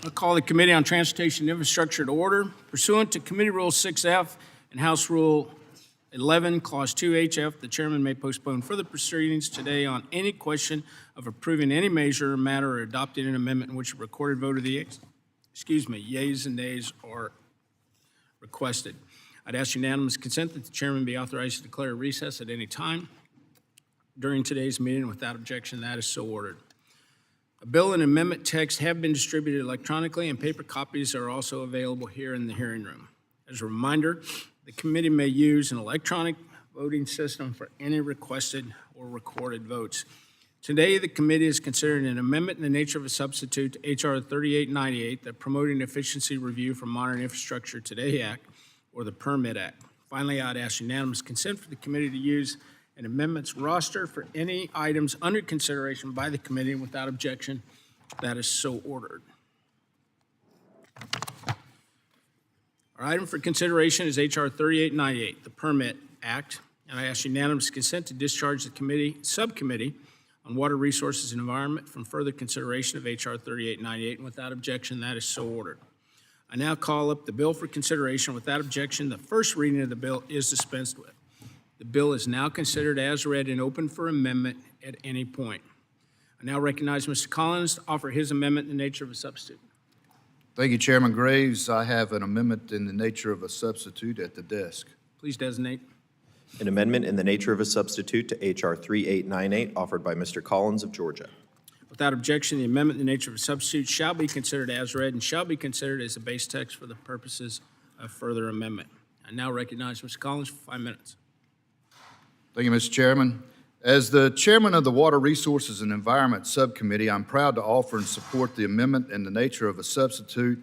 I'll call the Committee on Transportation and Infrastructure to order. Pursuant to Committee Rule 6F and House Rule 11, Clause 2HF, the chairman may postpone further proceedings today on any question of approving any measure or matter or adopting an amendment in which a recorded vote of the yeas and nays are requested. I'd ask unanimous consent that the chairman be authorized to declare a recess at any time during today's meeting. Without objection, that is so ordered. A bill and amendment text have been distributed electronically, and paper copies are also available here in the hearing room. As a reminder, the committee may use an electronic voting system for any requested or recorded votes. Today, the committee is considering an amendment in the nature of a substitute to H.R. 3898, the Promoting Efficiency Review for Modern Infrastructure Today Act, or the Permit Act. Finally, I'd ask unanimous consent for the committee to use an amendments roster for any items under consideration by the committee. Without objection, that is so ordered. Our item for consideration is H.R. 3898, the Permit Act, and I ask unanimous consent to discharge the subcommittee on Water Resources and Environment from further consideration of H.R. 3898, and without objection, that is so ordered. I now call up the bill for consideration. Without objection, the first reading of the bill is dispensed with. The bill is now considered as read and open for amendment at any point. I now recognize Mr. Collins to offer his amendment in the nature of a substitute. Thank you, Chairman Graves. I have an amendment in the nature of a substitute at the desk. Please designate. An amendment in the nature of a substitute to H.R. 3898 offered by Mr. Collins of Georgia. Without objection, the amendment in the nature of a substitute shall be considered as read and shall be considered as a base text for the purposes of further amendment. I now recognize Mr. Collins for 5 minutes. Thank you, Mr. Chairman. As the chairman of the Water Resources and Environment Subcommittee, I'm proud to offer and support the amendment in the nature of a substitute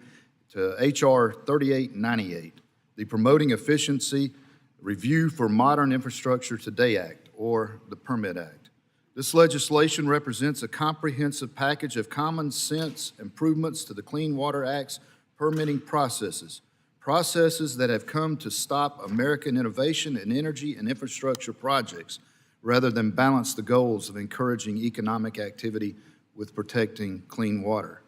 to H.R. 3898, the Promoting Efficiency Review for Modern Infrastructure Today Act, or the Permit Act. This legislation represents a comprehensive package of common sense improvements to the Clean Water Act's permitting processes that have come to stop American innovation in energy and infrastructure projects rather than balance the goals of encouraging economic activity with protecting clean water.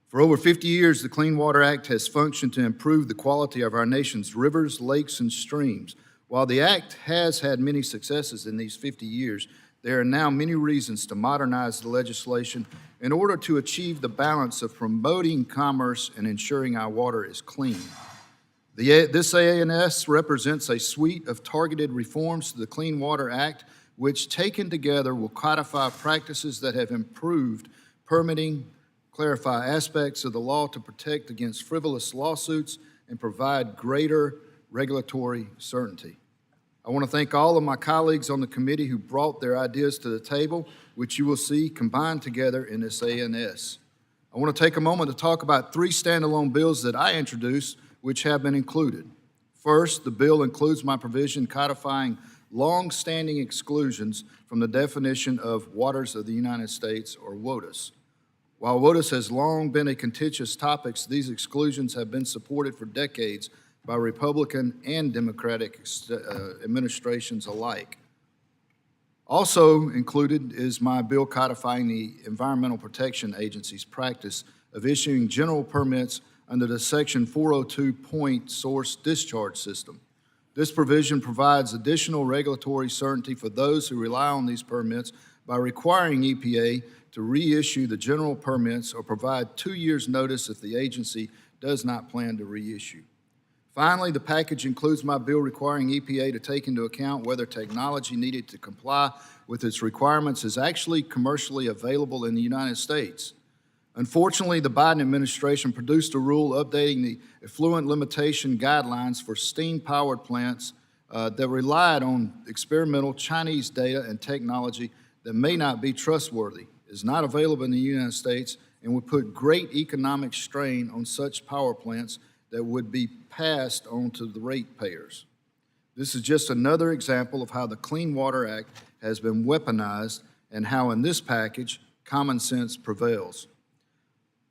For over 50 years, the Clean Water Act has functioned to improve the quality of our nation's rivers, lakes, and streams. While the Act has had many successes in these 50 years, there are now many reasons to modernize the legislation in order to achieve the balance of promoting commerce and ensuring our water is clean. This ANS represents a suite of targeted reforms to the Clean Water Act, which taken together will codify practices that have improved permitting, clarify aspects of the law to protect against frivolous lawsuits, and provide greater regulatory certainty. I want to thank all of my colleagues on the committee who brought their ideas to the table, which you will see combined together in this ANS. I want to take a moment to talk about 3 standalone bills that I introduced which have been included. First, the bill includes my provision codifying long-standing exclusions from the definition of Waters of the United States, or WOTUS. While WOTUS has long been a contentious topic, these exclusions have been supported for decades by Republican and Democratic administrations alike. Also included is my bill codifying the Environmental Protection Agency's practice of issuing general permits under the Section 402 point source discharge system. This provision provides additional regulatory certainty for those who rely on these permits by requiring EPA to reissue the general permits or provide 2 years' notice if the agency does not plan to reissue. Finally, the package includes my bill requiring EPA to take into account whether technology needed to comply with its requirements is actually commercially available in the United States. Unfortunately, the Biden administration produced a rule updating the effluent limitation guidelines for steam-powered plants that relied on experimental Chinese data and technology that may not be trustworthy, is not available in the United States, and would put great economic strain on such power plants that would be passed on to the ratepayers. This is just another example of how the Clean Water Act has been weaponized and how in this package, common sense prevails.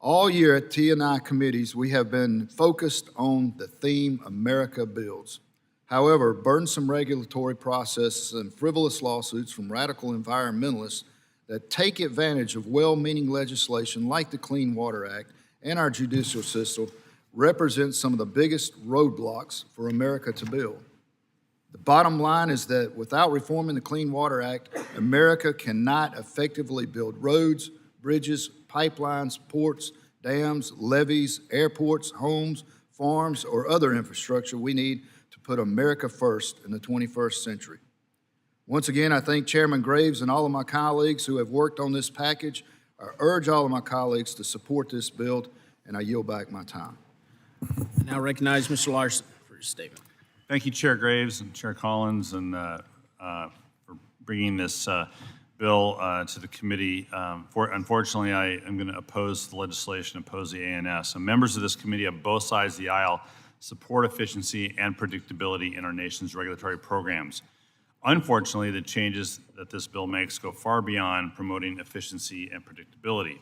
All year at T&I committees, we have been focused on the theme America Builds. However, burdensome regulatory processes and frivolous lawsuits from radical environmentalists that take advantage of well-meaning legislation like the Clean Water Act and our judicial system represent some of the biggest roadblocks for America to build. The bottom line is that without reforming the Clean Water Act, America cannot effectively build roads, bridges, pipelines, ports, dams, levees, airports, homes, farms, or other infrastructure we need to put America first in the 21st century. Once again, I thank Chairman Graves and all of my colleagues who have worked on this package. I urge all of my colleagues to support this bill, and I yield back my time. I now recognize Mr. Larson for his statement. Thank you, Chair Graves and Chair Collins, and for bringing this bill to the committee. Unfortunately, I am going to oppose the legislation, oppose the ANS. And members of this committee on both sides of the aisle support efficiency and predictability in our nation's regulatory programs. Unfortunately, the changes that this bill makes go far beyond promoting efficiency and predictability.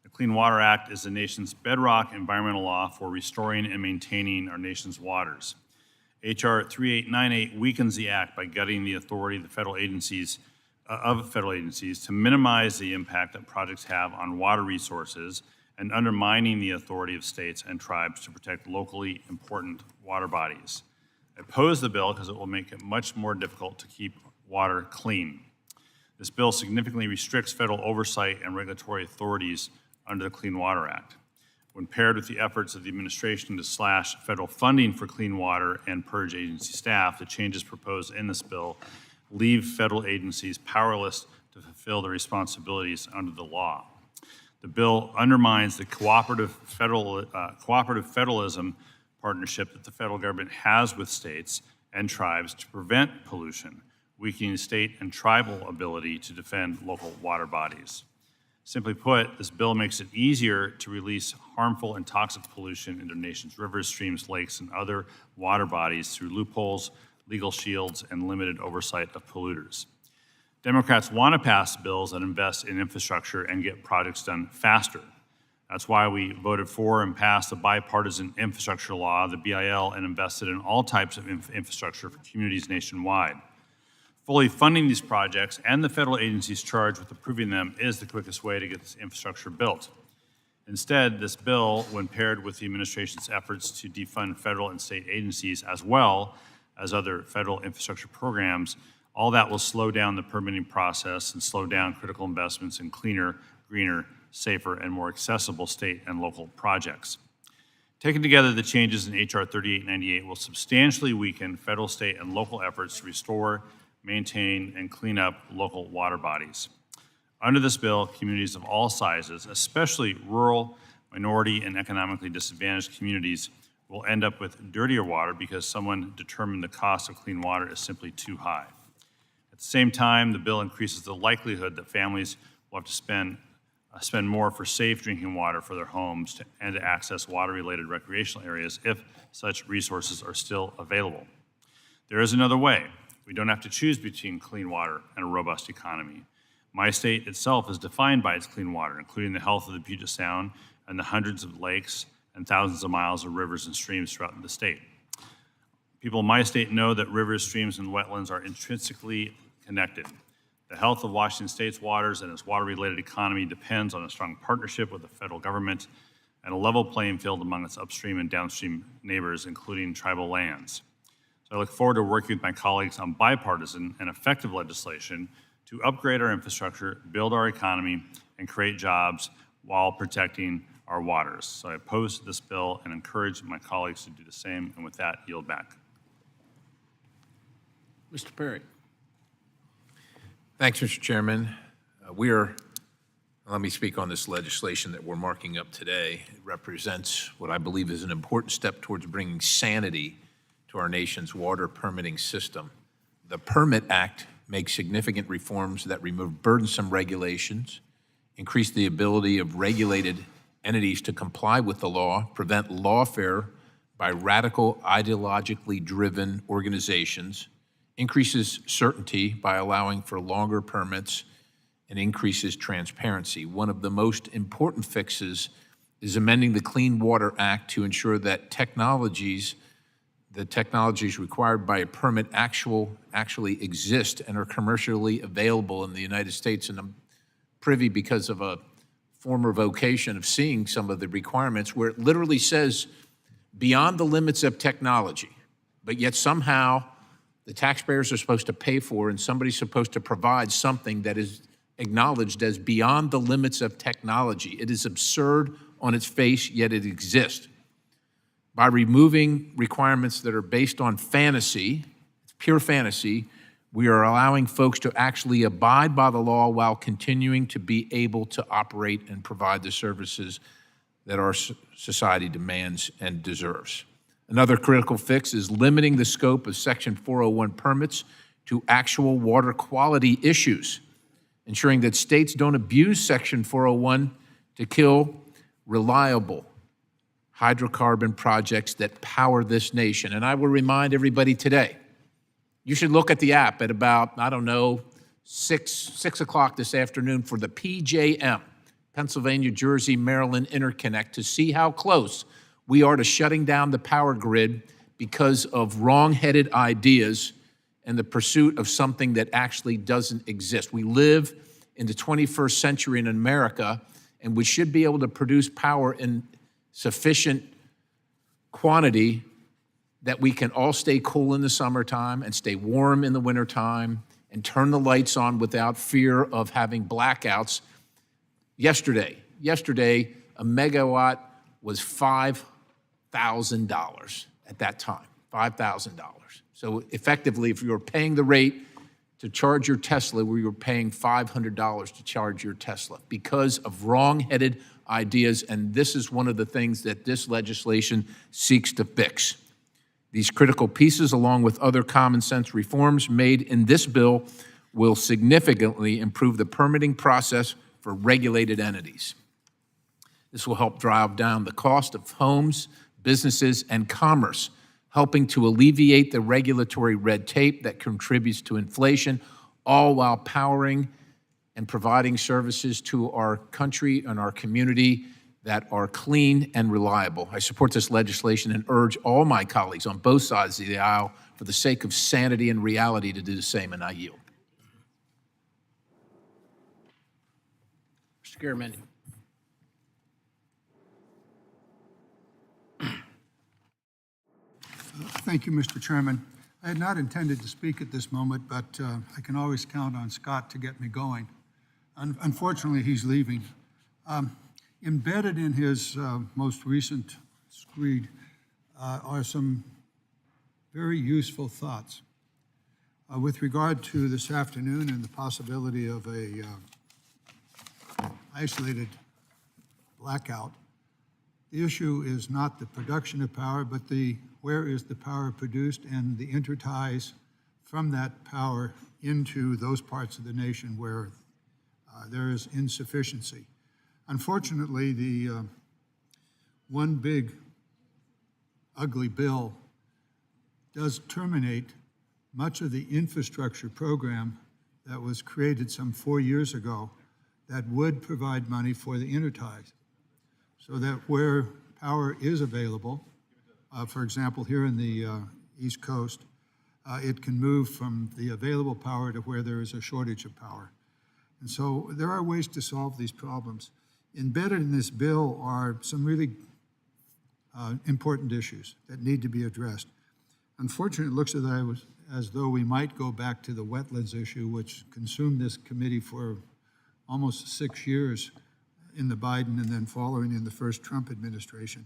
The Clean Water Act is the nation's bedrock environmental law for restoring and maintaining our nation's waters. H.R. 3898 weakens the act by gutting the authority of federal agencies to minimize the impact that projects have on water resources and undermining the authority of states and tribes to protect locally important water bodies. I oppose the bill because it will make it much more difficult to keep water clean. This bill significantly restricts federal oversight and regulatory authorities under the Clean Water Act. When paired with the efforts of the administration to slash federal funding for clean water and purge agency staff, the changes proposed in this bill leave federal agencies powerless to fulfill their responsibilities under the law. The bill undermines the cooperative federalism partnership that the federal government has with states and tribes to prevent pollution, weakening state and tribal ability to defend local water bodies. Simply put, this bill makes it easier to release harmful and toxic pollution into the nation's rivers, streams, lakes, and other water bodies through loopholes, legal shields, and limited oversight of polluters. Democrats want to pass bills that invest in infrastructure and get projects done faster. That's why we voted for and passed the bipartisan infrastructure law, the BIL, and invested in all types of infrastructure for communities nationwide. Fully funding these projects and the federal agencies charged with approving them is the quickest way to get this infrastructure built. Instead, this bill, when paired with the administration's efforts to defund federal and state agencies as well as other federal infrastructure programs, all that will slow down the permitting process and slow down critical investments in cleaner, greener, safer, and more accessible state and local projects. Taken together, the changes in H.R. 3898 will substantially weaken federal, state, and local efforts to restore, maintain, and clean up local water bodies. Under this bill, communities of all sizes, especially rural, minority, and economically disadvantaged communities, will end up with dirtier water because someone determined the cost of clean water is simply too high. At the same time, the bill increases the likelihood that families will have to spend more for safe drinking water for their homes and to access water-related recreational areas if such resources are still available. There is another way. We don't have to choose between clean water and a robust economy. My state itself is defined by its clean water, including the health of the Puget Sound and the hundreds of lakes and thousands of miles of rivers and streams throughout the state. People in my state know that rivers, streams, and wetlands are intrinsically connected. The health of Washington State's waters and its water-related economy depends on a strong partnership with the federal government and a level playing field among its upstream and downstream neighbors, including tribal lands. So I look forward to working with my colleagues on bipartisan and effective legislation to upgrade our infrastructure, build our economy, and create jobs while protecting our waters. So I oppose this bill and encourage my colleagues to do the same, and with that, yield back. Mr. Perry. Thanks, Mr. Chairman. Let me speak on this legislation that we're marking up today. It represents what I believe is an important step towards bringing sanity to our nation's water permitting system. The Permit Act makes significant reforms that remove burdensome regulations, increase the ability of regulated entities to comply with the law, prevent lawfare by radical ideologically driven organizations, increases certainty by allowing for longer permits, and increases transparency. One of the most important fixes is amending the Clean Water Act to ensure that the technologies required by a permit actually exist and are commercially available in the United States. And I'm privy because of a former vocation of seeing some of the requirements where it literally says beyond the limits of technology, but yet somehow the taxpayers are supposed to pay for and somebody's supposed to provide something that is acknowledged as beyond the limits of technology. It is absurd on its face, yet it exists. By removing requirements that are based on fantasy, pure fantasy, we are allowing folks to actually abide by the law while continuing to be able to operate and provide the services that our society demands and deserves. Another critical fix is limiting the scope of Section 401 permits to actual water quality issues, ensuring that states don't abuse Section 401 to kill reliable hydrocarbon projects that power this nation. And I will remind everybody today, you should look at the app at about, I don't know, 6 o'clock this afternoon for the PJM, Pennsylvania, Jersey, Maryland interconnect to see how close we are to shutting down the power grid because of wrong-headed ideas and the pursuit of something that actually doesn't exist. We live in the 21st century in America, and we should be able to produce power in sufficient quantity that we can all stay cool in the summertime and stay warm in the wintertime and turn the lights on without fear of having blackouts. Yesterday, a megawatt was $5,000 at that time, $5,000. So effectively, if you were paying the rate to charge your Tesla, we were paying $500 to charge your Tesla because of wrong-headed ideas, and this is one of the things that this legislation seeks to fix. These critical pieces, along with other common sense reforms made in this bill, will significantly improve the permitting process for regulated entities. This will help drive down the cost of homes, businesses, and commerce, helping to alleviate the regulatory red tape that contributes to inflation, all while powering and providing services to our country and our community that are clean and reliable. I support this legislation and urge all my colleagues on both sides of the aisle, for the sake of sanity and reality, to do the same, and I yield. Mr. Garamendi. Thank you, Mr. Chairman. I had not intended to speak at this moment, but I can always count on Scott to get me going. Unfortunately, he's leaving. Embedded in his most recent screed are some very useful thoughts. With regard to this afternoon and the possibility of a isolated blackout, the issue is not the production of power, but where is the power produced and the interties from that power into those parts of the nation where there is insufficiency. Unfortunately, the one big ugly bill does terminate much of the infrastructure program that was created some 4 years ago that would provide money for the interties, so that where power is available, for example, here in the East Coast, it can move from the available power to where there is a shortage of power. And so there are ways to solve these problems. Embedded in this bill are some really important issues that need to be addressed. Unfortunately, it looks as though we might go back to the wetlands issue, which consumed this committee for almost 6 years in the Biden and then following in the first Trump administration.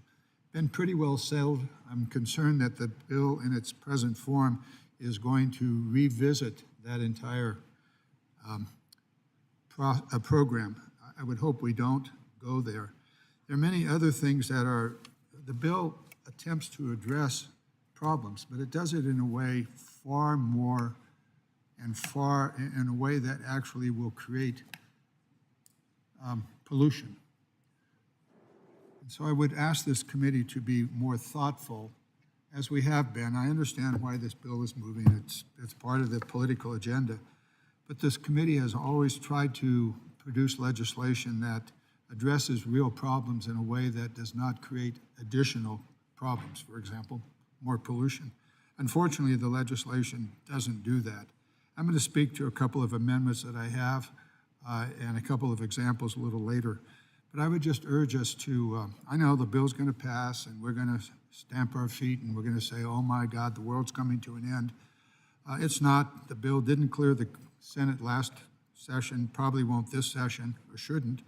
Been pretty well settled. I'm concerned that the bill in its present form is going to revisit that entire program. I would hope we don't go there. There are many other things that the bill attempts to address problems, but it does it in a way far more and in a way that actually will create pollution. And so I would ask this committee to be more thoughtful, as we have been. I understand why this bill is moving. It's part of the political agenda. But this committee has always tried to produce legislation that addresses real problems in a way that does not create additional problems. For example, more pollution. Unfortunately, the legislation doesn't do that. I'm going to speak to a couple of amendments that I have and a couple of examples a little later. But I would just urge us to, I know the bill's going to pass, and we're going to stamp our feet, and we're going to say, oh my God, the world's coming to an end. It's not. The bill didn't clear the Senate last session, probably won't this session, or shouldn't.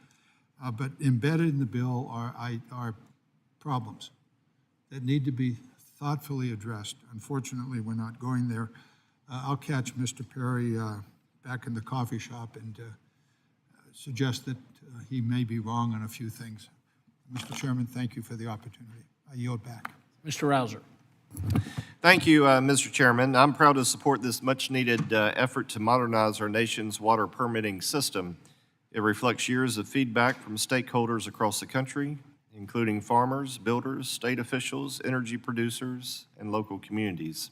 But embedded in the bill are problems that need to be thoughtfully addressed. Unfortunately, we're not going there. I'll catch Mr. Perry back in the coffee shop and suggest that he may be wrong on a few things. Mr. Chairman, thank you for the opportunity. I yield back. Mr. Rouser. Thank you, Mr. Chairman. I'm proud to support this much-needed effort to modernize our nation's water permitting system. It reflects years of feedback from stakeholders across the country, including farmers, builders, state officials, energy producers, and local communities,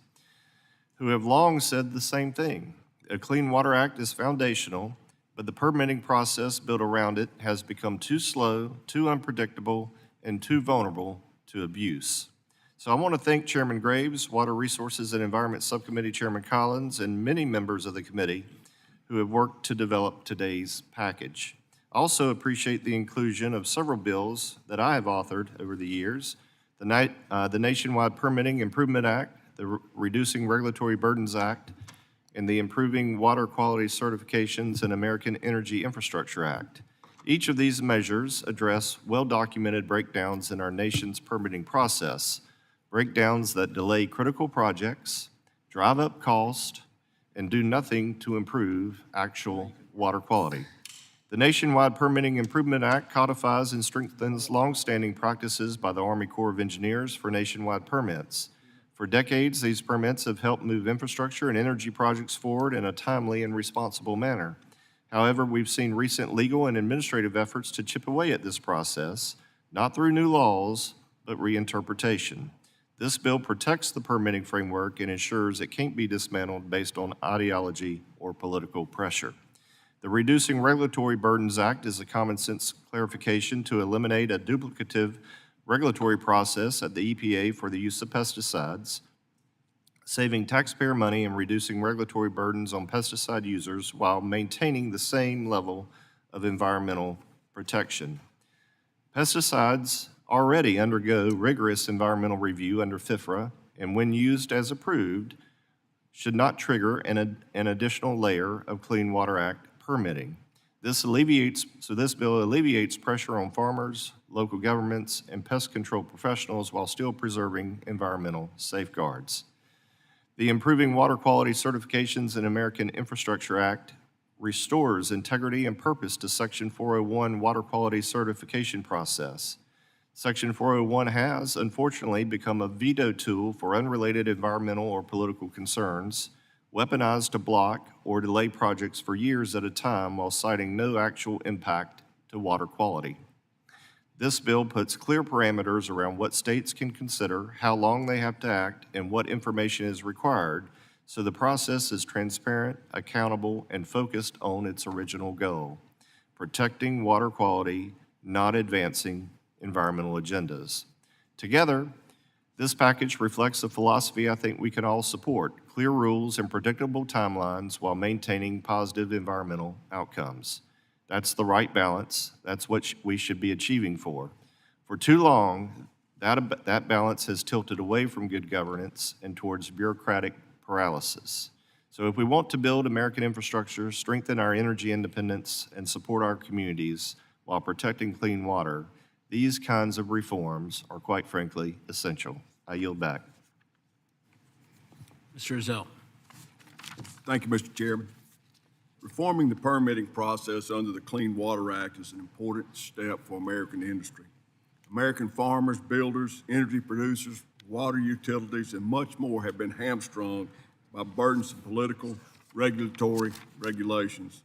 who have long said the same thing. A Clean Water Act is foundational, but the permitting process built around it has become too slow, too unpredictable, and too vulnerable to abuse. So I want to thank Chairman Graves, Water Resources and Environment Subcommittee Chairman Collins, and many members of the committee who have worked to develop today's package. I also appreciate the inclusion of several bills that I have authored over the years: the Nationwide Permitting Improvement Act, the Reducing Regulatory Burdens Act, and the Improving Water Quality Certifications and American Energy Infrastructure Act. Each of these measures address well-documented breakdowns in our nation's permitting process, breakdowns that delay critical projects, drive up cost, and do nothing to improve actual water quality. The Nationwide Permitting Improvement Act codifies and strengthens longstanding practices by the Army Corps of Engineers for nationwide permits. For decades, these permits have helped move infrastructure and energy projects forward in a timely and responsible manner. However, we've seen recent legal and administrative efforts to chip away at this process, not through new laws, but reinterpretation. This bill protects the permitting framework and ensures it can't be dismantled based on ideology or political pressure. The Reducing Regulatory Burdens Act is a common-sense clarification to eliminate a duplicative regulatory process at the EPA for the use of pesticides, saving taxpayer money and reducing regulatory burdens on pesticide users while maintaining the same level of environmental protection. Pesticides already undergo rigorous environmental review under FIFRA, and when used as approved, should not trigger an additional layer of Clean Water Act permitting. This bill alleviates pressure on farmers, local governments, and pest control professionals while still preserving environmental safeguards. The Improving Water Quality Certifications and American Infrastructure Act restores integrity and purpose to Section 401 water quality certification process. Section 401 has, unfortunately, become a veto tool for unrelated environmental or political concerns, weaponized to block or delay projects for years at a time while citing no actual impact to water quality. This bill puts clear parameters around what states can consider, how long they have to act, and what information is required, so the process is transparent, accountable, and focused on its original goal: protecting water quality, not advancing environmental agendas. Together, this package reflects a philosophy I think we can all support: clear rules and predictable timelines while maintaining positive environmental outcomes. That's the right balance. That's what we should be achieving for. For too long, that balance has tilted away from good governance and towards bureaucratic paralysis. So if we want to build American infrastructure, strengthen our energy independence, and support our communities while protecting clean water, these kinds of reforms are, quite frankly, essential. I yield back. Mr. Ezell. Thank you, Mr. Chairman. Reforming the permitting process under the Clean Water Act is an important step for American industry. American farmers, builders, energy producers, water utilities, and much more have been hamstrung by burdensome political, regulatory regulations.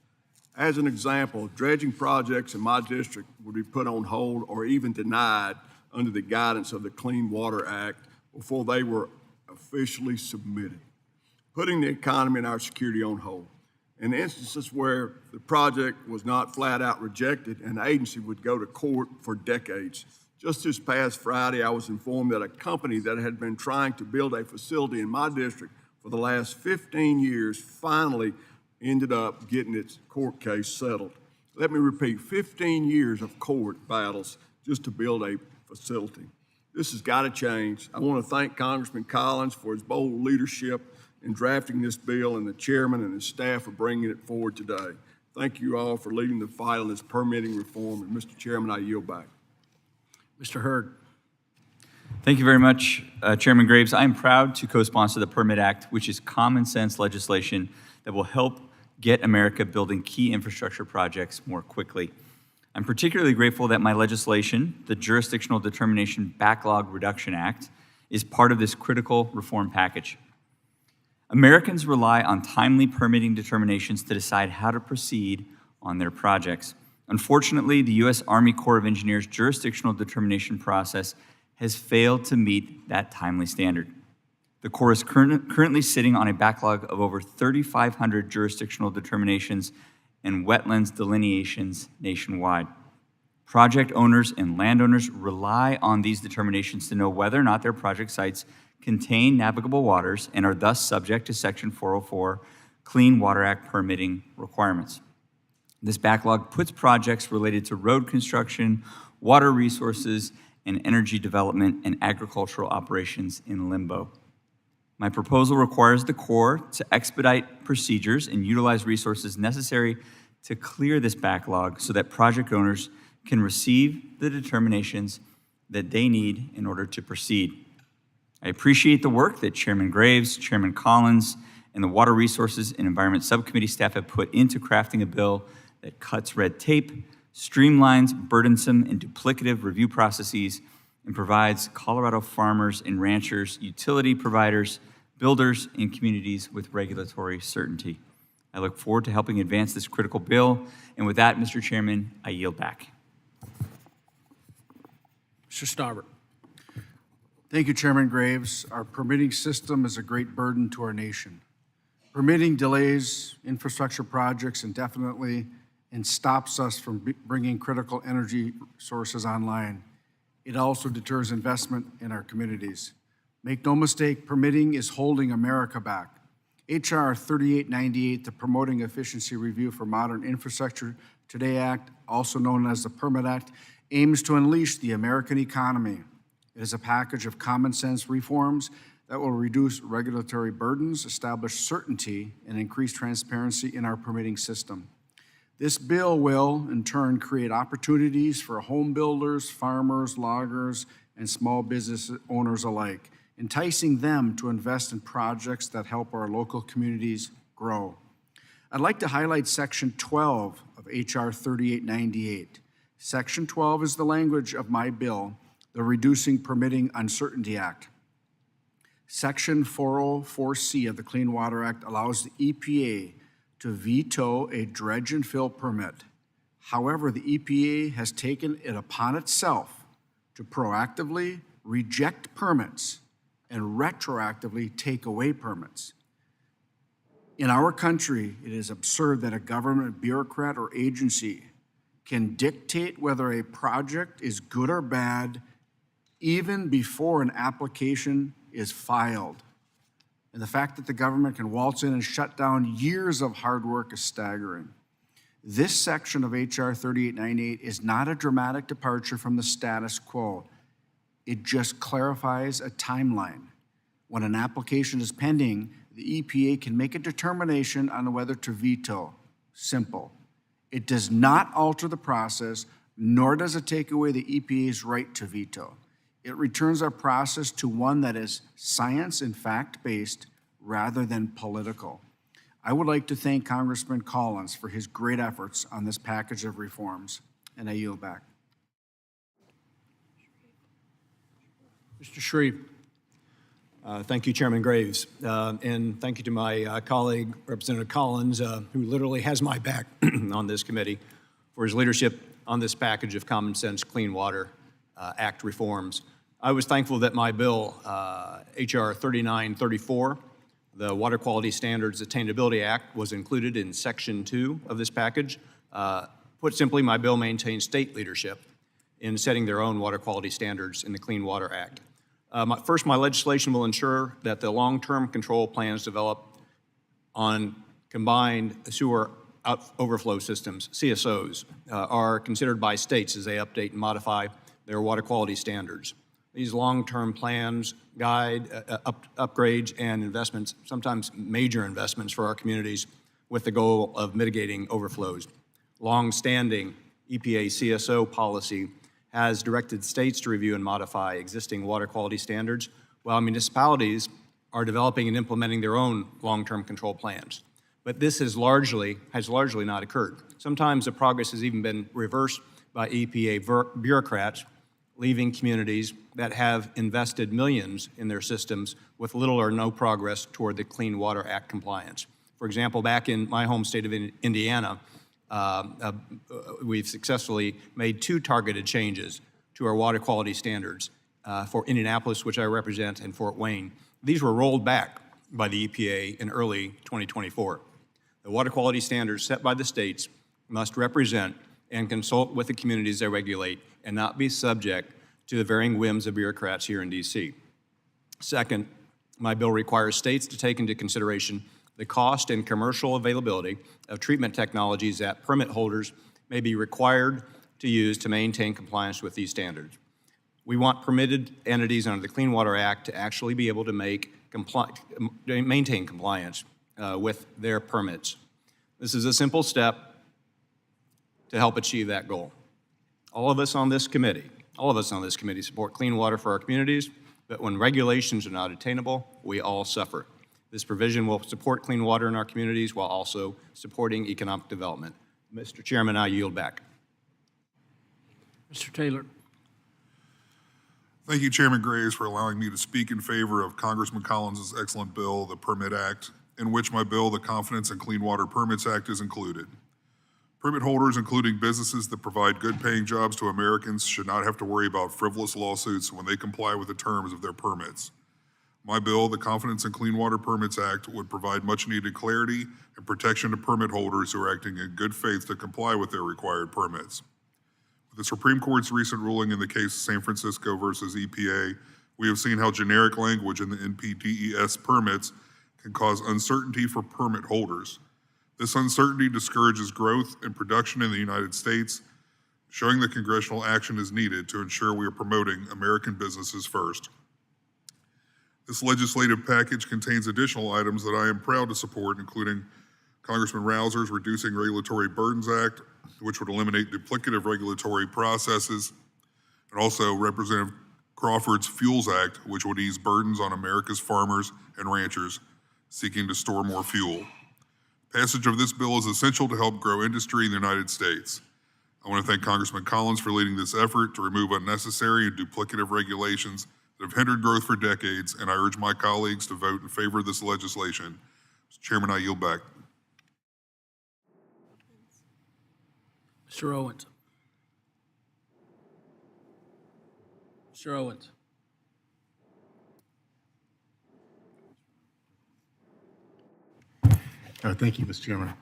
As an example, dredging projects in my district would be put on hold or even denied under the guidance of the Clean Water Act before they were officially submitted, putting the economy and our security on hold. In instances where the project was not flat out rejected, an agency would go to court for decades. Just this past Friday, I was informed that a company that had been trying to build a facility in my district for the last 15 years finally ended up getting its court case settled. Let me repeat, 15 years of court battles just to build a facility. This has got to change. I want to thank Congressman Collins for his bold leadership in drafting this bill and the chairman and his staff for bringing it forward today. Thank you all for leading the fight on this permitting reform. And Mr. Chairman, I yield back. Mr. Hurd. Thank you very much, Chairman Graves. I am proud to co-sponsor the Permit Act, which is common sense legislation that will help get America building key infrastructure projects more quickly. I'm particularly grateful that my legislation, the Jurisdictional Determination Backlog Reduction Act, is part of this critical reform package. Americans rely on timely permitting determinations to decide how to proceed on their projects. Unfortunately, the U.S. Army Corps of Engineers jurisdictional determination process has failed to meet that timely standard. The Corps is currently sitting on a backlog of over 3,500 jurisdictional determinations and wetlands delineations nationwide. Project owners and landowners rely on these determinations to know whether or not their project sites contain navigable waters and are thus subject to Section 404 Clean Water Act permitting requirements. This backlog puts projects related to road construction, water resources, and energy development and agricultural operations in limbo. My proposal requires the Corps to expedite procedures and utilize resources necessary to clear this backlog so that project owners can receive the determinations that they need in order to proceed. I appreciate the work that Chairman Graves, Chairman Collins, and the Water Resources and Environment Subcommittee staff have put into crafting a bill that cuts red tape, streamlines burdensome and duplicative review processes, and provides Colorado farmers and ranchers, utility providers, builders, and communities with regulatory certainty. I look forward to helping advance this critical bill. And with that, Mr. Chairman, I yield back. Mr. Starbert. Thank you, Chairman Graves. Our permitting system is a great burden to our nation. Permitting delays infrastructure projects indefinitely and stops us from bringing critical energy sources online. It also deters investment in our communities. Make no mistake, permitting is holding America back. H.R. 3898, the Promoting Efficiency Review for Modern Infrastructure Today Act, also known as the Permit Act, aims to unleash the American economy. It is a package of common sense reforms that will reduce regulatory burdens, establish certainty, and increase transparency in our permitting system. This bill will, in turn, create opportunities for home builders, farmers, loggers, and small business owners alike, enticing them to invest in projects that help our local communities grow. I'd like to highlight Section 12 of H.R. 3898. Section 12 is the language of my bill, the Reducing Permitting Uncertainty Act. Section 404C of the Clean Water Act allows the EPA to veto a dredge and fill permit. However, the EPA has taken it upon itself to proactively reject permits and retroactively take away permits. In our country, it is absurd that a government bureaucrat or agency can dictate whether a project is good or bad even before an application is filed. And the fact that the government can waltz in and shut down years of hard work is staggering. This section of H.R. 3898 is not a dramatic departure from the status quo. It just clarifies a timeline. When an application is pending, the EPA can make a determination on whether to veto. Simple. It does not alter the process, nor does it take away the EPA's right to veto. It returns our process to one that is science and fact-based rather than political. I would like to thank Congressman Collins for his great efforts on this package of reforms, and I yield back. Mr. Shreve. Thank you, Chairman Graves, and thank you to my colleague, Representative Collins, who literally has my back on this committee, for his leadership on this package of common sense Clean Water Act reforms. I was thankful that my bill, H.R. 3934, the Water Quality Standards Attainability Act, was included in Section 2 of this package. Put simply, my bill maintains state leadership in setting their own water quality standards in the Clean Water Act. First, my legislation will ensure that the long-term control plans developed on combined sewer overflow systems, CSOs, are considered by states as they update and modify their water quality standards. These long-term plans guide upgrades and investments, sometimes major investments for our communities, with the goal of mitigating overflows. Long-standing EPA CSO policy has directed states to review and modify existing water quality standards, while municipalities are developing and implementing their own long-term control plans. But this has largely not occurred. Sometimes the progress has even been reversed by EPA bureaucrats, leaving communities that have invested millions in their systems with little or no progress toward the Clean Water Act compliance. For example, back in my home state of Indiana, we've successfully made 2 targeted changes to our water quality standards for Indianapolis, which I represent, and Fort Wayne. These were rolled back by the EPA in early 2024. The water quality standards set by the states must represent and consult with the communities they regulate and not be subject to the varying whims of bureaucrats here in D.C. Second, my bill requires states to take into consideration the cost and commercial availability of treatment technologies that permit holders may be required to use to maintain compliance with these standards. We want permitted entities under the Clean Water Act to actually be able to maintain compliance with their permits. This is a simple step to help achieve that goal. All of us on this committee support clean water for our communities, but when regulations are not attainable, we all suffer. This provision will support clean water in our communities while also supporting economic development. Mr. Chairman, I yield back. Mr. Taylor. Thank you, Chairman Graves, for allowing me to speak in favor of Congressman Collins' excellent bill, the Permit Act, in which my bill, the Confidence in Clean Water Permits Act, is included. Permit holders, including businesses that provide good-paying jobs to Americans, should not have to worry about frivolous lawsuits when they comply with the terms of their permits. My bill, the Confidence in Clean Water Permits Act, would provide much-needed clarity and protection to permit holders who are acting in good faith to comply with their required permits. With the Supreme Court's recent ruling in the case of San Francisco versus EPA, we have seen how generic language in the NPDES permits can cause uncertainty for permit holders. This uncertainty discourages growth and production in the United States, showing that congressional action is needed to ensure we are promoting American businesses first. This legislative package contains additional items that I am proud to support, including Congressman Rausser's Reducing Regulatory Burdens Act, which would eliminate duplicative regulatory processes, and also Representative Crawford's Fuels Act, which would ease burdens on America's farmers and ranchers seeking to store more fuel. Passage of this bill is essential to help grow industry in the United States. I want to thank Congressman Collins for leading this effort to remove unnecessary and duplicative regulations that have hindered growth for decades, and I urge my colleagues to vote in favor of this legislation. Mr. Chairman, I yield back. Mr. Owens. Mr. Owens. Thank you, Mr. Chairman.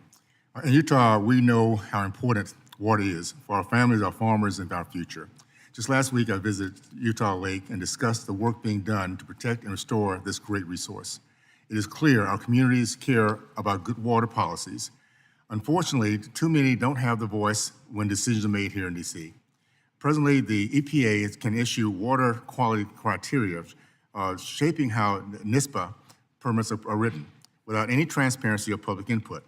In Utah, we know how important water is for our families, our farmers, and our future. Just last week, I visited Utah Lake and discussed the work being done to protect and restore this great resource. It is clear our communities care about good water policies. Unfortunately, too many don't have the voice when decisions are made here in D.C. Presently, the EPA can issue water quality criteria shaping how NISPA permits are written without any transparency or public input.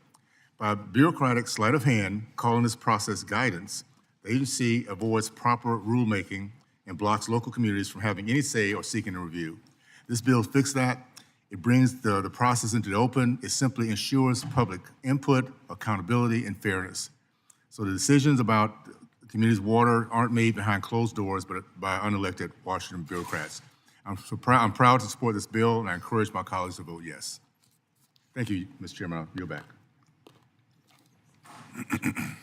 By bureaucratic sleight of hand calling this process guidance, the agency avoids proper rulemaking and blocks local communities from having any say or seeking a review. This bill fixes that. It brings the process into the open. It simply ensures public input, accountability, and fairness. So the decisions about the community's water aren't made behind closed doors, but by unelected Washington bureaucrats. I'm proud to support this bill, and I encourage my colleagues to vote yes. Thank you, Mr. Chairman. I'll yield back.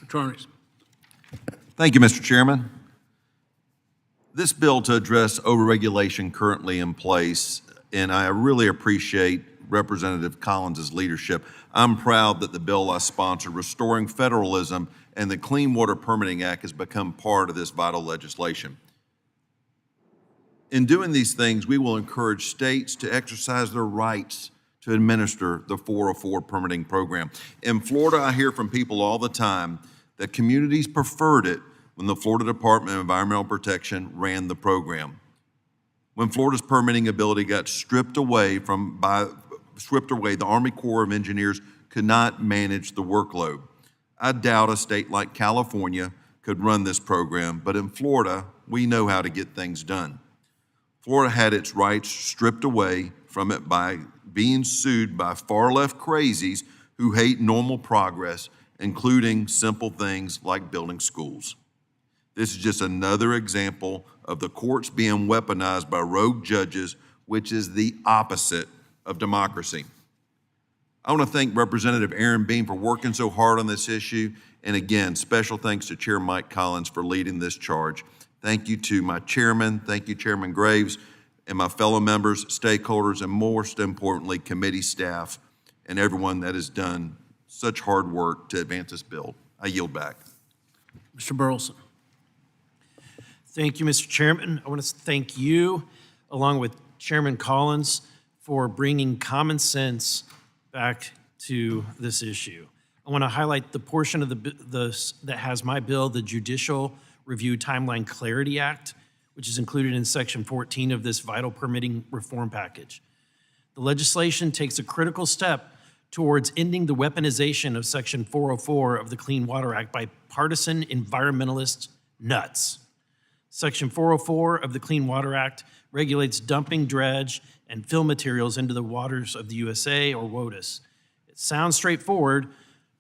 Attorneys. Thank you, Mr. Chairman. This bill to address overregulation currently in place, and I really appreciate Representative Collins' leadership. I'm proud that the bill I sponsored, Restoring Federalism, and the Clean Water Permitting Act has become part of this vital legislation. In doing these things, we will encourage states to exercise their rights to administer the 404 permitting program. In Florida, I hear from people all the time that communities preferred it when the Florida Department of Environmental Protection ran the program. When Florida's permitting ability got stripped away, the Army Corps of Engineers could not manage the workload. I doubt a state like California could run this program, but in Florida, we know how to get things done. Florida had its rights stripped away from it by being sued by far-left crazies who hate normal progress, including simple things like building schools. This is just another example of the courts being weaponized by rogue judges, which is the opposite of democracy. I want to thank Representative Aaron Beam for working so hard on this issue. And again, special thanks to Chair Mike Collins for leading this charge. Thank you to my chairman, thank you Chairman Graves, and my fellow members, stakeholders, and most importantly, committee staff, and everyone that has done such hard work to advance this bill. I yield back. Mr. Burleson. Thank you, Mr. Chairman. I want to thank you, along with Chairman Collins, for bringing common sense back to this issue. I want to highlight the portion of that has my bill, the Judicial Review Timeline Clarity Act, which is included in Section 14 of this vital permitting reform package. The legislation takes a critical step towards ending the weaponization of Section 404 of the Clean Water Act by partisan environmentalist nuts. Section 404 of the Clean Water Act regulates dumping dredge and fill materials into the waters of the USA, or WOTUS. It sounds straightforward,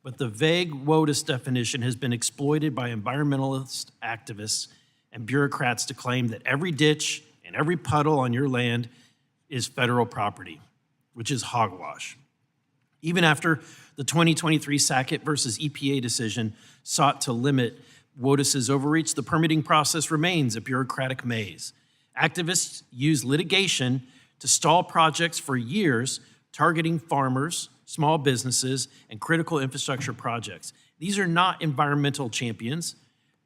but the vague WOTUS definition has been exploited by environmentalist activists and bureaucrats to claim that every ditch and every puddle on your land is federal property, which is hogwash. Even after the 2023 Sackett versus EPA decision sought to limit WOTUS's overreach, the permitting process remains a bureaucratic maze. Activists use litigation to stall projects for years, targeting farmers, small businesses, and critical infrastructure projects. These are not environmental champions.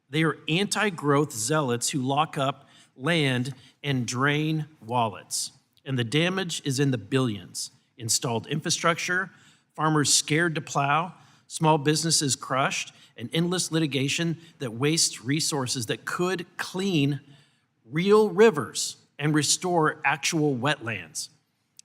They are anti-growth zealots who lock up land and drain wallets. And the damage is in the billions. Installed infrastructure, farmers scared to plow, small businesses crushed, and endless litigation that wastes resources that could clean real rivers and restore actual wetlands.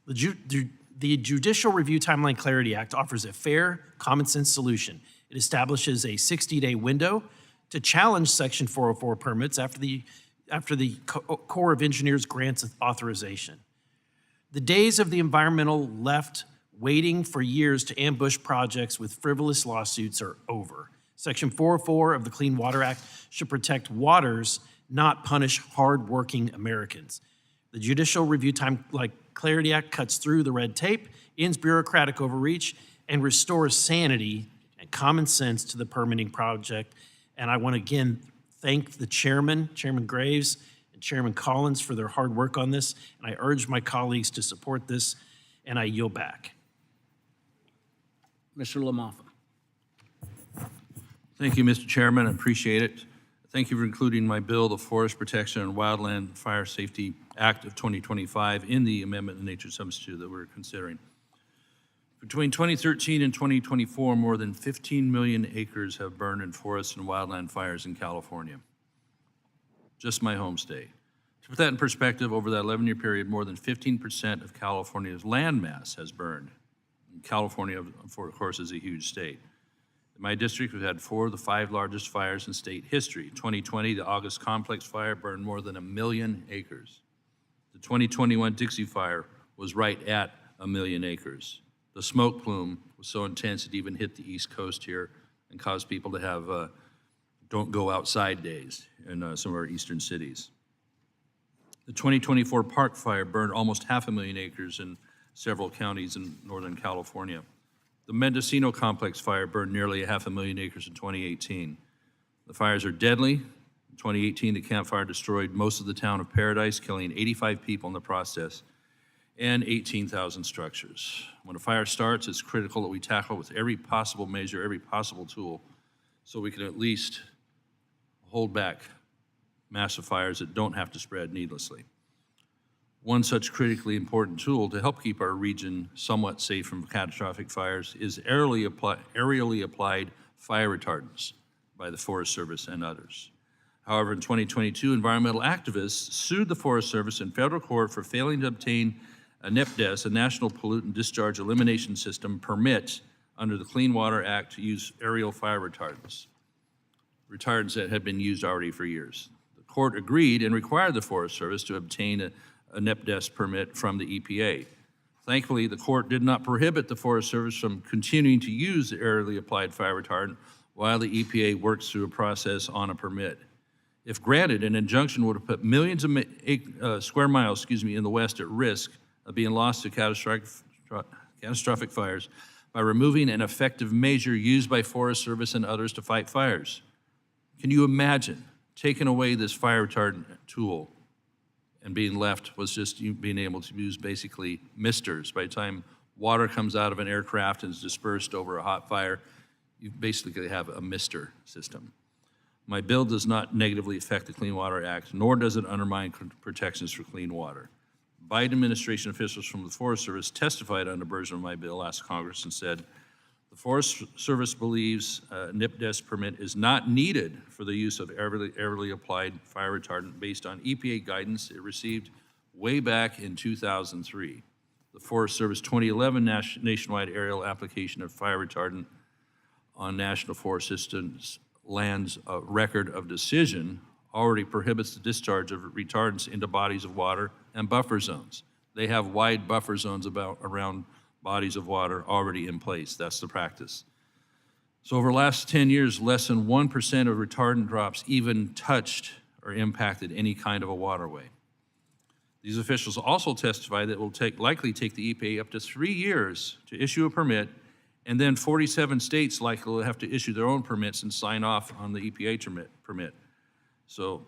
The Judicial Review Timeline Clarity Act offers a fair, common-sense solution. It establishes a 60-day window to challenge Section 404 permits after the Corps of Engineers grants authorization. The days of the environmental left waiting for years to ambush projects with frivolous lawsuits are over. Section 404 of the Clean Water Act should protect waters, not punish hard-working Americans. The Judicial Review Timeline Clarity Act cuts through the red tape, ends bureaucratic overreach, and restores sanity and common sense to the permitting project. And I want to again thank the chairman, Chairman Graves, and Chairman Collins for their hard work on this. And I urge my colleagues to support this, and I yield back. Mr. LaMoffa. Thank you, Mr. Chairman. I appreciate it. Thank you for including my bill, the Forest Protection and Wildland Fire Safety Act of 2025, in the amendment and nature substitute that we're considering. Between 2013 and 2024, more than 15 million acres have burned in forest and wildland fires in California, just my home state. To put that in perspective, over that 11-year period, more than 15% of California's land mass has burned. And California, of course, is a huge state. In my district, we've had 4 of the 5 largest fires in state history. 2020, the August Complex Fire burned more than 1 million acres. The 2021 Dixie Fire was right at 1 million acres. The smoke plume was so intense it even hit the East Coast here and caused people to have don't go outside days in some of our eastern cities. The 2024 Park Fire burned almost 500,000 acres in several counties in Northern California. The Mendocino Complex Fire burned nearly 500,000 acres in 2018. The fires are deadly. In 2018, the Camp Fire destroyed most of the town of Paradise, killing 85 people in the process and 18,000 structures. When a fire starts, it's critical that we tackle with every possible measure, every possible tool, so we can at least hold back massive fires that don't have to spread needlessly. One such critically important tool to help keep our region somewhat safe from catastrophic fires is aerially applied fire retardants by the Forest Service and others. However, in 2022, environmental activists sued the Forest Service in federal court for failing to obtain a NPDES, a National Pollutant Discharge Elimination System permit under the Clean Water Act to use aerial fire retardants that had been used already for years. The court agreed and required the Forest Service to obtain a NPDES permit from the EPA. Thankfully, the court did not prohibit the Forest Service from continuing to use the aerially applied fire retardant while the EPA works through a process on a permit. If granted, an injunction would have put millions of square miles, in the West at risk of being lost to catastrophic fires by removing an effective measure used by Forest Service and others to fight fires. Can you imagine taking away this fire retardant tool and being left was just you being able to use basically misters? By the time water comes out of an aircraft and is dispersed over a hot fire, you basically have a mister system. My bill does not negatively affect the Clean Water Act, nor does it undermine protections for clean water. Biden administration officials from the Forest Service testified on a version of my bill last Congress and said, the Forest Service believes a NPDES permit is not needed for the use of aerially applied fire retardant based on EPA guidance it received way back in 2003. The Forest Service 2011 nationwide aerial application of fire retardant on National Forest Systems lands record of decision already prohibits the discharge of retardants into bodies of water and buffer zones. They have wide buffer zones around bodies of water already in place. That's the practice. So over the last 10 years, less than 1% of retardant drops even touched or impacted any kind of a waterway. These officials also testify that it will likely take the EPA up to 3 years to issue a permit, and then 47 states likely will have to issue their own permits and sign off on the EPA permit. So,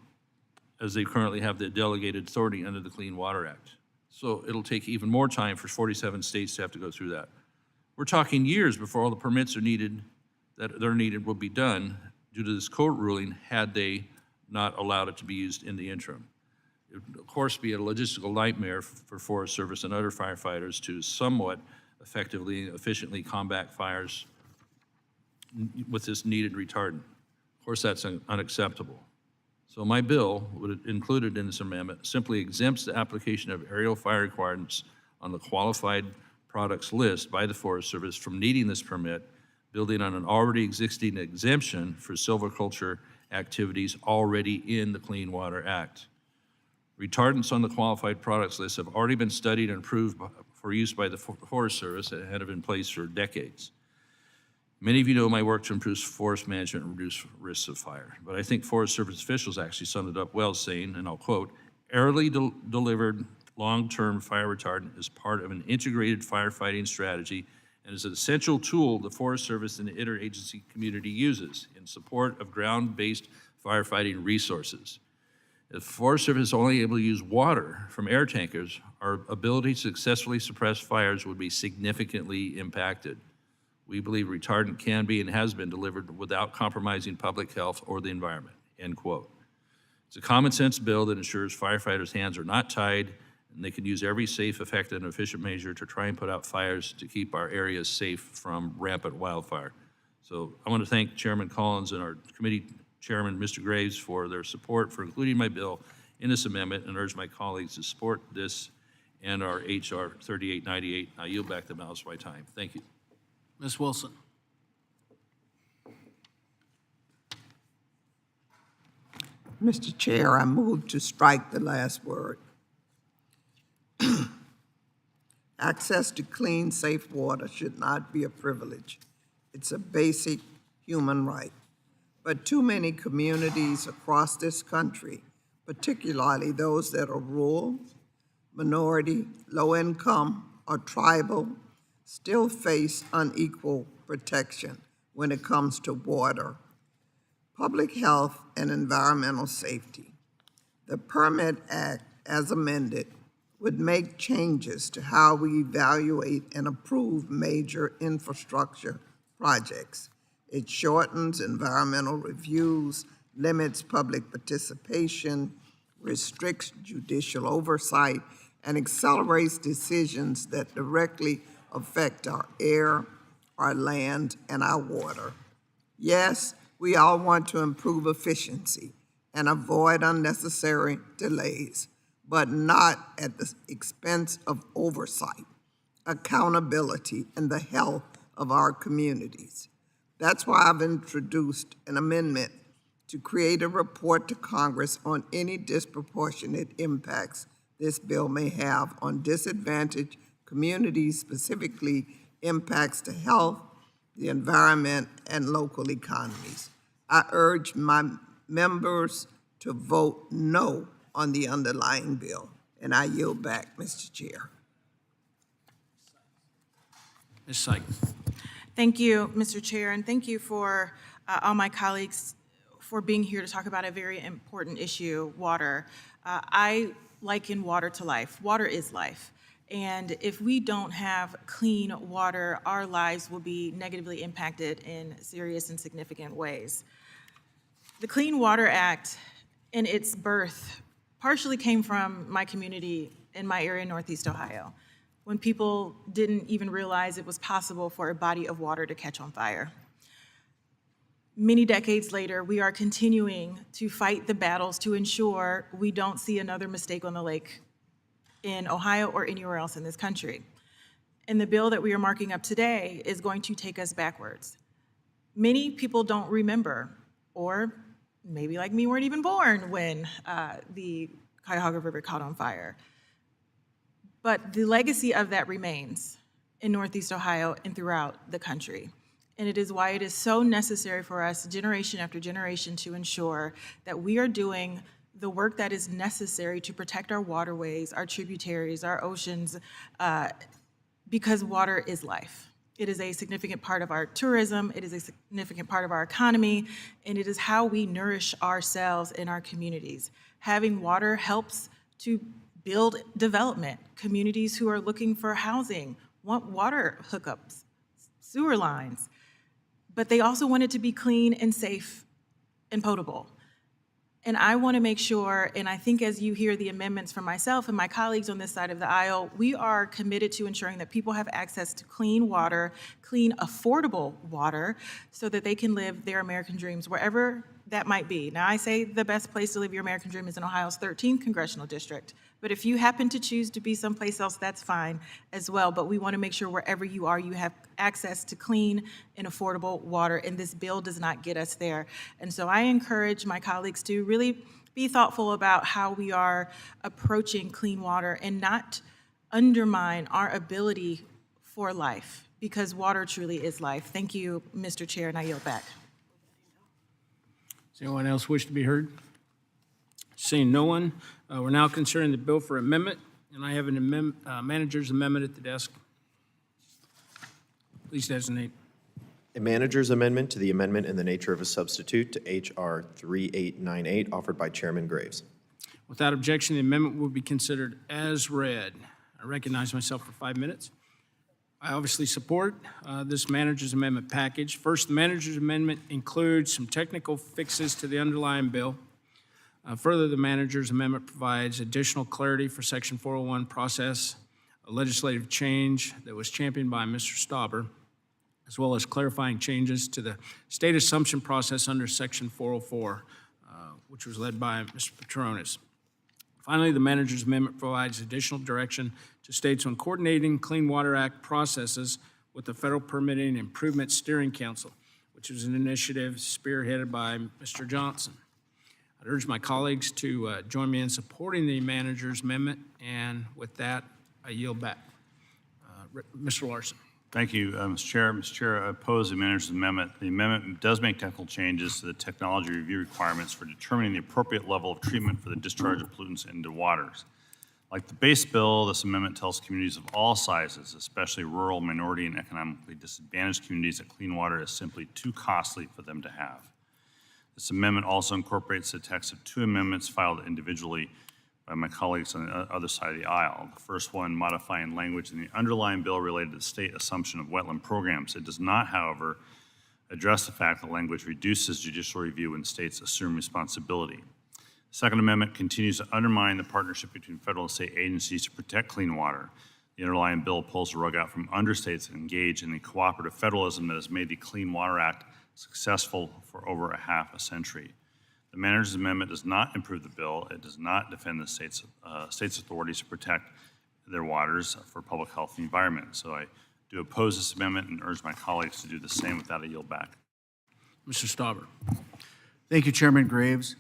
as they currently have the delegated authority under the Clean Water Act. So it'll take even more time for 47 states to have to go through that. We're talking years before all the permits are needed will be done due to this court ruling had they not allowed it to be used in the interim. It would, of course, be a logistical nightmare for Forest Service and other firefighters to somewhat effectively and efficiently combat fires with this needed retardant. Of course, that's unacceptable. So my bill, included in this amendment, simply exempts the application of aerial fire requirements on the qualified products list by the Forest Service from needing this permit, building on an already existing exemption for silviculture activities already in the Clean Water Act. Retardants on the qualified products list have already been studied and approved for use by the Forest Service and have been in place for decades. Many of you know my work to improve forest management and reduce risks of fire, but I think Forest Service officials actually summed it up well, saying, and I'll quote, aerially delivered long-term fire retardant is part of an integrated firefighting strategy and is an essential tool the Forest Service and the interagency community uses in support of ground-based firefighting resources. If Forest Service is only able to use water from air tankers, our ability to successfully suppress fires would be significantly impacted. We believe retardant can be and has been delivered without compromising public health or the environment, end quote. It's a common sense bill that ensures firefighters' hands are not tied and they can use every safe, effective, and efficient measure to try and put out fires to keep our areas safe from rampant wildfire. So I want to thank Chairman Collins and our committee chairman, Mr. Graves, for their support for including my bill in this amendment and urge my colleagues to support this and our H.R. 3898. I yield back the balance of my time. Thank you. Ms. Wilson. Mr. Chair, I move to strike the last word. Access to clean, safe water should not be a privilege. It's a basic human right. But too many communities across this country, particularly those that are rural, minority, low income, or tribal, still face unequal protection when it comes to water, public health, and environmental safety. The Permit Act, as amended, would make changes to how we evaluate and approve major infrastructure projects. It shortens environmental reviews, limits public participation, restricts judicial oversight, and accelerates decisions that directly affect our air, our land, and our water. Yes, we all want to improve efficiency and avoid unnecessary delays, but not at the expense of oversight, accountability, and the health of our communities. That's why I've introduced an amendment to create a report to Congress on any disproportionate impacts this bill may have on disadvantaged communities, specifically impacts to health, the environment, and local economies. I urge my members to vote no on the underlying bill, and I yield back, Mr. Chair. Ms. Sykes. Thank you, Mr. Chair, and thank you for all my colleagues for being here to talk about a very important issue, water. I liken water to life. Water is life. And if we don't have clean water, our lives will be negatively impacted in serious and significant ways. The Clean Water Act, in its birth, partially came from my community in my area, Northeast Ohio, when people didn't even realize it was possible for a body of water to catch on fire. Many decades later, we are continuing to fight the battles to ensure we don't see another mistake on the lake in Ohio or anywhere else in this country. And the bill that we are marking up today is going to take us backwards. Many people don't remember, or maybe like me weren't even born when the Cuyahoga River caught on fire. But the legacy of that remains in Northeast Ohio and throughout the country. And it is why it is so necessary for us, generation after generation, to ensure that we are doing the work that is necessary to protect our waterways, our tributaries, our oceans, because water is life. It is a significant part of our tourism, it is a significant part of our economy, and it is how we nourish ourselves in our communities. Having water helps to build development. Communities who are looking for housing want water hookups, sewer lines, but they also want it to be clean and safe and potable. And I want to make sure, and I think as you hear the amendments from myself and my colleagues on this side of the aisle, we are committed to ensuring that people have access to clean water, clean, affordable water, so that they can live their American dreams wherever that might be. Now, I say the best place to live your American dream is in Ohio's 13th congressional district. But if you happen to choose to be someplace else, that's fine as well. But we want to make sure wherever you are, you have access to clean and affordable water, and this bill does not get us there. And so I encourage my colleagues to really be thoughtful about how we are approaching clean water and not undermine our ability for life, because water truly is life. Thank you, Mr. Chair, and I yield back. Does anyone else wish to be heard? Seeing no one, we're now considering the bill for amendment, and I have an manager's amendment at the desk. Please designate. A manager's amendment to the amendment in the nature of a substitute to H.R. 3898, offered by Chairman Graves. Without objection, the amendment will be considered as read. I recognize myself for 5 minutes. I obviously support this manager's amendment package. First, the manager's amendment includes some technical fixes to the underlying bill. Further, the manager's amendment provides additional clarity for Section 401 process, a legislative change that was championed by Mr. Stauber, as well as clarifying changes to the state assumption process under Section 404, which was led by Mr. Petronis. Finally, the manager's amendment provides additional direction to states on coordinating Clean Water Act processes with the Federal Permitting Improvement Steering Council, which is an initiative spearheaded by Mr. Johnson. I'd urge my colleagues to join me in supporting the manager's amendment, and with that, I yield back. Mr. Larson. Thank you, Mr. Chair. Mr. Chair, I oppose the manager's amendment. The amendment does make technical changes to the technology review requirements for determining the appropriate level of treatment for the discharge of pollutants into waters. Like the base bill, this amendment tells communities of all sizes, especially rural, minority, and economically disadvantaged communities, that clean water is simply too costly for them to have. This amendment also incorporates the text of two amendments filed individually by my colleagues on the other side of the aisle. The first one modifying language in the underlying bill related to the state assumption of wetland programs. It does not, however, address the fact that language reduces judicial review when states assume responsibility. The Second Amendment continues to undermine the partnership between federal and state agencies to protect clean water. The underlying bill pulls the rug out from under states that engage in the cooperative federalism that has made the Clean Water Act successful for over a half a century. The manager's amendment does not improve the bill. It does not defend the state's authorities to protect their waters for public health and the environment. So I do oppose this amendment and urge my colleagues to do the same. With that, I yield back. Mr. Stauber. Thank you, Chairman Graves.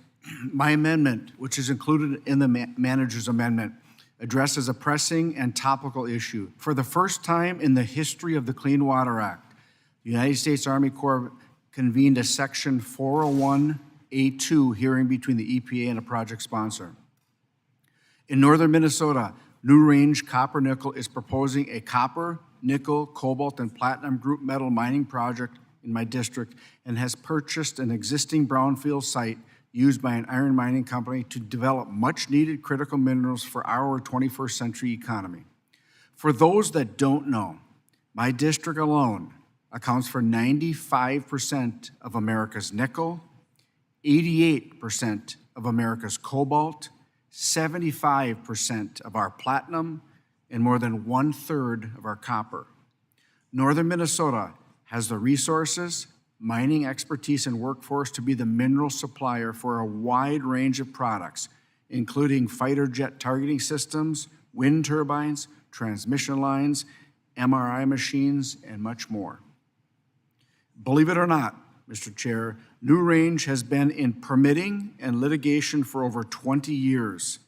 My amendment, which is included in the manager's amendment, addresses a pressing and topical issue. For the first time in the history of the Clean Water Act, the United States Army Corps convened a Section 401A2 hearing between the EPA and a project sponsor. In northern Minnesota, New Range Copper Nickel is proposing a copper, nickel, cobalt, and platinum group metal mining project in my district and has purchased an existing brownfield site used by an iron mining company to develop much-needed critical minerals for our 21st century economy. For those that don't know, my district alone accounts for 95% of America's nickel, 88% of America's cobalt, 75% of our platinum, and more than 1/3 of our copper. Northern Minnesota has the resources, mining expertise, and workforce to be the mineral supplier for a wide range of products, including fighter jet targeting systems, wind turbines, transmission lines, MRI machines, and much more. Believe it or not, Mr. Chair, New Range has been in permitting and litigation for over 20 years.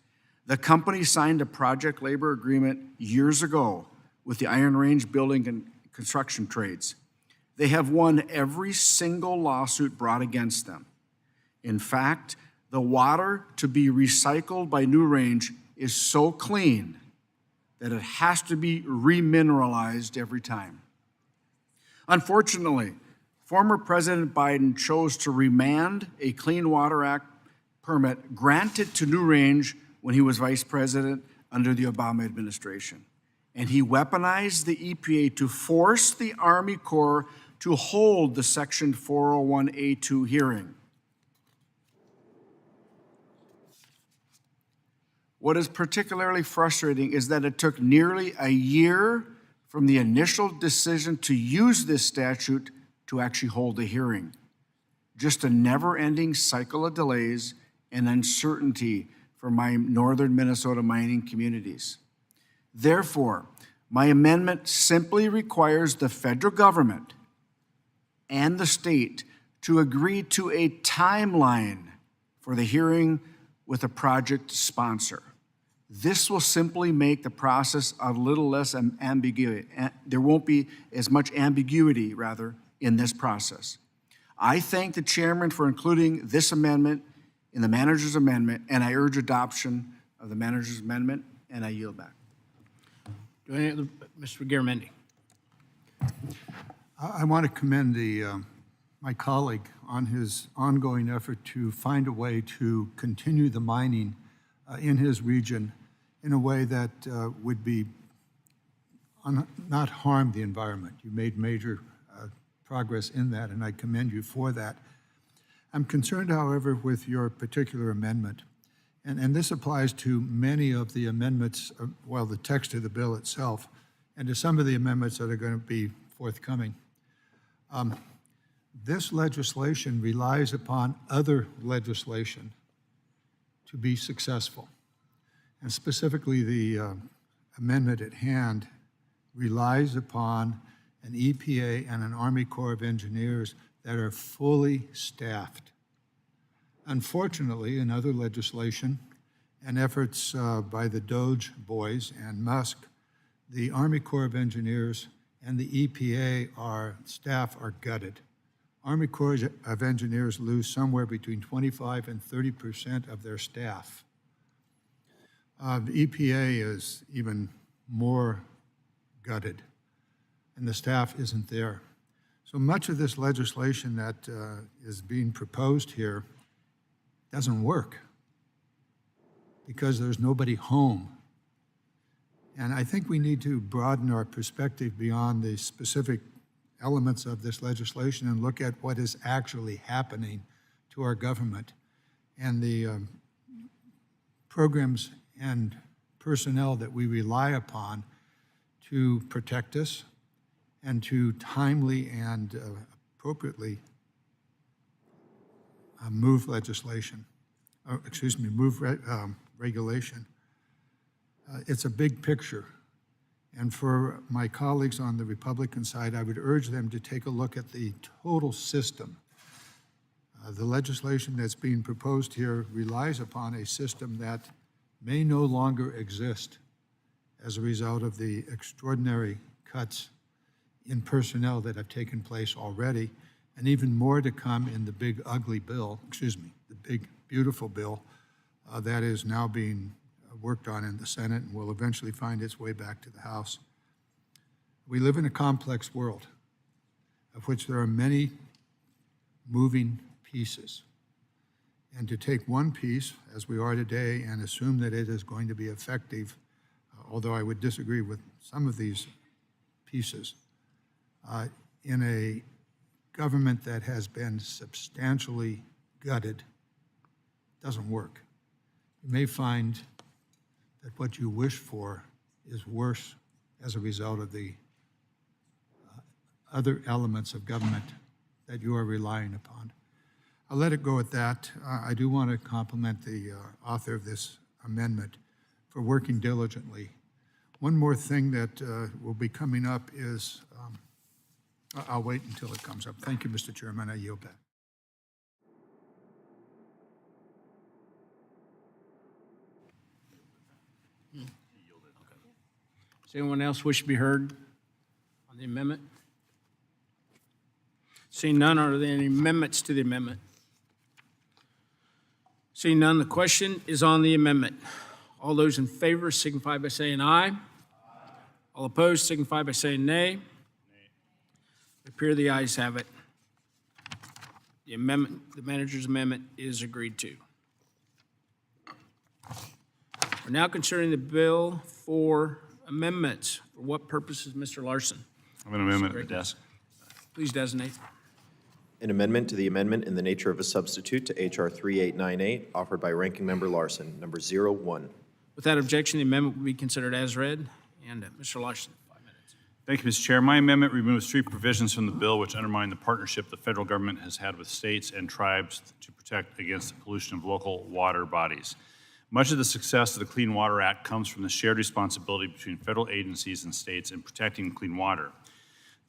The company signed a project labor agreement years ago with the Iron Range Building and Construction Trades. They have won every single lawsuit brought against them. In fact, the water to be recycled by New Range is so clean that it has to be remineralized every time. Unfortunately, former President Biden chose to remand a Clean Water Act permit granted to New Range when he was vice president under the Obama administration. And he weaponized the EPA to force the Army Corps to hold the Section 401A2 hearing. What is particularly frustrating is that it took nearly a year from the initial decision to use this statute to actually hold the hearing. Just a never-ending cycle of delays and uncertainty for my northern Minnesota mining communities. Therefore, my amendment simply requires the federal government and the state to agree to a timeline for the hearing with a project sponsor. This will simply make the process a little less ambiguity. There won't be as much ambiguity, rather, in this process. I thank the chairman for including this amendment in the manager's amendment, and I urge adoption of the manager's amendment, and I yield back. Do any other, Mr. Garamendi? I want to commend my colleague on his ongoing effort to find a way to continue the mining in his region in a way that would be not harm the environment. You made major progress in that, and I commend you for that. I'm concerned, however, with your particular amendment, and this applies to many of the amendments, well, the text of the bill itself, and to some of the amendments that are going to be forthcoming. This legislation relies upon other legislation to be successful. And specifically, the amendment at hand relies upon an EPA and an Army Corps of Engineers that are fully staffed. Unfortunately, in other legislation and efforts by the Doge boys and Musk, the Army Corps of Engineers and the EPA staff are gutted. Army Corps of Engineers lose somewhere between 25% and 30% of their staff. The EPA is even more gutted, and the staff isn't there. So much of this legislation that is being proposed here doesn't work because there's nobody home. And I think we need to broaden our perspective beyond the specific elements of this legislation and look at what is actually happening to our government. And the programs and personnel that we rely upon to protect us and to timely and appropriately move legislation, move regulation. It's a big picture. And for my colleagues on the Republican side, I would urge them to take a look at the total system. The legislation that's being proposed here relies upon a system that may no longer exist as a result of the extraordinary cuts in personnel that have taken place already, and even more to come in the big ugly bill, the big beautiful bill that is now being worked on in the Senate and will eventually find its way back to the House. We live in a complex world of which there are many moving pieces. And to take one piece, as we are today, and assume that it is going to be effective, although I would disagree with some of these pieces, in a government that has been substantially gutted, doesn't work. You may find that what you wish for is worse as a result of the other elements of government that you are relying upon. I'll let it go at that. I do want to compliment the author of this amendment for working diligently. One more thing that will be coming up is, I'll wait until it comes up. Thank you, Mr. Chairman. I yield back. Does anyone else wish to be heard on the amendment? Seeing none, are there any amendments to the amendment? Seeing none, the question is on the amendment. All those in favor signify by saying aye. All opposed signify by saying nay. It appears the ayes have it. The amendment, the manager's amendment is agreed to. We're now considering the bill for amendments. For what purposes, Mr. Larson? I have an amendment at the desk. Please designate. An amendment to the amendment in the nature of a substitute to H.R. 3898, offered by Ranking Member Larson, number 01. Without objection, the amendment will be considered as read. And Mr. Larson, 5 minutes. Thank you, Mr. Chair. My amendment removes 3 provisions from the bill which undermine the partnership the federal government has had with states and tribes to protect against the pollution of local water bodies. Much of the success of the Clean Water Act comes from the shared responsibility between federal agencies and states in protecting clean water.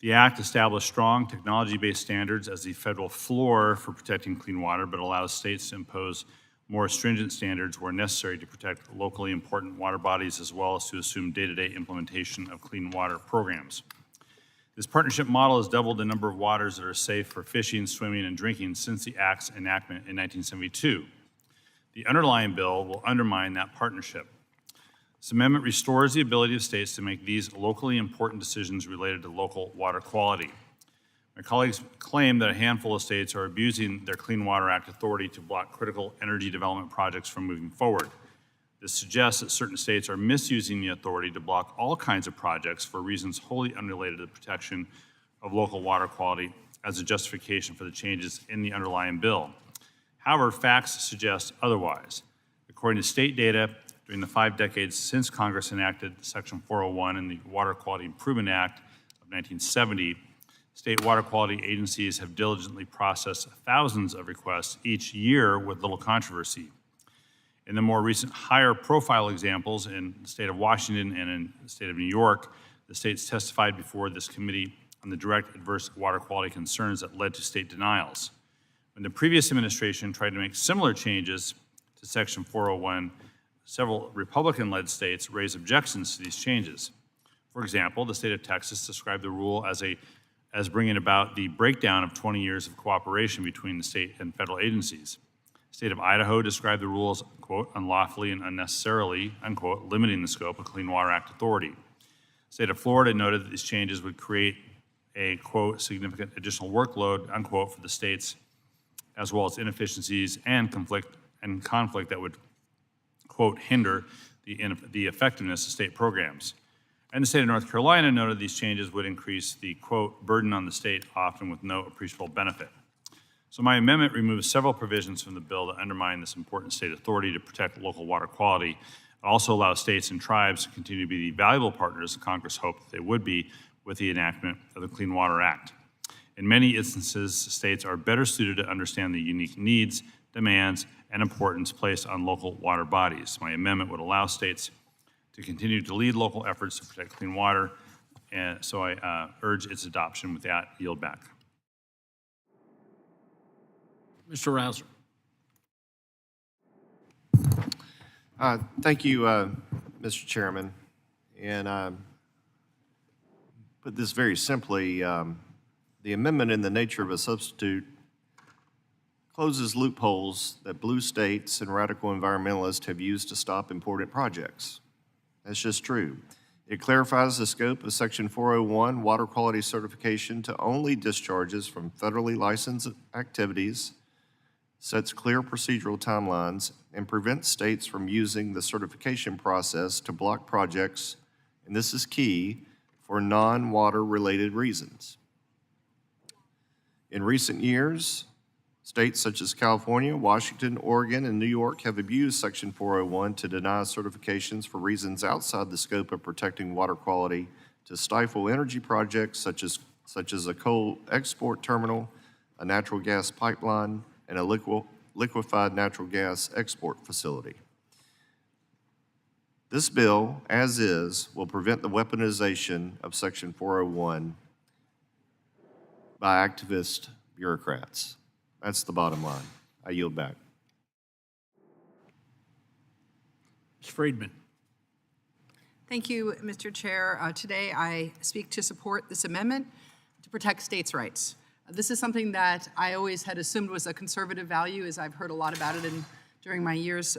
The Act established strong technology-based standards as the federal floor for protecting clean water, but allows states to impose more stringent standards where necessary to protect locally important water bodies, as well as to assume day-to-day implementation of clean water programs. This partnership model has doubled the number of waters that are safe for fishing, swimming, and drinking since the Act's enactment in 1972. The underlying bill will undermine that partnership. This amendment restores the ability of states to make these locally important decisions related to local water quality. My colleagues claim that a handful of states are abusing their Clean Water Act authority to block critical energy development projects from moving forward. This suggests that certain states are misusing the authority to block all kinds of projects for reasons wholly unrelated to the protection of local water quality as a justification for the changes in the underlying bill. However, facts suggest otherwise. According to state data, during the 5 decades since Congress enacted Section 401 in the Water Quality Improvement Act of 1970, state water quality agencies have diligently processed thousands of requests each year with little controversy. In the more recent higher profile examples in the state of Washington and in the state of New York, the states testified before this committee on the direct adverse water quality concerns that led to state denials. When the previous administration tried to make similar changes to Section 401, several Republican-led states raised objections to these changes. For example, the state of Texas described the rule as bringing about the breakdown of 20 years of cooperation between the state and federal agencies. The state of Idaho described the rule as, quote, unlawfully and unnecessarily, unquote, limiting the scope of Clean Water Act authority. The state of Florida noted that these changes would create a, quote, significant additional workload, unquote, for the states, as well as inefficiencies and conflict that would, quote, hinder the effectiveness of state programs. And the state of North Carolina noted these changes would increase the, quote, burden on the state, often with no appreciable benefit. So my amendment removes several provisions from the bill that undermine this important state authority to protect local water quality. It also allows states and tribes to continue to be the valuable partners Congress hoped that they would be with the enactment of the Clean Water Act. In many instances, states are better suited to understand the unique needs, demands, and importance placed on local water bodies. My amendment would allow states to continue to lead local efforts to protect clean water, and so I urge its adoption. With that, yield back. Mr. Rouser. Thank you, Mr. Chairman. And put this very simply, the amendment in the nature of a substitute closes loopholes that blue states and radical environmentalists have used to stop important projects. That's just true. It clarifies the scope of Section 401 water quality certification to only discharges from federally licensed activities, sets clear procedural timelines, and prevents states from using the certification process to block projects, and this is key, for non-water related reasons. In recent years, states such as California, Washington, Oregon, and New York have abused Section 401 to deny certifications for reasons outside the scope of protecting water quality to stifle energy projects such as a coal export terminal, a natural gas pipeline, and a liquefied natural gas export facility. This bill, as is, will prevent the weaponization of Section 401 by activist bureaucrats. That's the bottom line. I yield back. Ms. Friedman. Thank you, Mr. Chair. Today I speak to support this amendment to protect states' rights. This is something that I always had assumed was a conservative value, as I've heard a lot about it during my years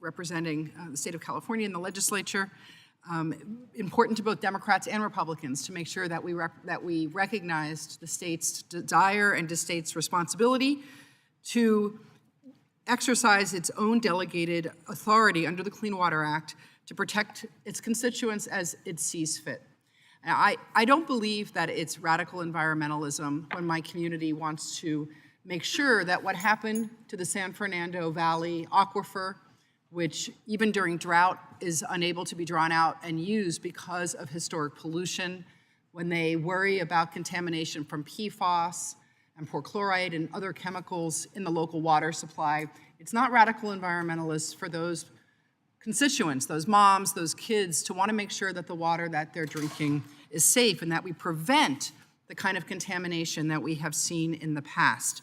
representing the state of California in the legislature. Important to both Democrats and Republicans to make sure that we recognized the state's desire and the state's responsibility to exercise its own delegated authority under the Clean Water Act to protect its constituents as it sees fit. Now, I don't believe that it's radical environmentalism when my community wants to make sure that what happened to the San Fernando Valley aquifer, which even during drought is unable to be drawn out and used because of historic pollution, when they worry about contamination from PFAS and perchlorate and other chemicals in the local water supply, it's not radical environmentalists for those constituents, those moms, those kids, to want to make sure that the water that they're drinking is safe and that we prevent the kind of contamination that we have seen in the past.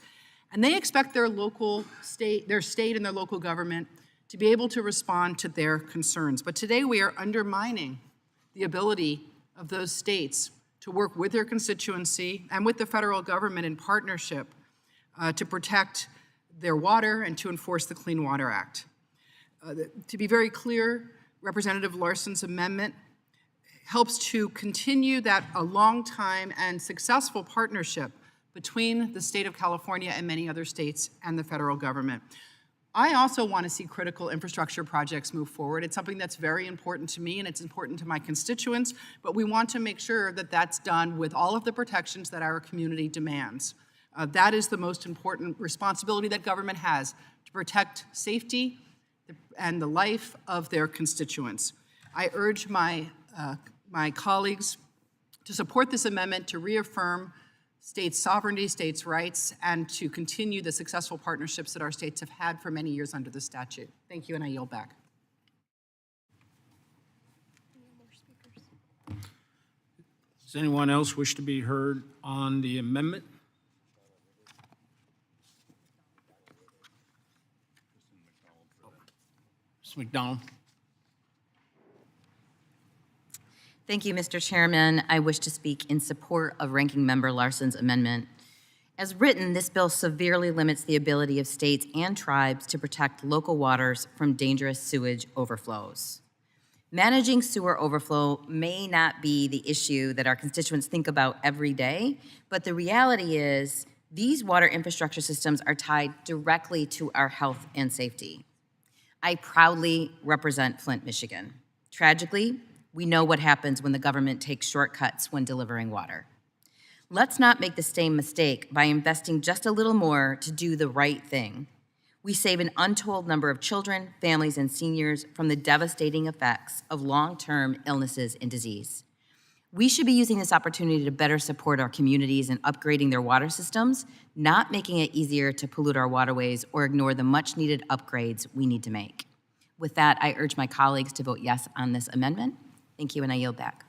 And they expect their state and their local government to be able to respond to their concerns. But today we are undermining the ability of those states to work with their constituency and with the federal government in partnership to protect their water and to enforce the Clean Water Act. To be very clear, Representative Larson's amendment helps to continue a long time and successful partnership between the state of California and many other states and the federal government. I also want to see critical infrastructure projects move forward. It's something that's very important to me and it's important to my constituents, but we want to make sure that that's done with all of the protections that our community demands. That is the most important responsibility that government has, to protect safety and the life of their constituents. I urge my colleagues to support this amendment to reaffirm states' sovereignty, states' rights, and to continue the successful partnerships that our states have had for many years under the statute. Thank you, and I yield back. Does anyone else wish to be heard on the amendment? Ms. McDonald. Thank you, Mr. Chairman. I wish to speak in support of Ranking Member Larson's amendment. As written, this bill severely limits the ability of states and tribes to protect local waters from dangerous sewage overflows. Managing sewer overflow may not be the issue that our constituents think about every day, but the reality is these water infrastructure systems are tied directly to our health and safety. I proudly represent Flint, Michigan. Tragically, we know what happens when the government takes shortcuts when delivering water. Let's not make the same mistake by investing just a little more to do the right thing. We save an untold number of children, families, and seniors from the devastating effects of long-term illnesses and disease. We should be using this opportunity to better support our communities in upgrading their water systems, not making it easier to pollute our waterways or ignore the much-needed upgrades we need to make. With that, I urge my colleagues to vote yes on this amendment. Thank you, and I yield back.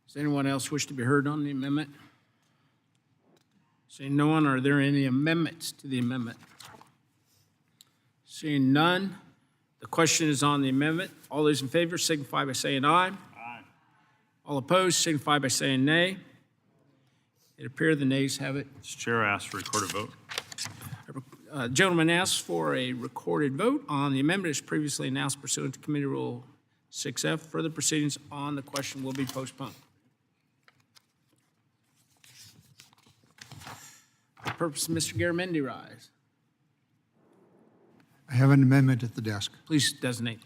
Does anyone else wish to be heard on the amendment? Seeing no one, are there any amendments to the amendment? Seeing none, the question is on the amendment. All those in favor signify by saying aye. Aye. All opposed signify by saying nay. It appears the nays have it. Mr. Chair, I ask for a recorded vote. Gentleman asks for a recorded vote on the amendment as previously announced pursuant to Committee Rule 6F. Further proceedings on the question will be postponed. For the purpose of Mr. Garamendi rise. I have an amendment at the desk. Please designate.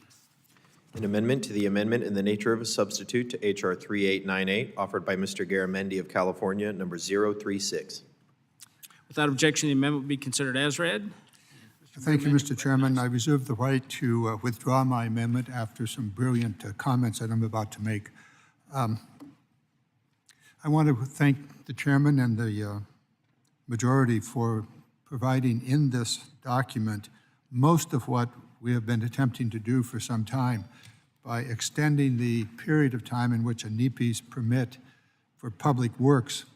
An amendment to the amendment in the nature of a substitute to H.R. 3898, offered by Mr. Garamendi of California, number 036. Without objection, the amendment will be considered as read. Thank you, Mr. Chairman. I reserve the right to withdraw my amendment after some brilliant comments that I'm about to make. I want to thank the chairman and the majority for providing in this document most of what we have been attempting to do for some time by extending the period of time in which a NEPA's permit for public works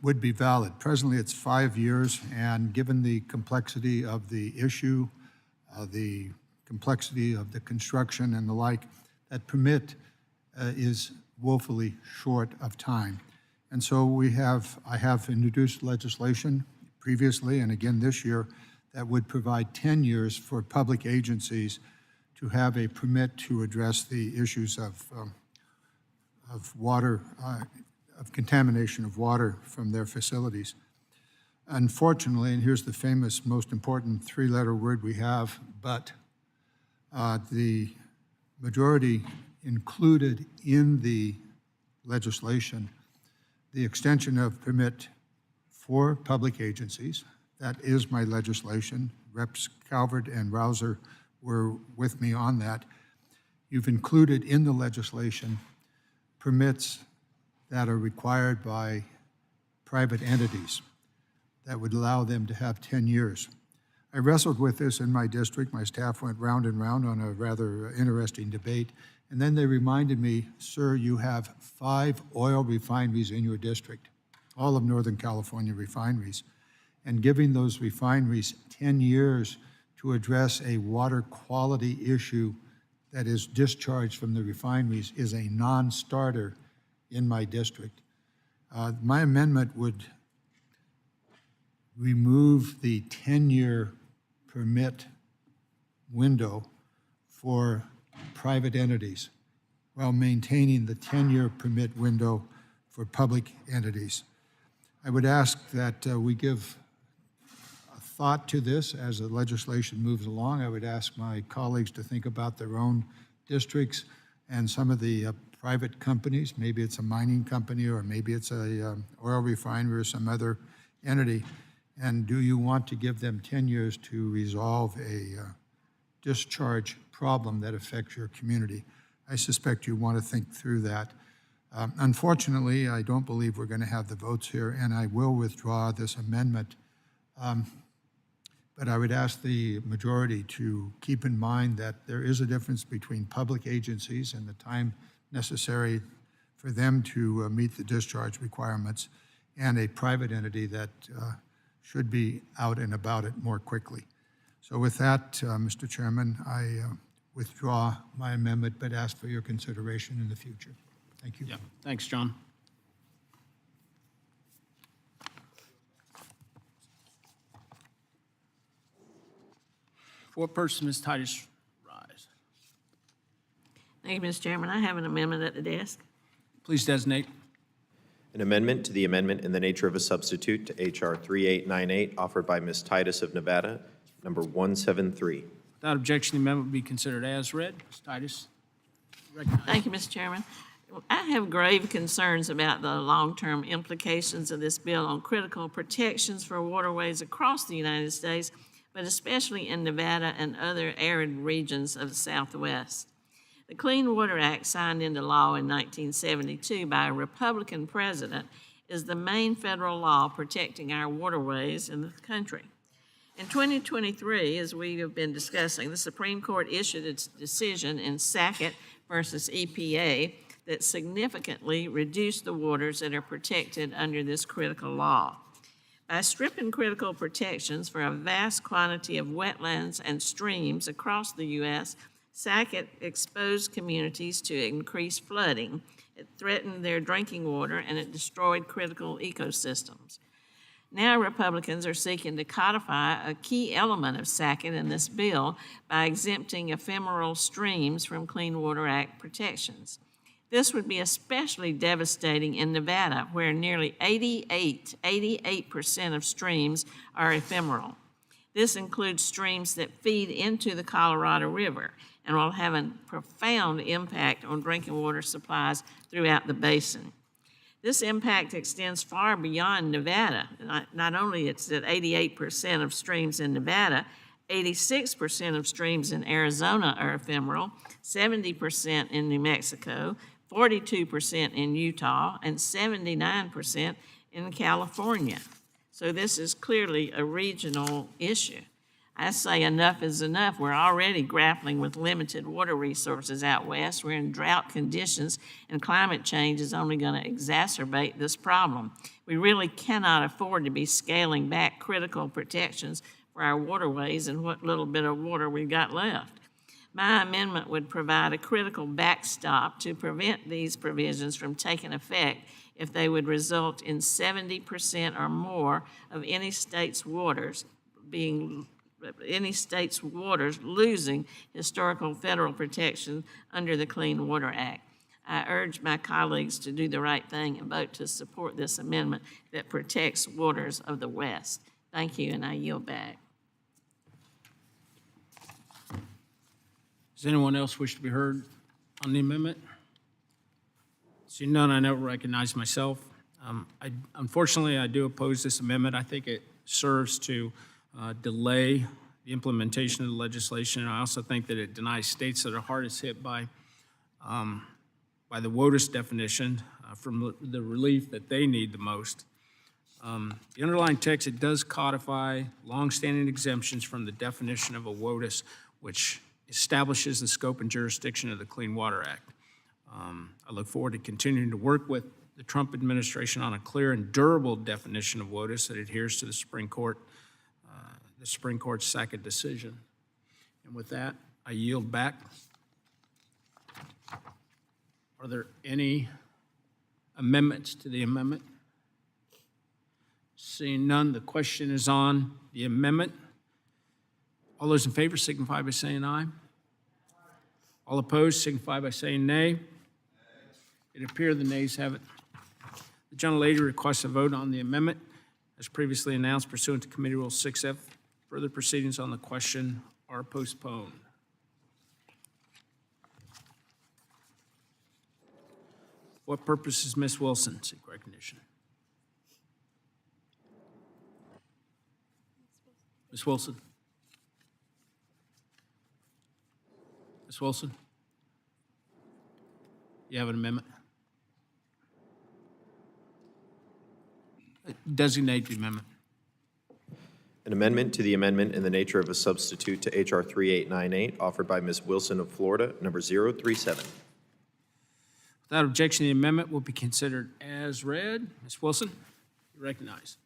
would be valid. Presently, it's 5 years, and given the complexity of the issue, the complexity of the construction and the like, that permit is woefully short of time. And so I have introduced legislation previously and again this year that would provide 10 years for public agencies to have a permit to address the issues of water, of contamination of water from their facilities. Unfortunately, and here's the famous, most important three-letter word we have, but the majority included in the legislation the extension of permit for public agencies. That is my legislation. Reps Calvert and Rouser were with me on that. You've included in the legislation permits that are required by private entities that would allow them to have 10 years. I wrestled with this in my district. My staff went round and round on a rather interesting debate. And then they reminded me, sir, you have 5 oil refineries in your district, all of Northern California refineries. And giving those refineries 10 years to address a water quality issue that is discharged from the refineries is a non-starter in my district. My amendment would remove the 10-year permit window for private entities while maintaining the 10-year permit window for public entities. I would ask that we give a thought to this as the legislation moves along. I would ask my colleagues to think about their own districts and some of the private companies. Maybe it's a mining company, or maybe it's a oil refinery or some other entity. And do you want to give them 10 years to resolve a discharge problem that affects your community? I suspect you want to think through that. Unfortunately, I don't believe we're going to have the votes here, and I will withdraw this amendment. But I would ask the majority to keep in mind that there is a difference between public agencies and the time necessary for them to meet the discharge requirements and a private entity that should be out and about it more quickly. So with that, Mr. Chairman, I withdraw my amendment, but ask for your consideration in the future. Thank you. Yeah, thanks, John. Fourth person, Ms. Titus Rise. Thank you, Mr. Chairman. I have an amendment at the desk. Please designate. An amendment to the amendment in the nature of a substitute to H.R. 3898, offered by Ms. Titus of Nevada, number 173. Without objection, the amendment will be considered as read. Ms. Titus. Thank you, Mr. Chairman. I have grave concerns about the long-term implications of this bill on critical protections for waterways across the United States, but especially in Nevada and other arid regions of the Southwest. The Clean Water Act, signed into law in 1972 by a Republican president, is the main federal law protecting our waterways in the country. In 2023, as we have been discussing, the Supreme Court issued its decision in Sackett versus EPA that significantly reduced the waters that are protected under this critical law. By stripping critical protections for a vast quantity of wetlands and streams across the U.S., Sackett exposed communities to increased flooding. It threatened their drinking water, and it destroyed critical ecosystems. Now Republicans are seeking to codify a key element of Sackett in this bill by exempting ephemeral streams from Clean Water Act protections. This would be especially devastating in Nevada, where nearly 88% of streams are ephemeral. This includes streams that feed into the Colorado River and will have a profound impact on drinking water supplies throughout the basin. This impact extends far beyond Nevada. Not only is it 88% of streams in Nevada, 86% of streams in Arizona are ephemeral, 70% in New Mexico, 42% in Utah, and 79% in California. So this is clearly a regional issue. I say enough is enough. We're already grappling with limited water resources out west. We're in drought conditions, and climate change is only going to exacerbate this problem. We really cannot afford to be scaling back critical protections for our waterways and what little bit of water we've got left. My amendment would provide a critical backstop to prevent these provisions from taking effect if they would result in 70% or more of any state's waters losing historical federal protection under the Clean Water Act. I urge my colleagues to do the right thing and vote to support this amendment that protects waters of the West. Thank you, and I yield back. Does anyone else wish to be heard on the amendment? Seeing none, I now recognize myself. Unfortunately, I do oppose this amendment. I think it serves to delay the implementation of the legislation. I also think that it denies states that are hardest hit by the WOTUS definition from the relief that they need the most. The underlying text, it does codify longstanding exemptions from the definition of a WOTUS, which establishes the scope and jurisdiction of the Clean Water Act. I look forward to continuing to work with the Trump administration on a clear and durable definition of WOTUS that adheres to the Supreme Court's Sackett decision. And with that, I yield back. Are there any amendments to the amendment? Seeing none, the question is on the amendment. All those in favor signify by saying aye. All opposed signify by saying nay. It appears the nays have it. The gentlelady requests a vote on the amendment as previously announced pursuant to Committee Rule 6F. Further proceedings on the question are postponed. What purpose is Ms. Wilson seek recognition? Ms. Wilson? Ms. Wilson? You have an amendment? Designate the amendment. An amendment to the amendment in the nature of a substitute to H.R. 3898, offered by Ms. Wilson of Florida, number 037. Without objection, the amendment will be considered as read. Ms. Wilson, you recognize.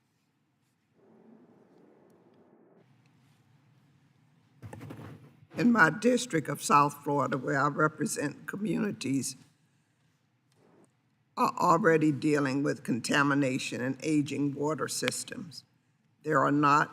In my district of South Florida, where I represent communities, are already dealing with contamination and aging water systems. There are not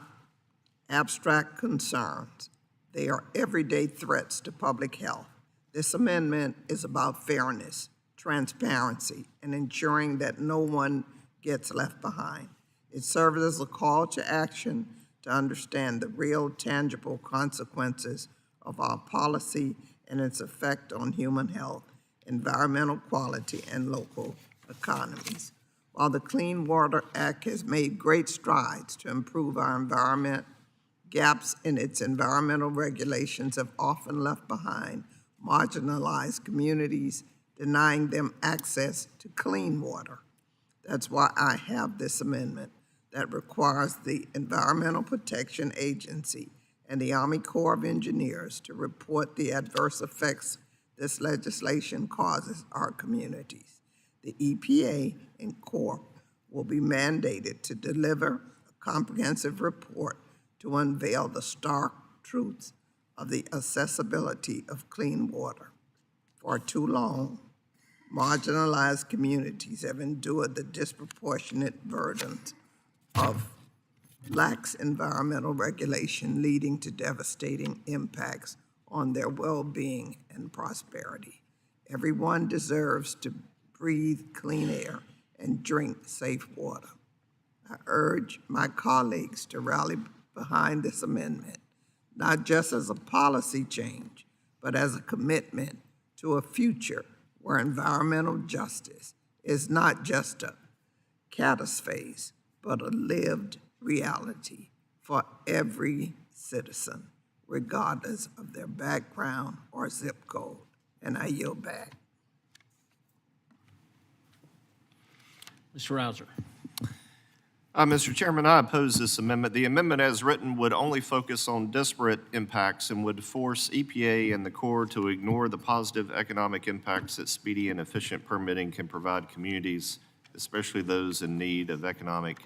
abstract concerns. They are everyday threats to public health. This amendment is about fairness, transparency, and ensuring that no one gets left behind. It serves as a call to action to understand the real, tangible consequences of our policy and its effect on human health. environmental quality, and local economies. While the Clean Water Act has made great strides to improve our environment, gaps in its environmental regulations have often left behind marginalized communities, denying them access to clean water. That's why I have this amendment that requires the Environmental Protection Agency and the Army Corps of Engineers to report the adverse effects this legislation causes our communities. The EPA and Corps will be mandated to deliver a comprehensive report to unveil the stark truths of the accessibility of clean water. For too long, marginalized communities have endured the disproportionate burdens of lax environmental regulation, leading to devastating impacts on their well-being and prosperity. Everyone deserves to breathe clean air and drink safe water. I urge my colleagues to rally behind this amendment, not just as a policy change, but as a commitment to a future where environmental justice is not just a catastrophe, but a lived reality for every citizen, regardless of their background or zip code. And I yield back. Mr. Rouser. Mr. Chairman, I oppose this amendment. The amendment as written would only focus on disparate impacts and would force EPA and the Corps to ignore the positive economic impacts that speedy and efficient permitting can provide communities, especially those in need of economic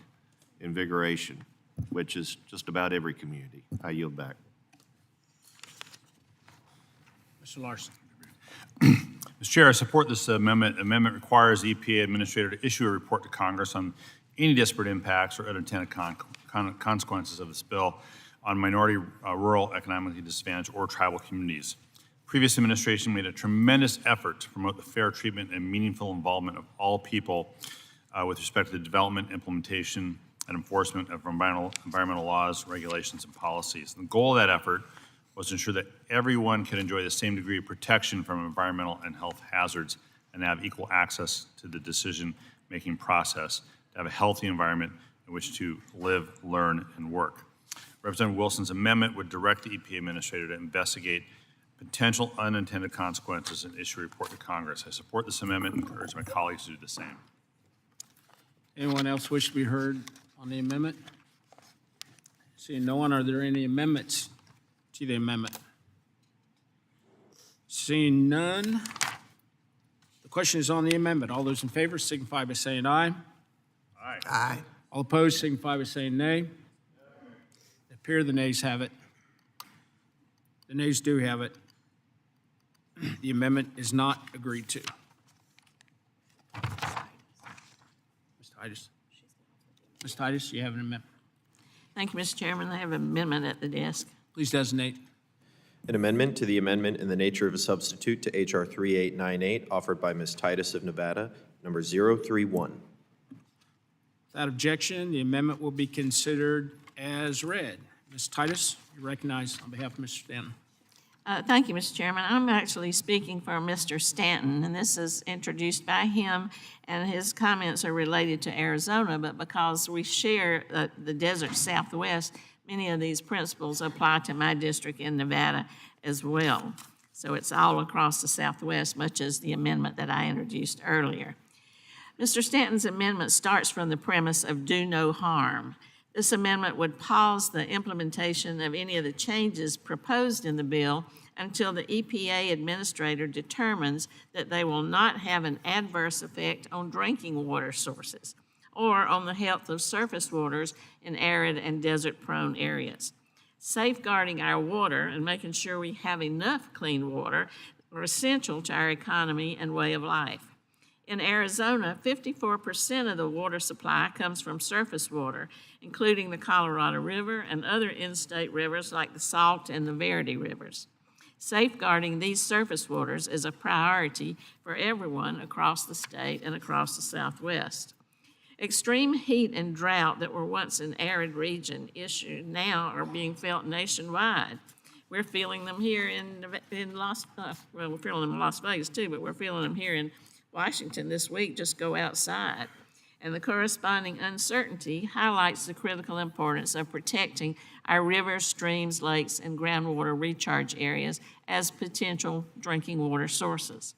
invigoration, which is just about every community. I yield back. Mr. Larson. Mr. Chair, I support this amendment. Amendment requires the EPA administrator to issue a report to Congress on any disparate impacts or unintended consequences of this bill on minority, rural, economically disadvantaged, or tribal communities. Previous administration made a tremendous effort to promote the fair treatment and meaningful involvement of all people with respect to the development, implementation, and enforcement of environmental laws, regulations, and policies. And the goal of that effort was to ensure that everyone could enjoy the same degree of protection from environmental and health hazards and have equal access to the decision-making process, to have a healthy environment in which to live, learn, and work. Representative Wilson's amendment would direct the EPA administrator to investigate potential unintended consequences and issue a report to Congress. I support this amendment and encourage my colleagues to do the same. Anyone else wish to be heard on the amendment? Seeing no one, are there any amendments to the amendment? Seeing none, the question is on the amendment. All those in favor signify by saying aye. Aye. Aye. All opposed signify by saying nay. It appears the nays have it. The nays do have it. The amendment is not agreed to. Ms. Titus. Ms. Titus, you have an amendment. Thank you, Mr. Chairman. I have an amendment at the desk. Please designate. An amendment to the amendment in the nature of a substitute to H.R. 3898, offered by Ms. Titus of Nevada, number 031. Without objection, the amendment will be considered as read. Ms. Titus, you're recognized on behalf of Mr. Stanton. Thank you, Mr. Chairman. I'm actually speaking for Mr. Stanton, and this is introduced by him, and his comments are related to Arizona, but because we share the desert Southwest, many of these principles apply to my district in Nevada as well. So it's all across the Southwest, much as the amendment that I introduced earlier. Mr. Stanton's amendment starts from the premise of do no harm. This amendment would pause the implementation of any of the changes proposed in the bill until the EPA administrator determines that they will not have an adverse effect on drinking water sources or on the health of surface waters in arid and desert-prone areas. Safeguarding our water and making sure we have enough clean water are essential to our economy and way of life. In Arizona, 54% of the water supply comes from surface water, including the Colorado River and other in-state rivers like the Salt and the Verity rivers. Safeguarding these surface waters is a priority for everyone across the state and across the Southwest. Extreme heat and drought that were once an arid region issue now are being felt nationwide. We're feeling them here in Las we're feeling them in Las Vegas too, but we're feeling them here in Washington this week. Just go outside. And the corresponding uncertainty highlights the critical importance of protecting our rivers, streams, lakes, and groundwater recharge areas as potential drinking water sources.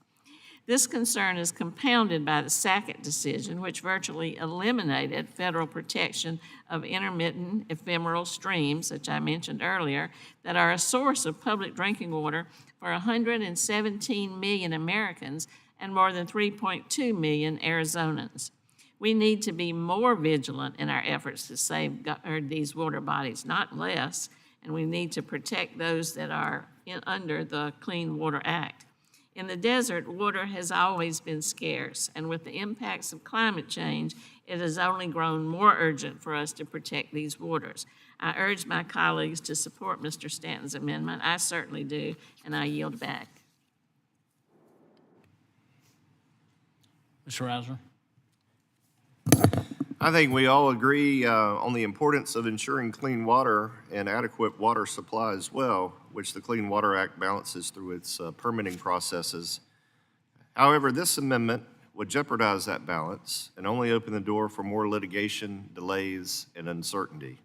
This concern is compounded by the Sackett decision, which virtually eliminated federal protection of intermittent ephemeral streams, which I mentioned earlier, that are a source of public drinking water for 117 million Americans and more than 3.2 million Arizonans. We need to be more vigilant in our efforts to safeguard these water bodies, not less, and we need to protect those that are under the Clean Water Act. In the desert, water has always been scarce, and with the impacts of climate change, it has only grown more urgent for us to protect these waters. I urge my colleagues to support Mr. Stanton's amendment. I certainly do, and I yield back. Mr. Rausner. I think we all agree on the importance of ensuring clean water and adequate water supply as well, which the Clean Water Act balances through its permitting processes. However, this amendment would jeopardize that balance and only open the door for more litigation, delays, and uncertainty.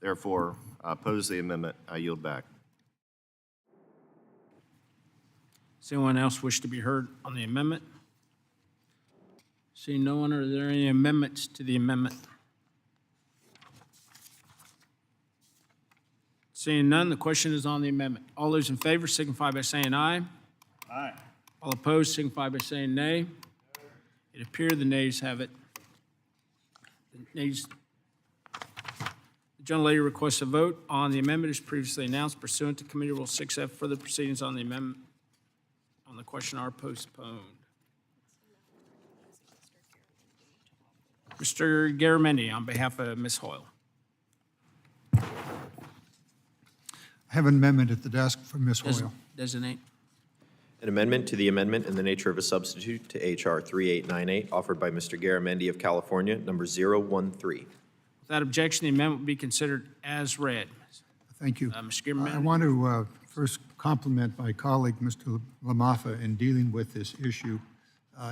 Therefore, I oppose the amendment. I yield back. Does anyone else wish to be heard on the amendment? Seeing no one, are there any amendments to the amendment? Seeing none, the question is on the amendment. All those in favor signify by saying aye. Aye. All opposed signify by saying nay. It appears the nays have it. The gentlelady requests a vote on the amendment as previously announced pursuant to Committee Rule 6F. Further proceedings on the amendment on the question are postponed. Mr. Garamendi, on behalf of Ms. Hoyle. I have an amendment at the desk for Ms. Hoyle. Designate. An amendment to the amendment in the nature of a substitute to H.R. 3898, offered by Mr. Garamendi of California, number 013. Without objection, the amendment will be considered as read. Thank you. Mr. Garamendi. I want to first compliment my colleague, Mr. LaMaffa, in dealing with this issue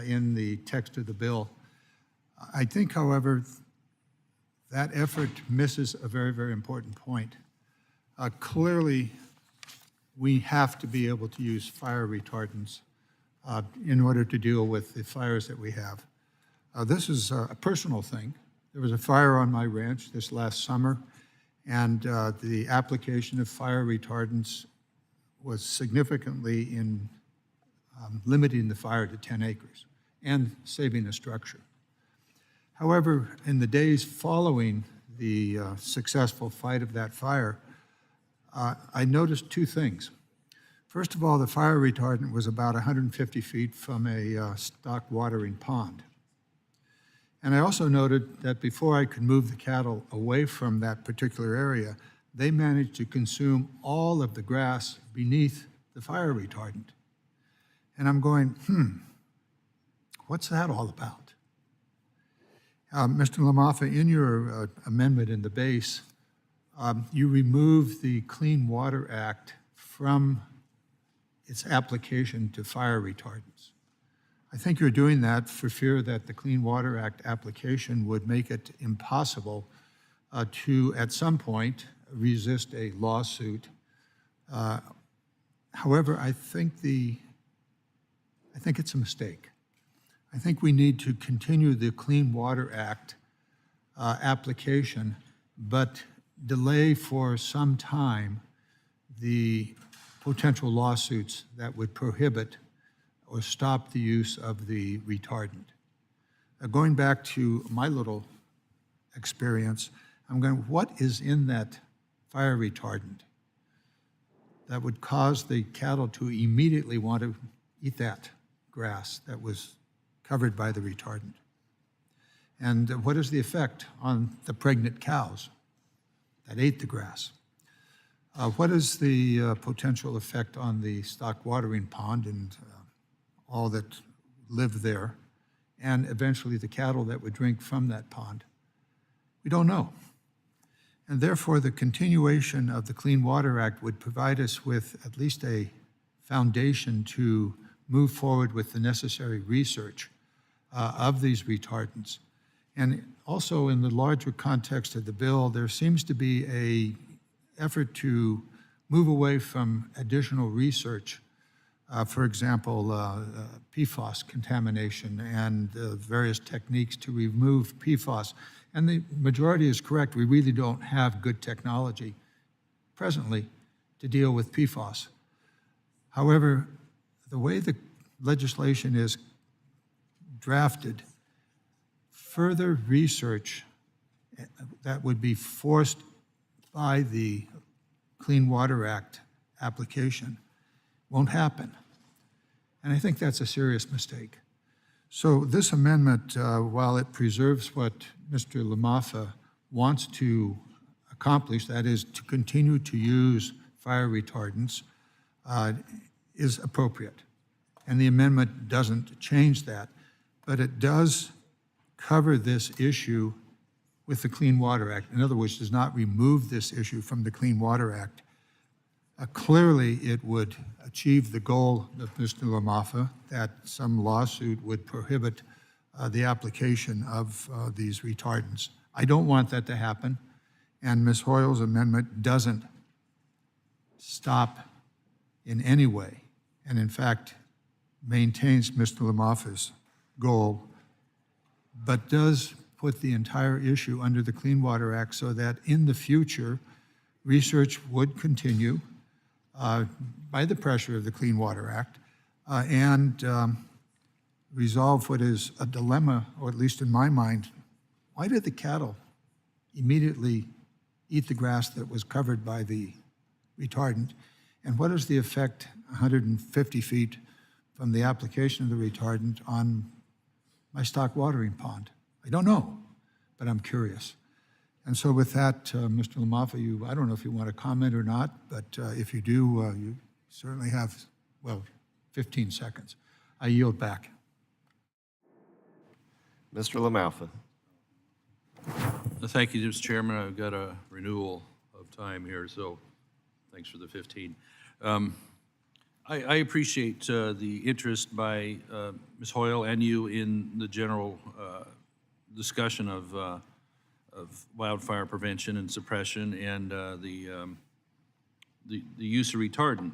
in the text of the bill. I think, however, that effort misses a very, very important point. Clearly, we have to be able to use fire retardants in order to deal with the fires that we have. This is a personal thing. There was a fire on my ranch this last summer, and the application of fire retardants was significantly in limiting the fire to 10 acres and saving the structure. However, in the days following the successful fight of that fire, I noticed two things. First of all, the fire retardant was about 150 feet from a stock watering pond. And I also noted that before I could move the cattle away from that particular area, they managed to consume all of the grass beneath the fire retardant. And I'm going, what's that all about? Mr. LaMaffa, in your amendment in the base, you remove the Clean Water Act from its application to fire retardants. I think you're doing that for fear that the Clean Water Act application would make it impossible to, at some point, resist a lawsuit. However, I think it's a mistake. I think we need to continue the Clean Water Act application, but delay for some time the potential lawsuits that would prohibit or stop the use of the retardant. Going back to my little experience, I'm going, what is in that fire retardant that would cause the cattle to immediately want to eat that grass that was covered by the retardant? And what is the effect on the pregnant cows that ate the grass? What is the potential effect on the stock watering pond and all that live there, and eventually the cattle that would drink from that pond? We don't know. And therefore, the continuation of the Clean Water Act would provide us with at least a foundation to move forward with the necessary research of these retardants. And also in the larger context of the bill, there seems to be an effort to move away from additional research, for example, PFAS contamination and various techniques to remove PFAS. And the majority is correct. We really don't have good technology presently to deal with PFAS. However, the way the legislation is drafted, further research that would be forced by the Clean Water Act application won't happen. And I think that's a serious mistake. So this amendment, while it preserves what Mr. LaMaffa wants to accomplish, that is to continue to use fire retardants, is appropriate. And the amendment doesn't change that, but it does cover this issue with the Clean Water Act. In other words, does not remove this issue from the Clean Water Act. Clearly, it would achieve the goal of Mr. LaMaffa that some lawsuit would prohibit the application of these retardants. I don't want that to happen, and Ms. Hoyle's amendment doesn't stop in any way, and in fact, maintains Mr. LaMaffa's goal, but does put the entire issue under the Clean Water Act so that in the future, research would continue by the pressure of the Clean Water Act and resolve what is a dilemma, or at least in my mind. Why did the cattle immediately eat the grass that was covered by the retardant? And what is the effect 150 feet from the application of the retardant on my stock watering pond? I don't know, but I'm curious. And so with that, Mr. LaMaffa, I don't know if you want to comment or not, but if you do, you certainly have, 15 seconds. I yield back. Mr. LaMalfa. Thank you, Mr. Chairman. I've got a renewal of time here, so thanks for the 15. I appreciate the interest by Ms. Hoyle and you in the general discussion of wildfire prevention and suppression and the use of retardant.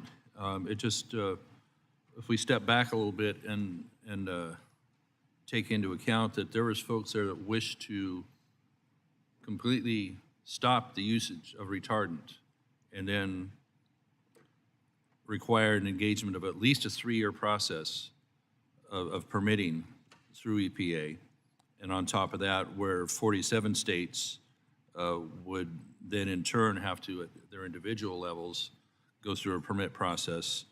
It just, if we step back a little bit and take into account that there was folks there that wish to completely stop the usage of retardant and then require an engagement of at least a 3-year process of permitting through EPA. And on top of that, where 47 states would then in turn have to, at their individual levels, go through a permit process.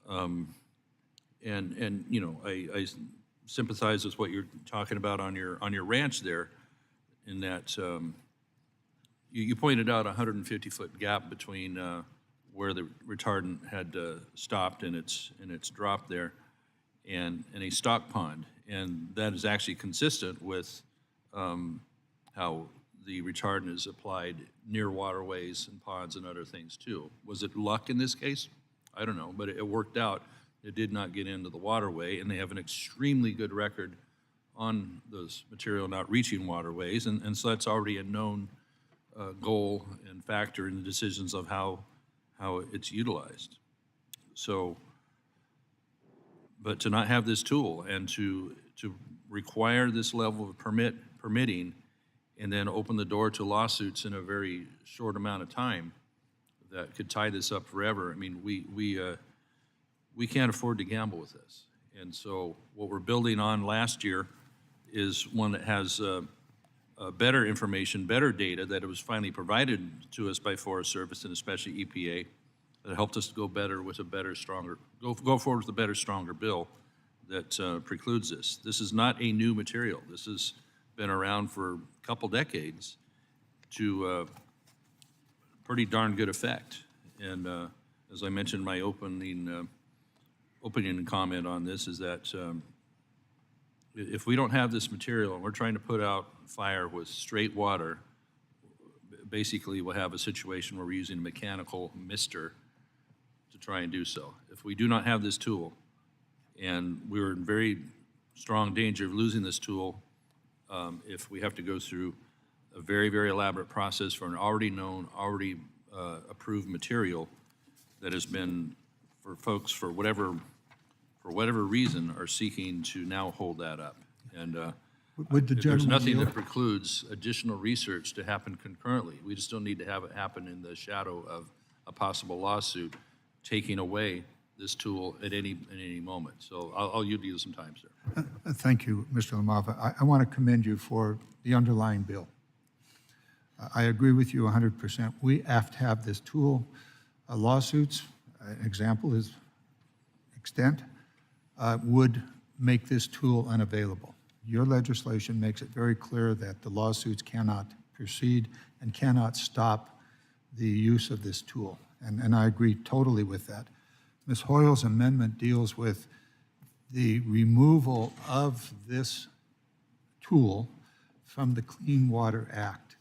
And you know, I sympathize with what you're talking about on your ranch there, in that you pointed out a 150-foot gap between where the retardant had stopped and its drop there, and a stock pond. And that is actually consistent with how the retardant is applied near waterways and ponds and other things too. Was it luck in this case? I don't know, but it worked out. It did not get into the waterway, and they have an extremely good record on those material not reaching waterways, and so that's already a known goal and factor in the decisions of how it's utilized. So, but to not have this tool and to require this level of permitting and then open the door to lawsuits in a very short amount of time that could tie this up forever. I mean, we can't afford to gamble with this. And so what we're building on last year is one that has better information, better data that it was finally provided to us by Forest Service and especially EPA that helped us go better with a better, stronger, go forward with a better, stronger bill that precludes this. This is not a new material. This has been around for a couple decades to pretty darn good effect. And as I mentioned in my opening comment on this is that if we don't have this material and we're trying to put out fire with straight water, basically we'll have a situation where we're using a mechanical mister to try and do so. If we do not have this tool, and we're in very strong danger of losing this tool if we have to go through a very, very elaborate process for an already known, already approved material that has been, for folks, for whatever reason, are seeking to now hold that up. And Would the there's gentleman nothing yield? that precludes additional research to happen concurrently. We just don't need to have it happen in the shadow of a possible lawsuit taking away this tool at any moment. So I'll yield you some time, sir. Thank you, Mr. LaMava. I want to commend you for the underlying bill. I agree with you 100%. We have to have this tool. Lawsuits, an example is extent, would make this tool unavailable. Your legislation makes it very clear that the lawsuits cannot proceed and cannot stop the use of this tool. And I agree totally with that. Ms. Hoyle's amendment deals with the removal of this tool from the Clean Water Act.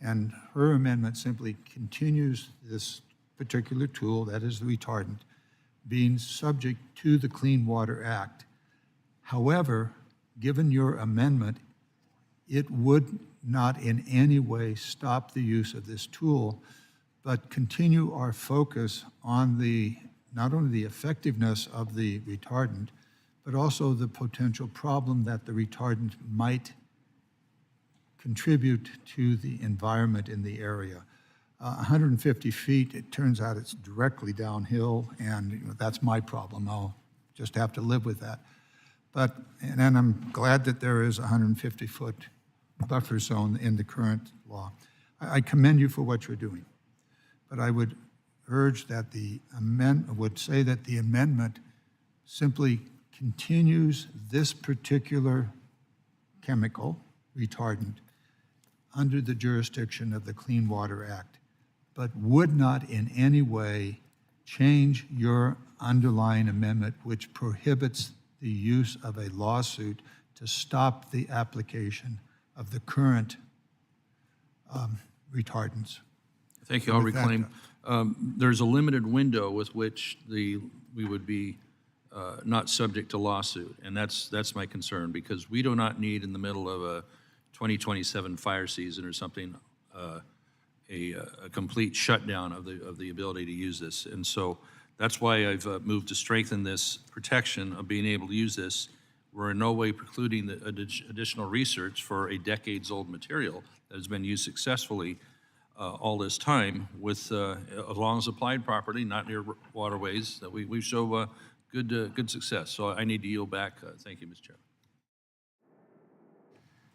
And her amendment simply continues this particular tool, that is the retardant, being subject to the Clean Water Act. However, given your amendment, it would not in any way stop the use of this tool, but continue our focus on not only the effectiveness of the retardant, but also the potential problem that the retardant might contribute to the environment in the area. 150 feet, it turns out it's directly downhill, and that's my problem. I'll just have to live with that. And I'm glad that there is a 150-foot buffer zone in the current law. I commend you for what you're doing, but I would urge that the amendment simply continues this particular chemical, retardant, under the jurisdiction of the Clean Water Act, but would not in any way change your underlying amendment, which prohibits the use of a lawsuit to stop the application of the current retardants. Thank you. I'll With that, reclaim. There's a limited window with which we would be not subject to lawsuit, and that's my concern, because we do not need in the middle of a 2027 fire season or something a complete shutdown of the ability to use this. And so that's why I've moved to strengthen this protection of being able to use this. We're in no way precluding the additional research for a decades-old material that has been used successfully all this time with, as long as applied properly, not near waterways, that we show good success. So I need to yield back. Thank you, Mr. Chairman.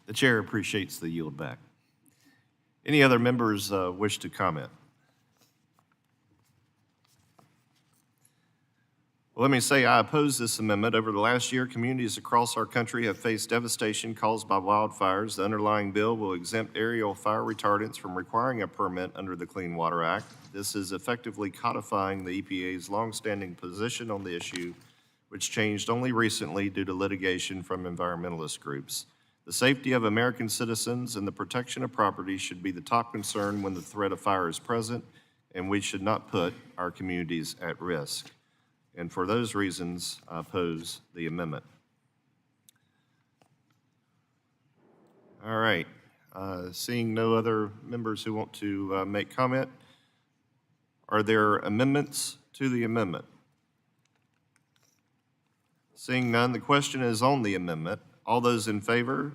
The chair appreciates the yield back. Any other members wish to comment? Well, let me say I oppose this amendment. Over the last year, communities across our country have faced devastation caused by wildfires. The underlying bill will exempt aerial fire retardants from requiring a permit under the Clean Water Act. This is effectively codifying the EPA's longstanding position on the issue, which changed only recently due to litigation from environmentalist groups. The safety of American citizens and the protection of property should be the top concern when the threat of fire is present, and we should not put our communities at risk. And for those reasons, I oppose the amendment. All right. Seeing no other members who want to make comment, are there amendments to the amendment? Seeing none, the question is on the amendment. All those in favor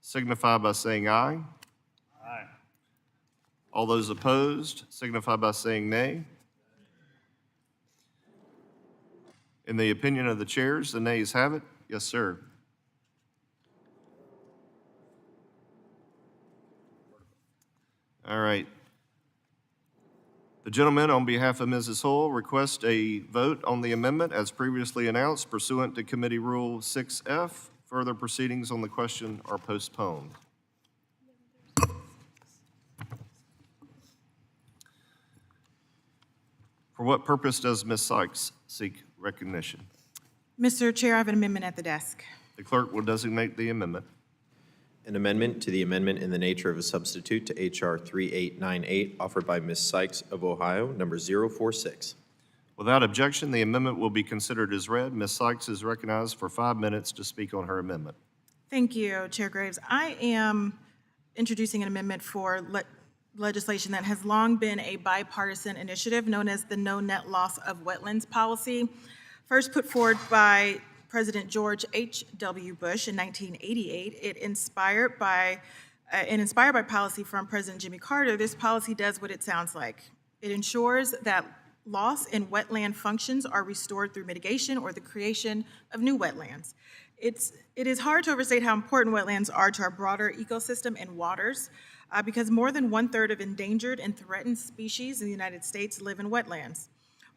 signify by saying aye. Aye. All those opposed signify by saying nay. In the opinion of the chairs, the nays have it. Yes, sir. All right. The gentleman, on behalf of Mrs. Hull, requests a vote on the amendment as previously announced pursuant to Committee Rule 6F. Further proceedings on the question are postponed. For what purpose does Ms. Sykes seek recognition? Mr. Chair, I have an amendment at the desk. The clerk will designate the amendment. An amendment to the amendment in the nature of a substitute to H.R. 3898, offered by Ms. Sykes of Ohio, number 046. Without objection, the amendment will be considered as read. Ms. Sykes is recognized for 5 minutes to speak on her amendment. Thank you, Chair Graves. I am introducing an amendment for legislation that has long been a bipartisan initiative known as the No Net Loss of Wetlands policy, first put forward by President George H.W. Bush in 1988. Inspired by policy from President Jimmy Carter, this policy does what it sounds like. It ensures that loss in wetland functions are restored through mitigation or the creation of new wetlands. It is hard to overstate how important wetlands are to our broader ecosystem and waters because more than 1/3 of endangered and threatened species in the United States live in wetlands.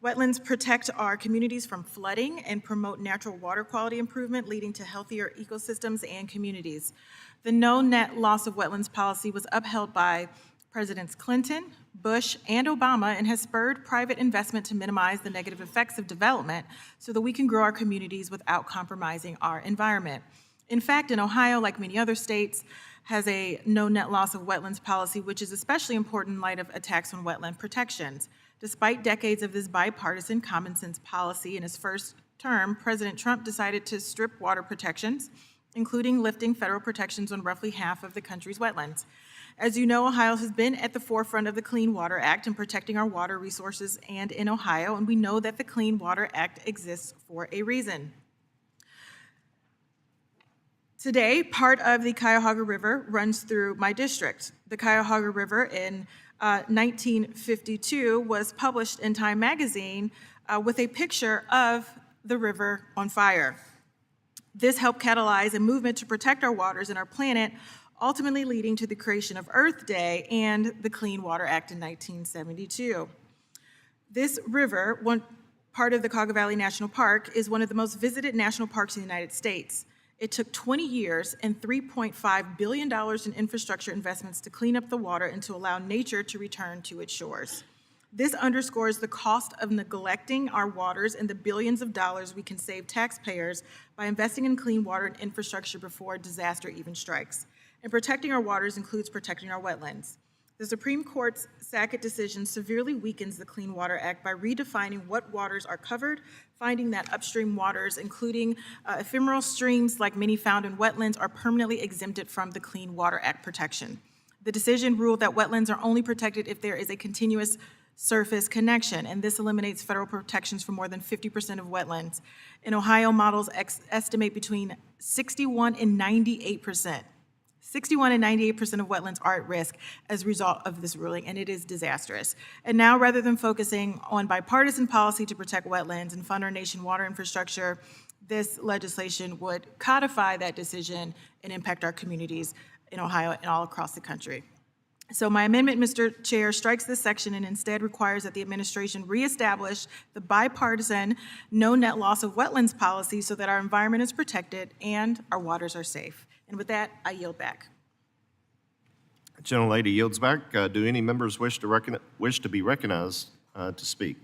Wetlands protect our communities from flooding and promote natural water quality improvement, leading to healthier ecosystems and communities. The no net loss of wetlands policy was upheld by Presidents Clinton, Bush, and Obama and has spurred private investment to minimize the negative effects of development so that we can grow our communities without compromising our environment. In fact, in Ohio, like many other states, has a no net loss of wetlands policy, which is especially important in light of attacks on wetland protections. Despite decades of this bipartisan common sense policy, in his first term, President Trump decided to strip water protections, including lifting federal protections on roughly half of the country's wetlands. As you know, Ohio has been at the forefront of the Clean Water Act and protecting our water resources and in Ohio, and we know that the Clean Water Act exists for a reason. Today, part of the Cuyahoga River runs through my district. The Cuyahoga River in 1952 was published in Time magazine with a picture of the river on fire. This helped catalyze a movement to protect our waters and our planet, ultimately leading to the creation of Earth Day and the Clean Water Act in 1972. This river, one part of the Cuyahoga Valley National Park, is one of the most visited national parks in the United States. It took 20 years and $3.5 billion in infrastructure investments to clean up the water and to allow nature to return to its shores. This underscores the cost of neglecting our waters and the billions of dollars we can save taxpayers by investing in clean water and infrastructure before disaster even strikes. And protecting our waters includes protecting our wetlands. The Supreme Court's Sackett decision severely weakens the Clean Water Act by redefining what waters are covered, finding that upstream waters, including ephemeral streams like many found in wetlands, are permanently exempted from the Clean Water Act protection. The decision ruled that wetlands are only protected if there is a continuous surface connection, and this eliminates federal protections for more than 50% of wetlands. In Ohio, models estimate between 61 and 98%. 61 and 98% of wetlands are at risk as a result of this ruling, and it is disastrous. And now, rather than focusing on bipartisan policy to protect wetlands and fund our nation's water infrastructure, this legislation would codify that decision and impact our communities in Ohio and all across the country. So my amendment, Mr. Chair, strikes this section and instead requires that the administration reestablish the bipartisan no net loss of wetlands policy so that our environment is protected and our waters are safe. And with that, I yield back. Gentlelady yields back. Do any members wish to be recognized to speak?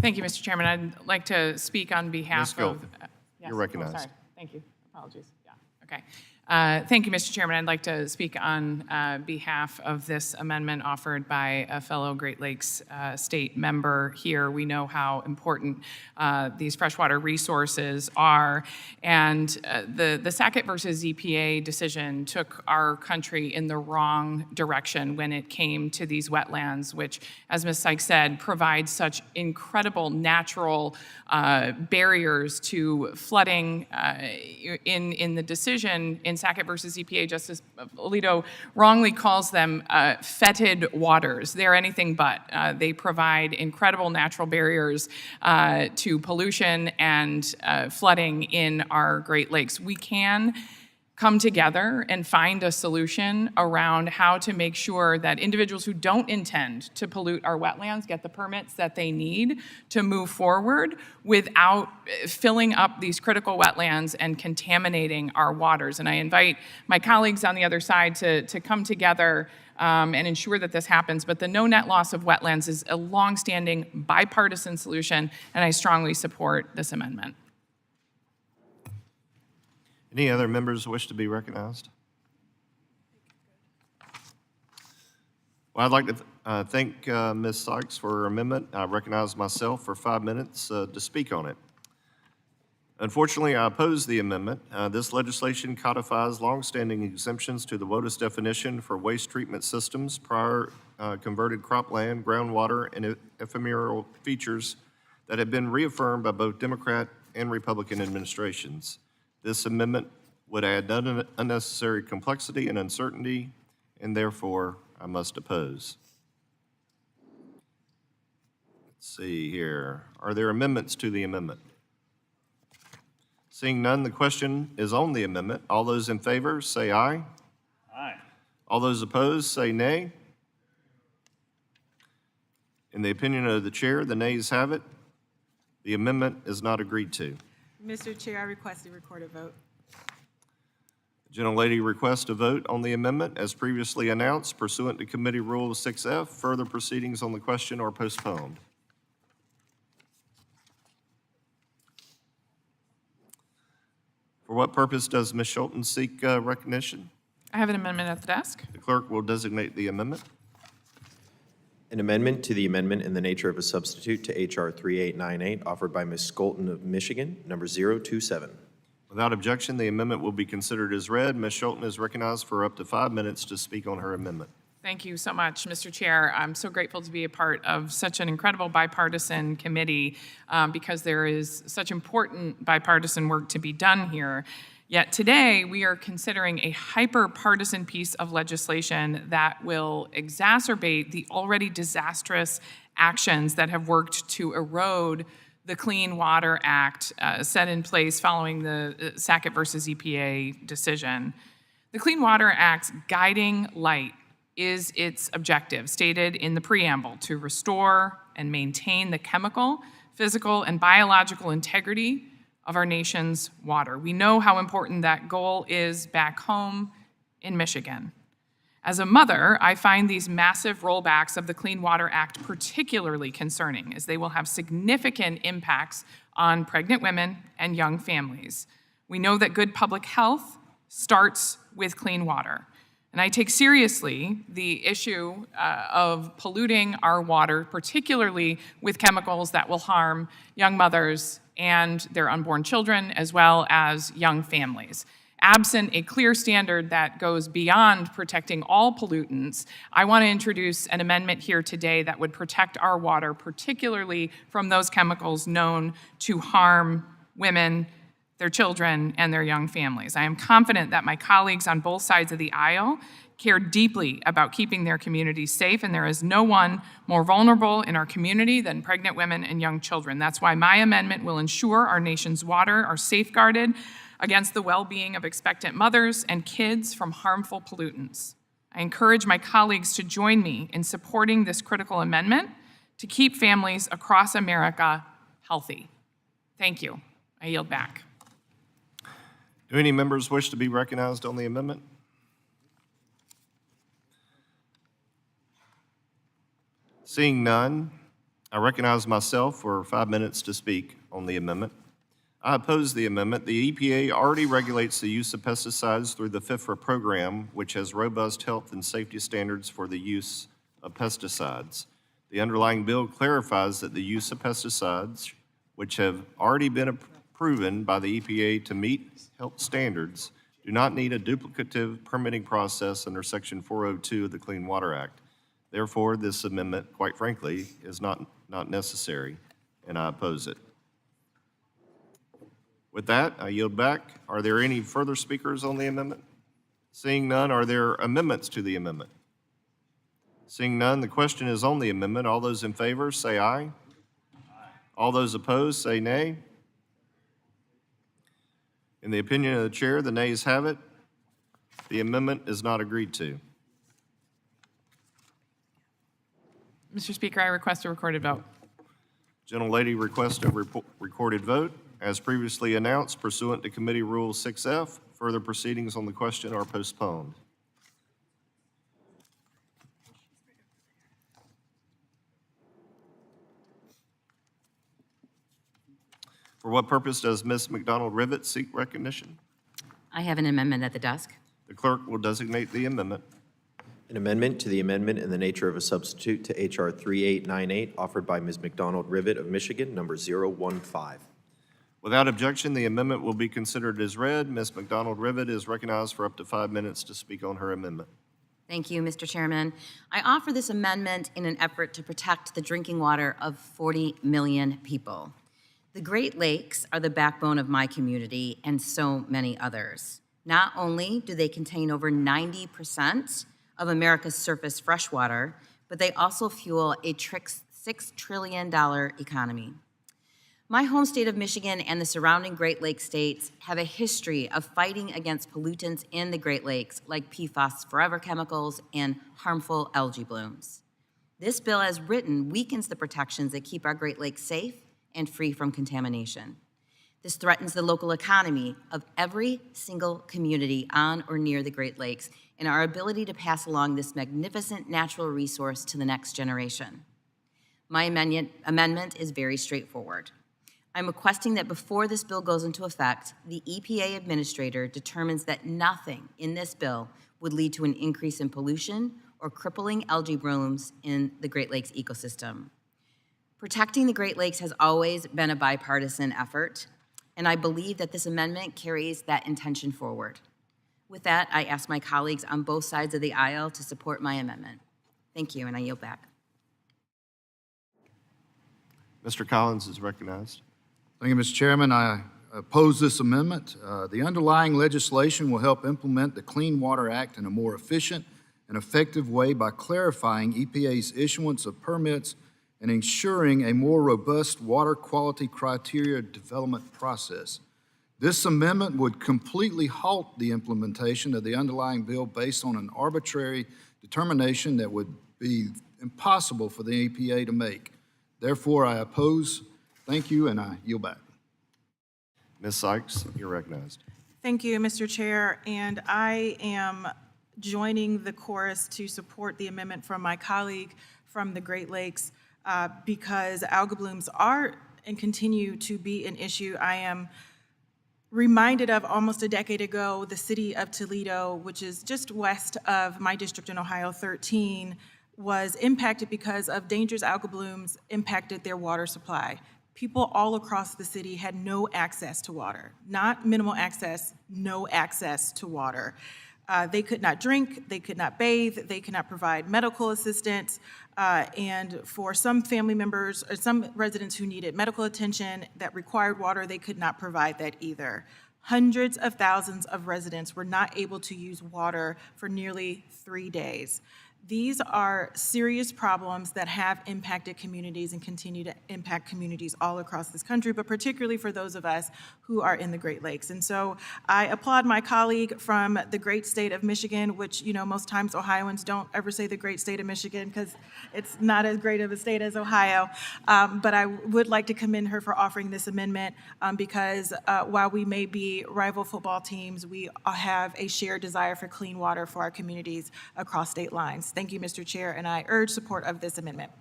Thank you, Mr. Chairman. I'd like to speak on behalf of... Yes, you're recognized. Sorry. Thank you. Apologies. Yeah. Okay. Thank you, Mr. Chairman. I'd like to speak on behalf of this amendment offered by a fellow Great Lakes state member here. We know how important these freshwater resources are, and the Sackett versus EPA decision took our country in the wrong direction when it came to these wetlands, which, as Ms. Sykes said, provide such incredible natural barriers to flooding. In the decision in Sackett versus EPA, Justice Alito wrongly calls them fetid waters. They're anything but. They provide incredible natural barriers to pollution and flooding in our Great Lakes. We can come together and find a solution around how to make sure that individuals who don't intend to pollute our wetlands get the permits that they need to move forward without filling up these critical wetlands and contaminating our waters. And I invite my colleagues on the other side to come together and ensure that this happens. But the no net loss of wetlands is a longstanding bipartisan solution, and I strongly support this amendment. Any other members wish to be recognized? Well, I'd like to thank Ms. Sykes for her amendment. I recognize myself for 5 minutes to speak on it. Unfortunately, I oppose the amendment. This legislation codifies longstanding exemptions to the WOTUS definition for waste treatment systems, prior converted cropland, groundwater, and ephemeral features that have been reaffirmed by both Democrat and Republican administrations. This amendment would add unnecessary complexity and uncertainty, and therefore I must oppose. Let's see here. Are there amendments to the amendment? Seeing none, the question is on the amendment. All those in favor, say aye. Aye. All those opposed, say nay. In the opinion of the chair, the nays have it. The amendment is not agreed to. Mr. Chair, I request a recorded vote. The gentlelady requests a vote on the amendment as previously announced pursuant to Committee Rule 6F. Further proceedings on the question are postponed. For what purpose does Ms. Schulten seek recognition? I have an amendment at the desk. The clerk will designate the amendment. An amendment to the amendment in the nature of a substitute to H.R. 3898 offered by Ms. Skolton of Michigan, number 027. Without objection, the amendment will be considered as read. Ms. Schulten is recognized for up to 5 minutes to speak on her amendment. Thank you so much, Mr. Chair. I'm so grateful to be a part of such an incredible bipartisan committee because there is such important bipartisan work to be done here. Yet today, we are considering a hyper-partisan piece of legislation that will exacerbate the already disastrous actions that have worked to erode the Clean Water Act set in place following the Sackett versus EPA decision. The Clean Water Act's guiding light is its objective, stated in the preamble, to restore and maintain the chemical, physical, and biological integrity of our nation's water. We know how important that goal is back home in Michigan. As a mother, I find these massive rollbacks of the Clean Water Act particularly concerning, as they will have significant impacts on pregnant women and young families. We know that good public health starts with clean water. And I take seriously the issue of polluting our water, particularly with chemicals that will harm young mothers and their unborn children, as well as young families. Absent a clear standard that goes beyond protecting all pollutants, I want to introduce an amendment here today that would protect our water, particularly from those chemicals known to harm women, their children, and their young families. I am confident that my colleagues on both sides of the aisle care deeply about keeping their communities safe, and there is no one more vulnerable in our community than pregnant women and young children. That's why my amendment will ensure our nation's water are safeguarded against the well-being of expectant mothers and kids from harmful pollutants. I encourage my colleagues to join me in supporting this critical amendment to keep families across America healthy. Thank you. I yield back. Do any members wish to be recognized on the amendment? Seeing none, I recognize myself for 5 minutes to speak on the amendment. I oppose the amendment. The EPA already regulates the use of pesticides through the FIFRA program, which has robust health and safety standards for the use of pesticides. The underlying bill clarifies that the use of pesticides, which have already been proven by the EPA to meet health standards, do not need a duplicative permitting process under Section 402 of the Clean Water Act. Therefore, this amendment, quite frankly, is not necessary, and I oppose it. With that, I yield back. Are there any further speakers on the amendment? Seeing none, are there amendments to the amendment? Seeing none, the question is on the amendment. All those in favor, say aye. All those opposed, say nay. In the opinion of the chair, the nays have it. The amendment is not agreed to. Mr. Speaker, I request a recorded vote. Gentlelady requests a recorded vote. As previously announced pursuant to Committee Rule 6F, further proceedings on the question are postponed. For what purpose does Ms. McDonald Rivet seek recognition? I have an amendment at the desk. The clerk will designate the amendment. An amendment to the amendment in the nature of a substitute to H.R. 3898, offered by Ms. McDonald Rivet of Michigan, number 015. Without objection, the amendment will be considered as read. Ms. McDonald Rivet is recognized for up to 5 minutes to speak on her amendment. Thank you, Mr. Chairman. I offer this amendment in an effort to protect the drinking water of 40 million people. The Great Lakes are the backbone of my community and so many others. Not only do they contain over 90% of America's surface freshwater, but they also fuel a $6 trillion economy. My home state of Michigan and the surrounding Great Lakes states have a history of fighting against pollutants in the Great Lakes like PFAS forever chemicals and harmful algae blooms. This bill as written weakens the protections that keep our Great Lakes safe and free from contamination. This threatens the local economy of every single community on or near the Great Lakes and our ability to pass along this magnificent natural resource to the next generation. My amendment is very straightforward. I'm requesting that before this bill goes into effect, the EPA administrator determines that nothing in this bill would lead to an increase in pollution or crippling algae blooms in the Great Lakes ecosystem. Protecting the Great Lakes has always been a bipartisan effort, and I believe that this amendment carries that intention forward. With that, I ask my colleagues on both sides of the aisle to support my amendment. Thank you, and I yield back. Mr. Collins is recognized. Thank you, Mr. Chairman. I oppose this amendment. The underlying legislation will help implement the Clean Water Act in a more efficient and effective way by clarifying EPA's issuance of permits and ensuring a more robust water quality criteria development process. This amendment would completely halt the implementation of the underlying bill based on an arbitrary determination that would be impossible for the EPA to make. Therefore, I oppose. Thank you, and I yield back. Ms. Sykes, you're recognized. Thank you, Mr. Chair, and I am joining the chorus to support the amendment from my colleague from the Great Lakes because algal blooms are and continue to be an issue. I am reminded of almost a decade ago, the city of Toledo, which is just west of my district in Ohio 13, was impacted because of dangerous algal blooms impacted their water supply. People all across the city had no access to water, not minimal access, no access to water. They could not drink, they could not bathe, they could not provide medical assistance, and for some family members or some residents who needed medical attention that required water, they could not provide that either. Hundreds of thousands of residents were not able to use water for nearly 3 days. These are serious problems that have impacted communities and continue to impact communities all across this country, but particularly for those of us who are in the Great Lakes. And so I applaud my colleague from the great state of Michigan, which, you know, most times Ohioans don't ever say the great state of Michigan because it's not as great of a state as Ohio. But I would like to commend her for offering this amendment because while we may be rival football teams, we have a shared desire for clean water for our communities across state lines. Thank you, Mr. Chair, and I urge support of this amendment.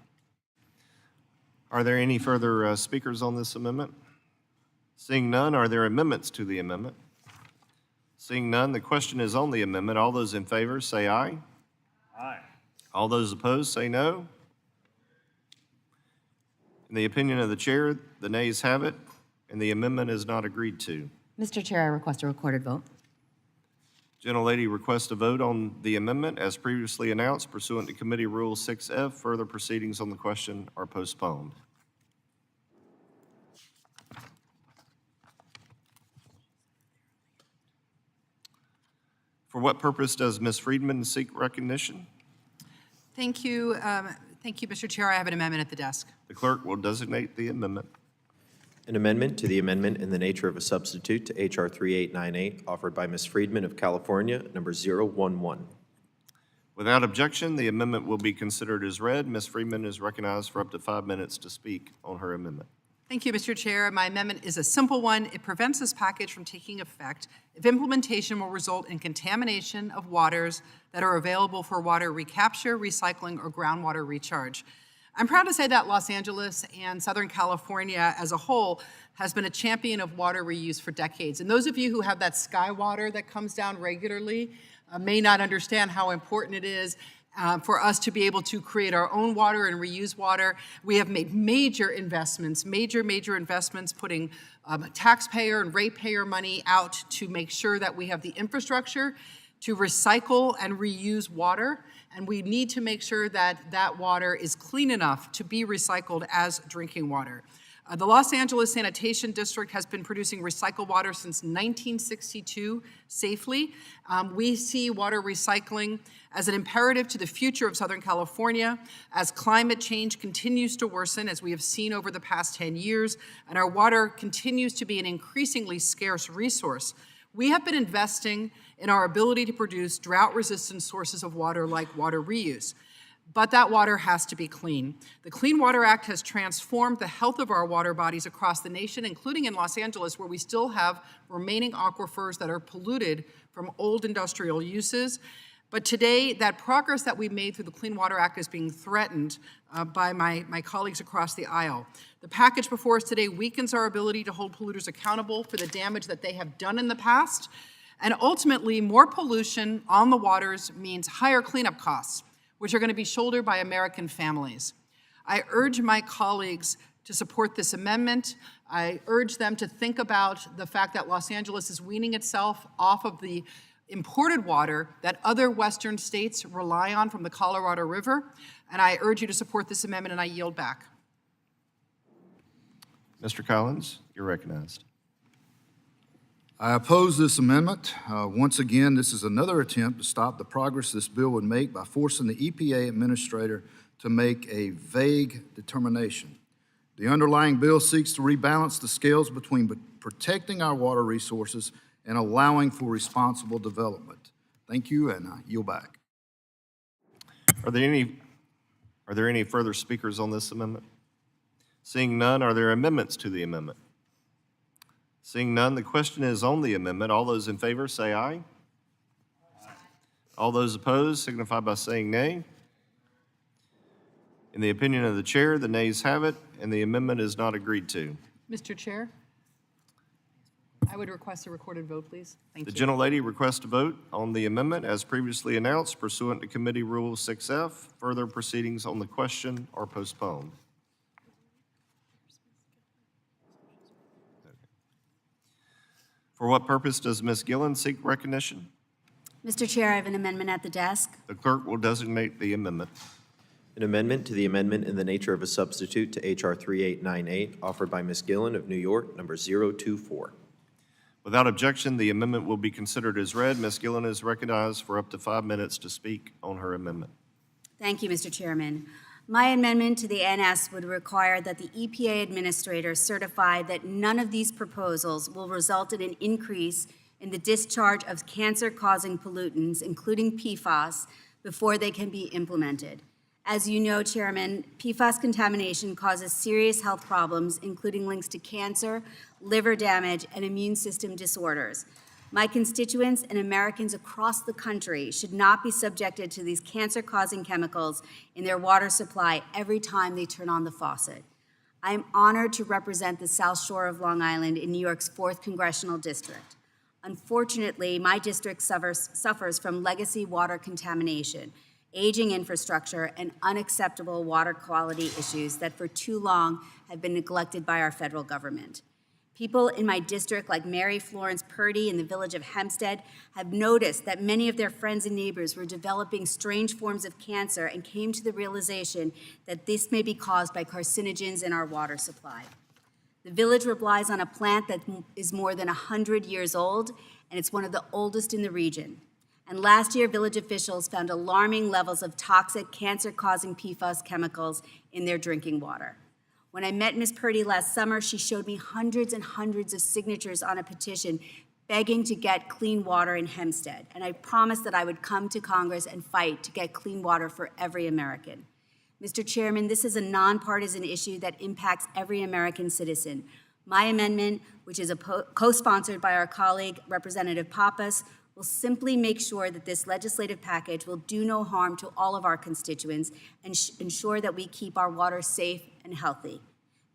Are there any further speakers on this amendment? Seeing none, are there amendments to the amendment? Seeing none, the question is on the amendment. All those in favor say aye. Aye. All those opposed say no. In the opinion of the chair, the nays have it, and the amendment is not agreed to. Mr. Chair, I request a recorded vote. Gentlelady requests a vote on the amendment as previously announced pursuant to Committee Rule 6F. Further proceedings on the question are postponed. For what purpose does Ms. Friedman seek recognition? Thank you, Mr. Chair. I have an amendment at the desk. The clerk will designate the amendment. An amendment to the amendment in the nature of a substitute to H.R. 3898, offered by Ms. Friedman of California, number 011. Without objection, the amendment will be considered as read. Ms. Friedman is recognized for up to 5 minutes to speak on her amendment. Thank you, Mr. Chair. My amendment is a simple one. It prevents this package from taking effect if implementation will result in contamination of waters that are available for water recapture, recycling, or groundwater recharge. I'm proud to say that Los Angeles and Southern California as a whole has been a champion of water reuse for decades. And those of you who have that sky water that comes down regularly may not understand how important it is for us to be able to create our own water and reuse water. We have made major investments, major investments, putting taxpayer and ratepayer money out to make sure that we have the infrastructure to recycle and reuse water. And we need to make sure that that water is clean enough to be recycled as drinking water. The Los Angeles Sanitation District has been producing recycled water since 1962 safely. We see water recycling as an imperative to the future of Southern California as climate change continues to worsen, as we have seen over the past 10 years, and our water continues to be an increasingly scarce resource. We have been investing in our ability to produce drought-resistant sources of water like water reuse. But that water has to be clean. The Clean Water Act has transformed the health of our water bodies across the nation, including in Los Angeles, where we still have remaining aquifers that are polluted from old industrial uses. But today, that progress that we've made through the Clean Water Act is being threatened by my colleagues across the aisle. The package before us today weakens our ability to hold polluters accountable for the damage that they have done in the past. And ultimately, more pollution on the waters means higher cleanup costs, which are going to be shouldered by American families. I urge my colleagues to support this amendment. I urge them to think about the fact that Los Angeles is weaning itself off of the imported water that other Western states rely on from the Colorado River. And I urge you to support this amendment, and I yield back. Mr. Collins, you're recognized. I oppose this amendment. Once again, this is another attempt to stop the progress this bill would make by forcing the EPA administrator to make a vague determination. The underlying bill seeks to rebalance the scales between protecting our water resources and allowing for responsible development. Thank you, and I yield back. Are there any further speakers on this amendment? Seeing none, are there amendments to the amendment? Seeing none, the question is on the amendment. All those in favor say aye. All those opposed signify by saying nay. In the opinion of the chair, the nays have it, and the amendment is not agreed to. Mr. Chair, I would request a recorded vote, please. Thank you. The gentlelady requests a vote on the amendment as previously announced pursuant to Committee Rule 6F. Further proceedings on the question are postponed. For what purpose does Ms. Gillen seek recognition? Mr. Chair, I have an amendment at the desk. The clerk will designate the amendment. An amendment to the amendment in the nature of a substitute to H.R. 3898, offered by Ms. Gillen of New York, number 024. Without objection, the amendment will be considered as read. Ms. Gillen is recognized for up to 5 minutes to speak on her amendment. Thank you, Mr. Chairman. My amendment to the NS would require that the EPA administrator certify that none of these proposals will result in an increase in the discharge of cancer-causing pollutants, including PFAS, before they can be implemented. As you know, Chairman, PFAS contamination causes serious health problems, including links to cancer, liver damage, and immune system disorders. My constituents and Americans across the country should not be subjected to these cancer-causing chemicals in their water supply every time they turn on the faucet. I am honored to represent the South Shore of Long Island in New York's 4th Congressional District. Unfortunately, my district suffers from legacy water contamination, aging infrastructure, and unacceptable water quality issues that for too long have been neglected by our federal government. People in my district, like Mary Florence Purdy in the village of Hempstead, have noticed that many of their friends and neighbors were developing strange forms of cancer and came to the realization that this may be caused by carcinogens in our water supply. The village relies on a plant that is more than 100 years old, and it's one of the oldest in the region. And last year, village officials found alarming levels of toxic, cancer-causing PFAS chemicals in their drinking water. When I met Ms. Purdy last summer, she showed me hundreds and hundreds of signatures on a petition begging to get clean water in Hempstead, and I promised that I would come to Congress and fight to get clean water for every American. Mr. Chairman, this is a nonpartisan issue that impacts every American citizen. My amendment, which is co-sponsored by our colleague, Representative Pappas, will simply make sure that this legislative package will do no harm to all of our constituents and ensure that we keep our water safe and healthy.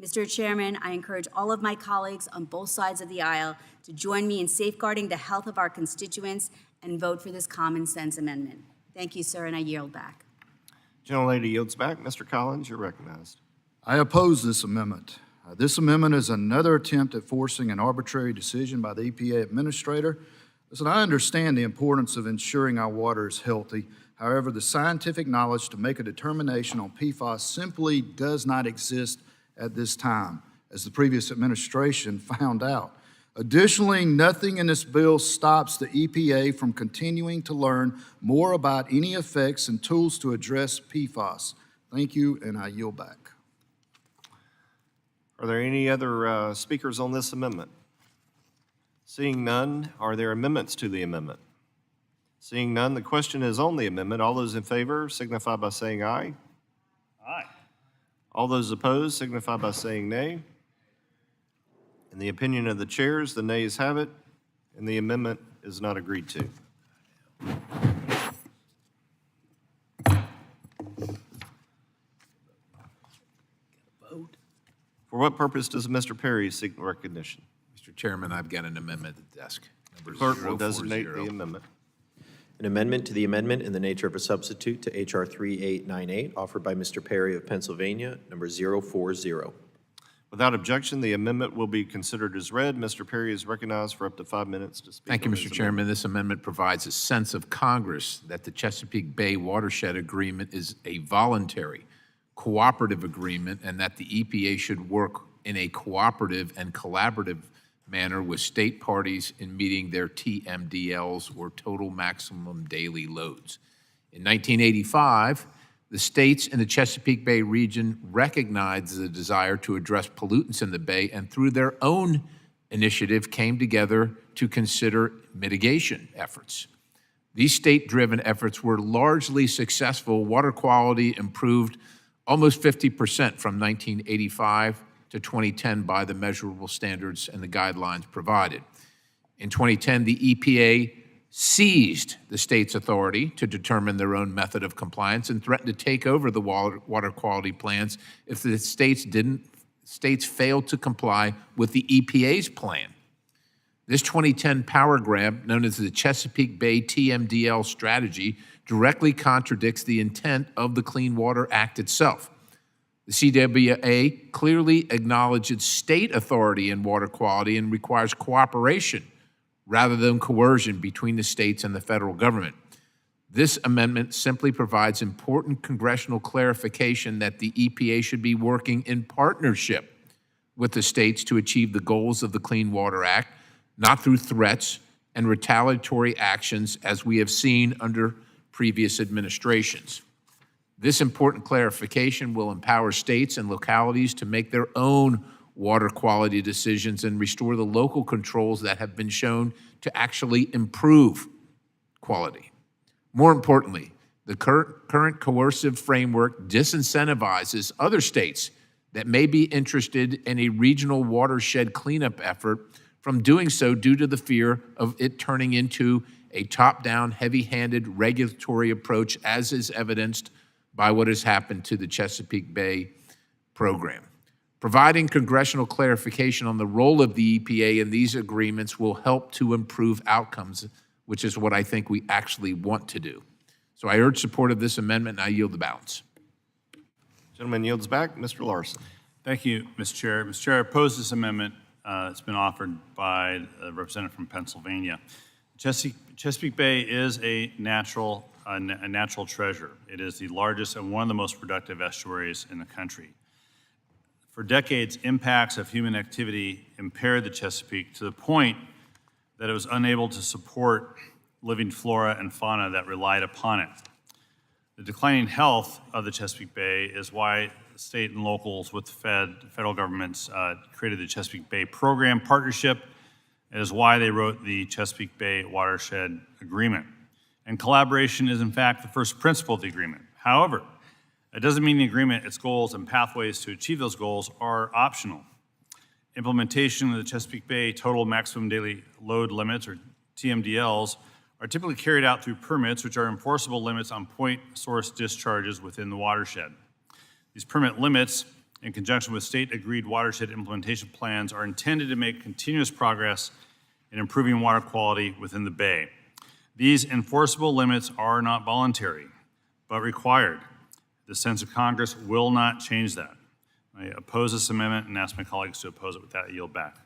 Mr. Chairman, I encourage all of my colleagues on both sides of the aisle to join me in safeguarding the health of our constituents and vote for this common sense amendment. Thank you, sir, and I yield back. Gentlelady yields back. Mr. Collins, you're recognized. I oppose this amendment. This amendment is another attempt at forcing an arbitrary decision by the EPA administrator. Listen, I understand the importance of ensuring our water is healthy. However, the scientific knowledge to make a determination on PFAS simply does not exist at this time, as the previous administration found out. Additionally, nothing in this bill stops the EPA from continuing to learn more about any effects and tools to address PFAS. Thank you, and I yield back. Are there any other speakers on this amendment? Seeing none, are there amendments to the amendment? Seeing none, the question is on the amendment. All those in favor signify by saying aye. Aye. All those opposed signify by saying nay. In the opinion of the chairs, the nays have it, and the amendment is not agreed to. For what purpose does Mr. Perry seek recognition? Mr. Chairman, I've got an amendment at the desk. The clerk will designate the amendment. An amendment to the amendment in the nature of a substitute to H.R. 3898, offered by Mr. Perry of Pennsylvania, number 040. Without objection, the amendment will be considered as read. Mr. Perry is recognized for up to 5 minutes to speak. Thank you, on Mr. his Chairman. This amendment provides a sense of Congress that the Chesapeake Bay Watershed Agreement is a voluntary, cooperative agreement, and that the EPA should work in a cooperative and collaborative manner with state parties in meeting their TMDLs, or total maximum daily loads. In 1985, the states in the Chesapeake Bay region recognized the desire to address pollutants in the bay, and through their own initiative came together to consider mitigation efforts. These state-driven efforts were largely successful. Water quality improved almost 50% from 1985 to 2010 by the measurable standards and the guidelines provided. In 2010, the EPA seized the state's authority to determine their own method of compliance and threatened to take over the water quality plans if the states failed to comply with the EPA's plan. This 2010 power grab, known as the Chesapeake Bay TMDL strategy, directly contradicts the intent of the Clean Water Act itself. The CWA clearly acknowledges state authority in water quality and requires cooperation rather than coercion between the states and the federal government. This amendment simply provides important congressional clarification that the EPA should be working in partnership with the states to achieve the goals of the Clean Water Act, not through threats and retaliatory actions as we have seen under previous administrations. This important clarification will empower states and localities to make their own water quality decisions and restore the local controls that have been shown to actually improve quality. More importantly, the current coercive framework disincentivizes other states that may be interested in a regional watershed cleanup effort from doing so due to the fear of it turning into a top-down, heavy-handed regulatory approach, as is evidenced by what has happened to the Chesapeake Bay program. Providing congressional clarification on the role of the EPA in these agreements will help to improve outcomes, which is what I think we actually want to do. So I urge support of this amendment, and I yield the balance. Gentleman yields back. Mr. Larson. Thank you, Mr. Chair. Mr. Chair, I oppose this amendment. It's been offered by a representative from Pennsylvania. Chesapeake Bay is a natural treasure. It is the largest and one of the most productive estuaries in the country. For decades, impacts of human activity impaired the Chesapeake to the point that it was unable to support living flora and fauna that relied upon it. The declining health of the Chesapeake Bay is why state and locals with the federal governments created the Chesapeake Bay Program Partnership. It is why they wrote the Chesapeake Bay Watershed Agreement. And collaboration is, in fact, the first principle of the agreement. However, it doesn't mean the agreement, its goals, and pathways to achieve those goals are optional. Implementation of the Chesapeake Bay Total Maximum Daily Load Limits, or TMDLs, are typically carried out through permits, which are enforceable limits on point source discharges within the watershed. These permit limits, in conjunction with state-agreed watershed implementation plans, are intended to make continuous progress in improving water quality within the bay. These enforceable limits are not voluntary, but required. The sense of Congress will not change that. I oppose this amendment and ask my colleagues to oppose it. With that, I yield back.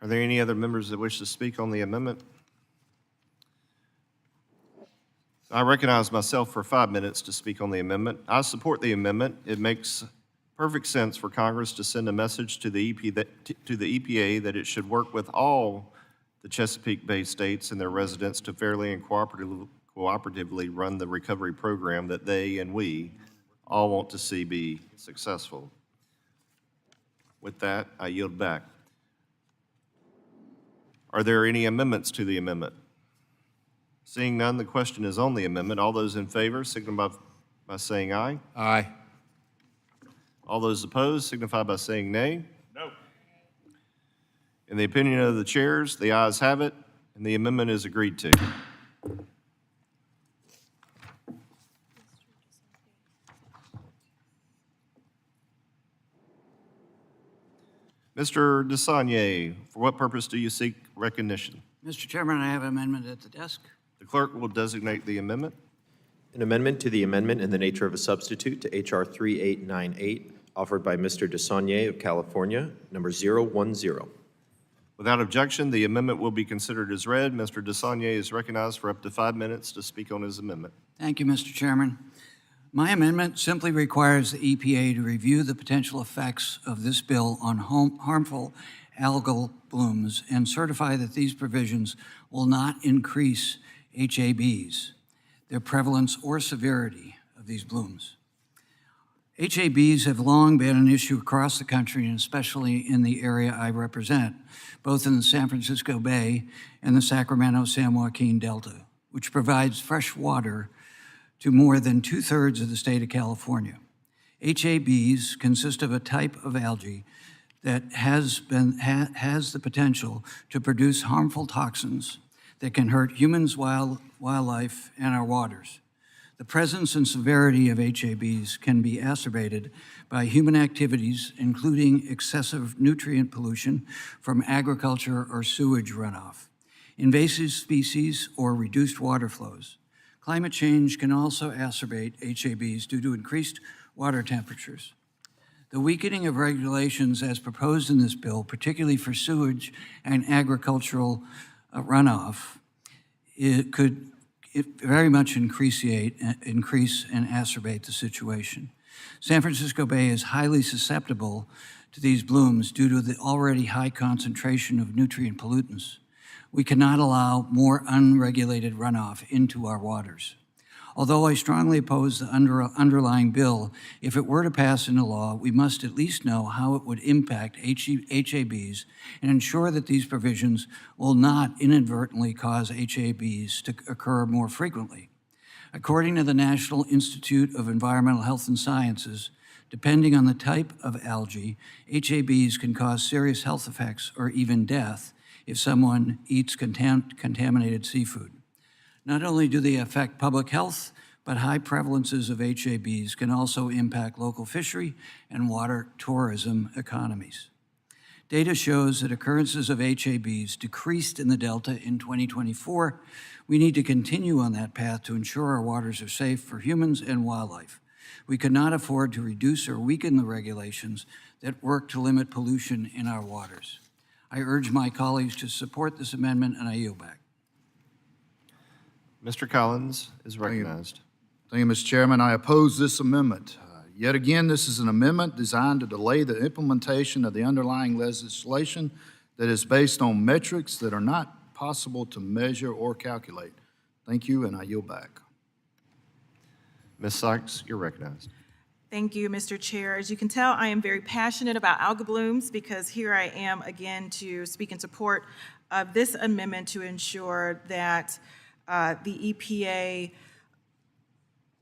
Are there any other members that wish to speak on the amendment? I recognize myself for 5 minutes to speak on the amendment. I support the amendment. It makes perfect sense for Congress to send a message to the EPA that it should work with all the Chesapeake Bay states and their residents to fairly and cooperatively run the recovery program that they and we all want to see be successful. With that, I yield back. Are there any amendments to the amendment? Seeing none, the question is on the amendment. All those in favor signify by saying aye. Aye. All those opposed signify by saying nay. No. In the opinion of the chairs, the ayes have it, and the amendment is agreed to. Mr. DeSaulnier, for what purpose do you seek recognition? Mr. Chairman, I have an amendment at the desk. The clerk will designate the amendment. An amendment to the amendment in the nature of a substitute to H.R. 3898, offered by Mr. DeSaulnier of California, number 010. Without objection, the amendment will be considered as read. Mr. DeSaulnier is recognized for up to 5 minutes to speak on his amendment. Thank you, Mr. Chairman. My amendment simply requires the EPA to review the potential effects of this bill on harmful algal blooms and certify that these provisions will not increase HABs, their prevalence or severity of these blooms. HABs have long been an issue across the country and especially in the area I represent, both in the San Francisco Bay and the Sacramento-San Joaquin Delta, which provides fresh water to more than 2/3 of the state of California. HABs consist of a type of algae that has the potential to produce harmful toxins that can hurt humans, wildlife, and our waters. The presence and severity of HABs can be exacerbated by human activities, including excessive nutrient pollution from agriculture or sewage runoff, invasive species, or reduced water flows. Climate change can also exacerbate HABs due to increased water temperatures. The weakening of regulations as proposed in this bill, particularly for sewage and agricultural runoff, could very much increase and exacerbate the situation. San Francisco Bay is highly susceptible to these blooms due to the already high concentration of nutrient pollutants. We cannot allow more unregulated runoff into our waters. Although I strongly oppose the underlying bill, if it were to pass into law, we must at least know how it would impact HABs and ensure that these provisions will not inadvertently cause HABs to occur more frequently. According to the National Institute of Environmental Health and Sciences, depending on the type of algae, HABs can cause serious health effects or even death if someone eats contaminated seafood. Not only do they affect public health, but high prevalences of HABs can also impact local fishery and water tourism economies. Data shows that occurrences of HABs decreased in the Delta in 2024. We need to continue on that path to ensure our waters are safe for humans and wildlife. We cannot afford to reduce or weaken the regulations that work to limit pollution in our waters. I urge my colleagues to support this amendment, and I yield back. Mr. Collins is recognized. Thank you, Mr. Chairman. I oppose this amendment. Yet again, this is an amendment designed to delay the implementation of the underlying legislation that is based on metrics that are not possible to measure or calculate. Thank you, and I yield back. Ms. Sykes, you're recognized. Thank you, Mr. Chair. As you can tell, I am very passionate about algal blooms because here I am again to speak in support of this amendment to ensure that the EPA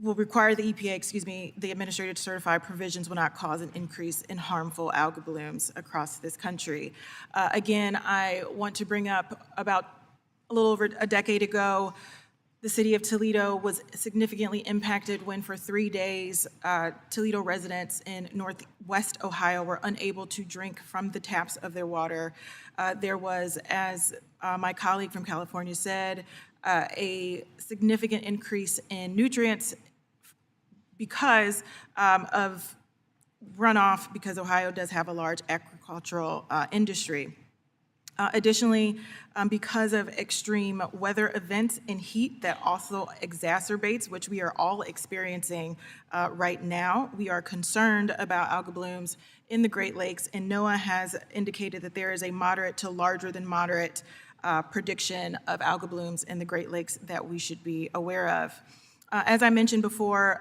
will require the EPA, the administrator to certify provisions will not cause an increase in harmful algal blooms across this country. Again, I want to bring up about a little over a decade ago, the city of Toledo was significantly impacted when for 3 days, Toledo residents in Northwest Ohio were unable to drink from the taps of their water. There was, as my colleague from California said, a significant increase in nutrients because of runoff, because Ohio does have a large agricultural industry. Additionally, because of extreme weather events and heat that also exacerbates, which we are all experiencing right now, we are concerned about algal blooms in the Great Lakes, and NOAA has indicated that there is a moderate to larger than moderate prediction of algal blooms in the Great Lakes that we should be aware of. As I mentioned before,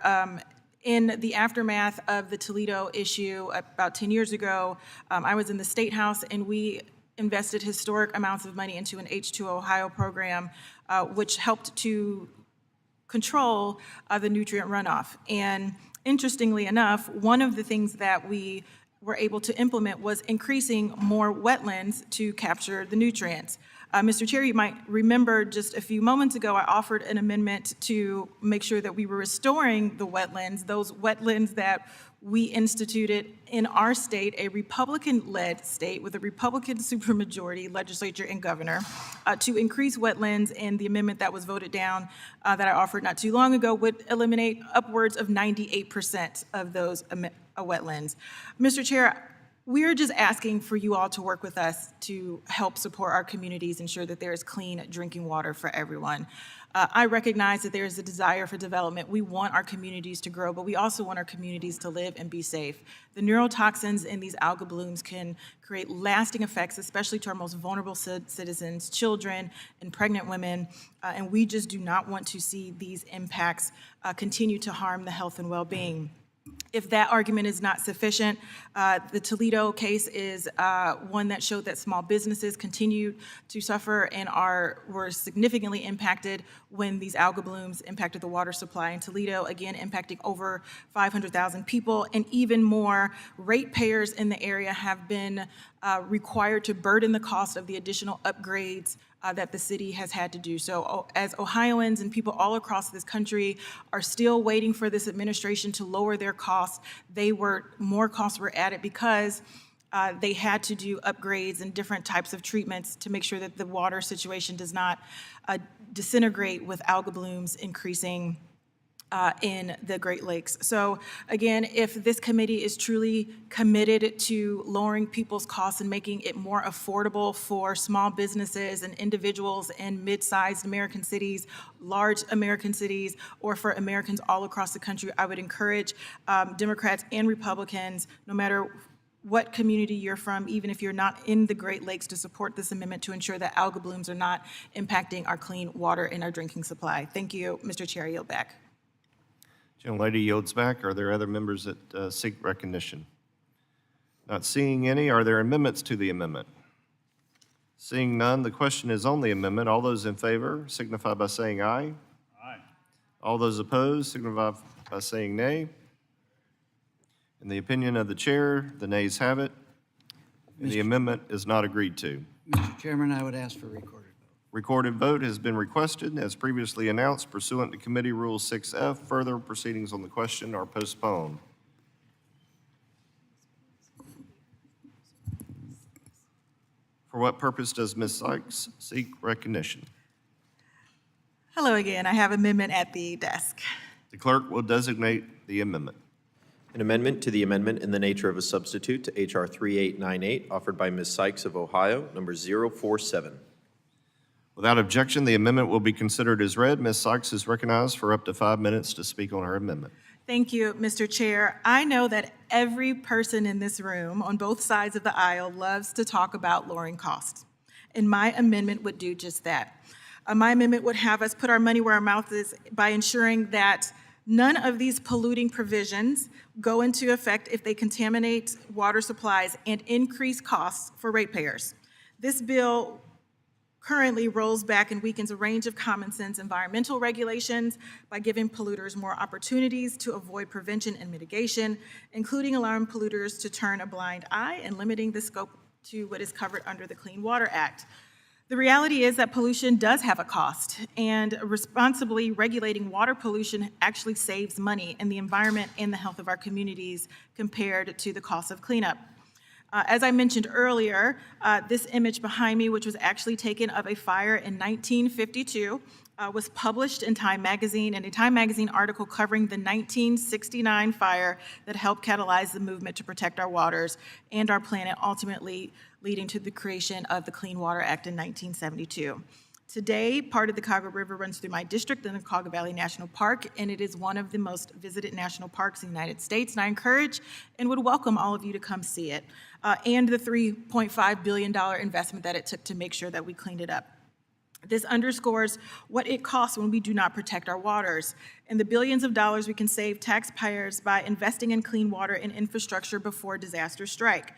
in the aftermath of the Toledo issue about 10 years ago, I was in the State House and we invested historic amounts of money into an H2 Ohio program, which helped to control the nutrient runoff. And interestingly enough, one of the things that we were able to implement was increasing more wetlands to capture the nutrients. Mr. Chair, you might remember just a few moments ago, I offered an amendment to make sure that we were restoring the wetlands, those wetlands that we instituted in our state, a Republican-led state with a Republican supermajority legislature and governor, to increase wetlands, and the amendment that was voted down that I offered not too long ago would eliminate upwards of 98% of those wetlands. Mr. Chair, we're just asking for you all to work with us to help support our communities, ensure that there is clean drinking water for everyone. I recognize that there is a desire for development. We want our communities to grow, but we also want our communities to live and be safe. The neurotoxins in these algal blooms can create lasting effects, especially to our most vulnerable citizens, children, and pregnant women, and we just do not want to see these impacts continue to harm the health and well-being. If that argument is not sufficient, the Toledo case is one that showed that small businesses continued to suffer and were significantly impacted when these algal blooms impacted the water supply in Toledo, again impacting over 500,000 people, and even more ratepayers in the area have been required to burden the cost of the additional upgrades that the city has had to do. So as Ohioans and people all across this country are still waiting for this administration to lower their costs, more costs were added because they had to do upgrades and different types of treatments to make sure that the water situation does not disintegrate with algal blooms increasing in the Great Lakes. So again, if this committee is truly committed to lowering people's costs and making it more affordable for small businesses and individuals in mid-sized American cities, large American cities, or for Americans all across the country, I would encourage Democrats and Republicans, no matter what community you're from, even if you're not in the Great Lakes, to support this amendment to ensure that algal blooms are not impacting our clean water and our drinking supply. Thank you, Mr. Chair. I yield back. Gentlelady yields back. Are there other members that seek recognition? Not seeing any. Are there amendments to the amendment? Seeing none, the question is on the amendment. All those in favor signify by saying aye. Aye. All those opposed signify by saying nay. In the opinion of the chair, the nays have it. The amendment is not agreed to. Mr. Chairman, I would ask for recorded. Recorded vote has been requested. As previously announced, pursuant to Committee Rule 6F, further proceedings on the question are postponed. For what purpose does Ms. Sykes seek recognition? Hello again. I have amendment at the desk. The clerk will designate the amendment. An amendment to the amendment in the nature of a substitute to H.R. 3898, offered by Ms. Sykes of Ohio, number 047. Without objection, the amendment will be considered as read. Ms. Sykes is recognized for up to 5 minutes to speak on her amendment. Thank you, Mr. Chair. I know that every person in this room on both sides of the aisle loves to talk about lowering costs, and my amendment would do just that. My amendment would have us put our money where our mouth is by ensuring that None of these polluting provisions go into effect if they contaminate water supplies and increase costs for ratepayers. This bill currently rolls back and weakens a range of common sense environmental regulations by giving polluters more opportunities to avoid prevention and mitigation, including allowing polluters to turn a blind eye and limiting the scope to what is covered under the Clean Water Act. The reality is that pollution does have a cost, and responsibly regulating water pollution actually saves money in the environment and the health of our communities compared to the cost of cleanup. As I mentioned earlier, this image behind me, which was actually taken of a fire in 1952, was published in Time Magazine, in a Time Magazine article covering the 1969 fire that helped catalyze the movement to protect our waters and our planet, ultimately leading to the creation of the Clean Water Act in 1972. Today, part of the Kaga River runs through my district in the Kaga Valley National Park, and it is one of the most visited national parks in the United States, and I encourage and would welcome all of you to come see it, and the $3.5 billion investment that it took to make sure that we cleaned it up. This underscores what it costs when we do not protect our waters, and the billions of dollars we can save taxpayers by investing in clean water and infrastructure before disasters strike.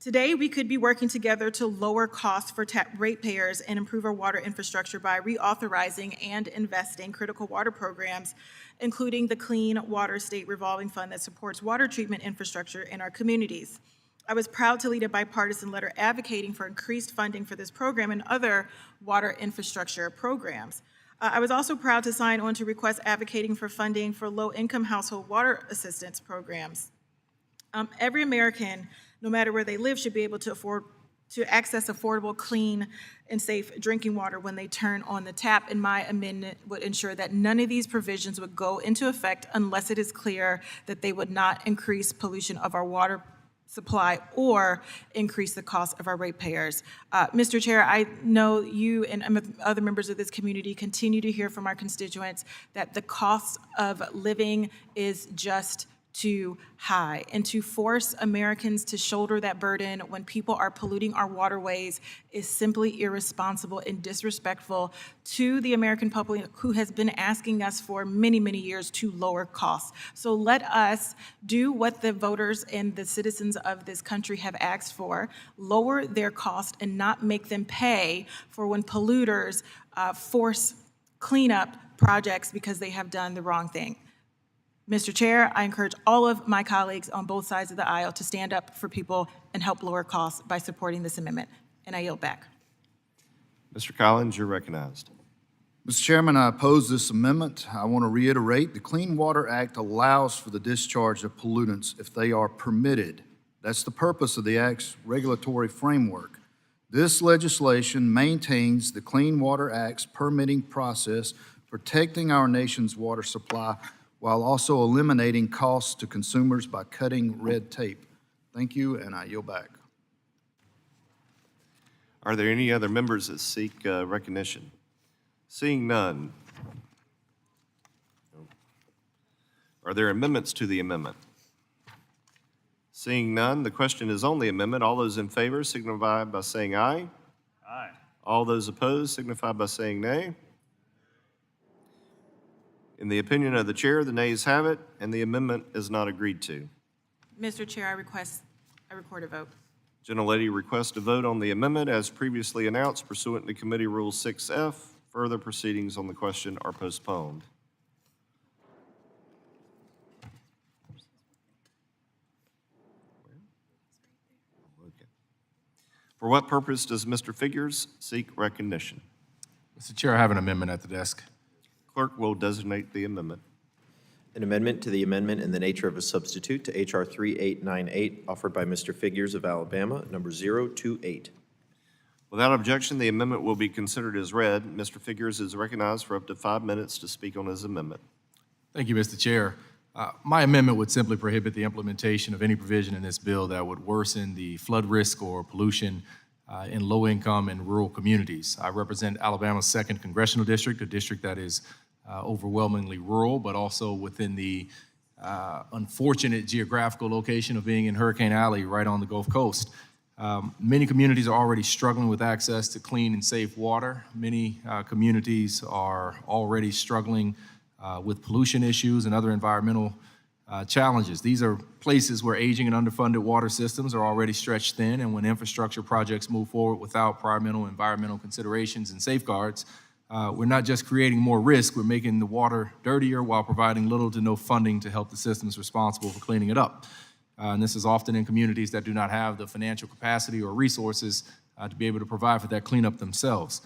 Today, we could be working together to lower costs for ratepayers and improve our water infrastructure by reauthorizing and investing critical water programs, including the Clean Water State Revolving Fund that supports water treatment infrastructure in our communities. I was proud to lead a bipartisan letter advocating for increased funding for this program and other water infrastructure programs. I was also proud to sign on to requests advocating for funding for low-income household water assistance programs. Every American, no matter where they live, should be able to access affordable, clean, and safe drinking water when they turn on the tap, and my amendment would ensure that none of these provisions would go into effect unless it is clear that they would not increase pollution of our water supply or increase the cost of our ratepayers. Mr. Chair, I know you and other members of this community continue to hear from our constituents that the cost of living is just too high, and to force Americans to shoulder that burden when people are polluting our waterways is simply irresponsible and disrespectful to the American public who has been asking us for many, many years to lower costs. So let us do what the voters and the citizens of this country have asked for, lower their cost and not make them pay for when polluters force cleanup projects because they have done the wrong thing. Mr. Chair, I encourage all of my colleagues on both sides of the aisle to stand up for people and help lower costs by supporting this amendment, and I yield back. Mr. Collins, you're recognized. Mr. Chairman, I oppose this amendment. I want to reiterate, the Clean Water Act allows for the discharge of pollutants if they are permitted. That's the purpose of the Act's regulatory framework. This legislation maintains the Clean Water Act's permitting process, protecting our nation's water supply while also eliminating costs to consumers by cutting red tape. Thank you, and I yield back. Are there any other members that seek recognition? Seeing none. Are there amendments to the amendment? Seeing none, the question is on the amendment. All those in favor signify by saying aye. Aye. All those opposed signify by saying nay. In the opinion of the chair, the nays have it, and the amendment is not agreed to. Mr. Chair, I record a vote. Gentlelady requests a vote on the amendment as previously announced pursuant to Committee Rule 6F. Further proceedings on the question are postponed. Okay. For what purpose does Mr. Figures seek recognition? Mr. Chair, I have an amendment at the desk. Clerk will designate the amendment. An amendment to the amendment in the nature of a substitute to H.R. 3898, offered by Mr. Figures of Alabama, number 028. Without objection, the amendment will be considered as read. Mr. Figures is recognized for up to 5 minutes to speak on his amendment. Thank you, Mr. Chair. My amendment would simply prohibit the implementation of any provision in this bill that would worsen the flood risk or pollution in low-income and rural communities. I represent Alabama's 2nd Congressional District, a district that is overwhelmingly rural, but also within the unfortunate geographical location of being in Hurricane Alley right on the Gulf Coast. Many communities are already struggling with access to clean and safe water. Many communities are already struggling with pollution issues and other environmental challenges. These are places where aging and underfunded water systems are already stretched thin, and when infrastructure projects move forward without prior environmental considerations and safeguards, we're not just creating more risk, we're making the water dirtier while providing little to no funding to help the systems responsible for cleaning it up. And this is often in communities that do not have the financial capacity or resources to be able to provide for that cleanup themselves.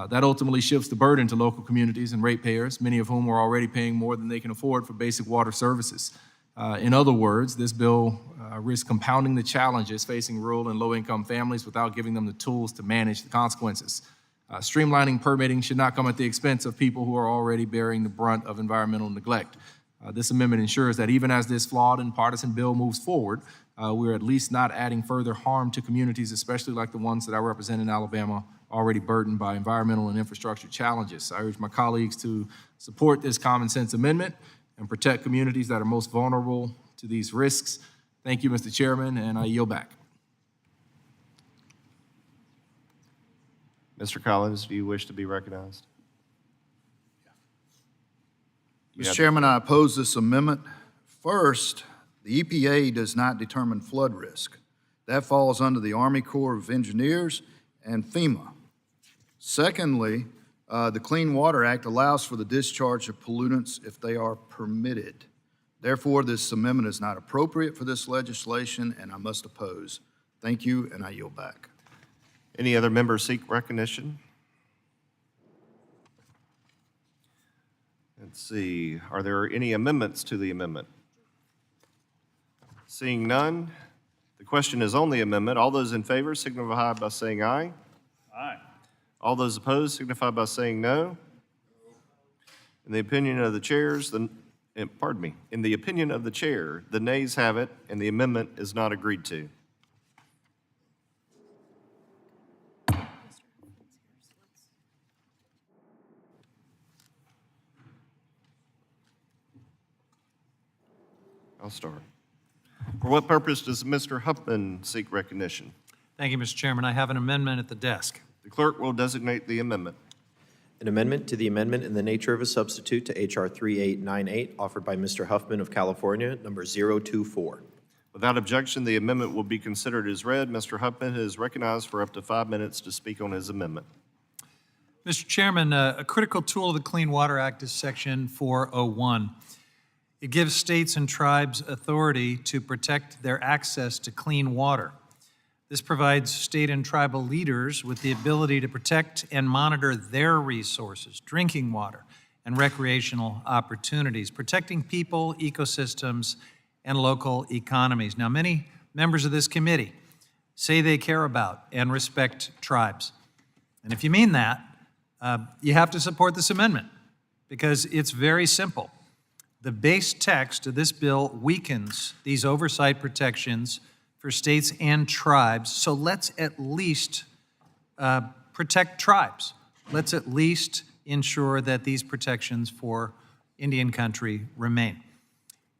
That ultimately shifts the burden to local communities and ratepayers, many of whom are already paying more than they can afford for basic water services. In other words, this bill risks compounding the challenges facing rural and low-income families without giving them the tools to manage the consequences. Streamlining permitting should not come at the expense of people who are already bearing the brunt of environmental neglect. This amendment ensures that even as this flawed and partisan bill moves forward, we're at least not adding further harm to communities, especially like the ones that I represent in Alabama, already burdened by environmental and infrastructure challenges. I urge my colleagues to support this common sense amendment and protect communities that are most vulnerable to these risks. Thank you, Mr. Chairman, and I yield back. Mr. Collins, do you wish to be recognized? Mr. Chairman, I oppose this amendment. First, the EPA does not determine flood risk. That falls under the Army Corps of Engineers and FEMA. Secondly, the Clean Water Act allows for the discharge of pollutants if they are permitted. Therefore, this amendment is not appropriate for this legislation, and I must oppose. Thank you, and I yield back. Any other members seek recognition? Let's see, are there any amendments to the amendment? Seeing none, the question is on the amendment. All those in favor signify by saying aye. Aye. All those opposed signify by saying no. In the opinion of the chairs, in the opinion of the chair, the nays have it, and the amendment is not agreed to. I'll start. For what purpose does Mr. Huffman seek recognition? Thank you, Mr. Chairman. I have an amendment at the desk. The clerk will designate the amendment. An amendment to the amendment in the nature of a substitute to H.R. 3898, offered by Mr. Huffman of California, number 024. Without objection, the amendment will be considered as read. Mr. Huffman is recognized for up to 5 minutes to speak on his amendment. Mr. Chairman, a critical tool of the Clean Water Act is Section 401. It gives states and tribes authority to protect their access to clean water. This provides state and tribal leaders with the ability to protect and monitor their resources, drinking water, and recreational opportunities, protecting people, ecosystems, and local economies. Now, many members of this committee say they care about and respect tribes. And if you mean that, you have to support this amendment because it's very simple. The base text of this bill weakens these oversight protections for states and tribes, so let's at least protect tribes. Let's at least ensure that these protections for Indian country remain.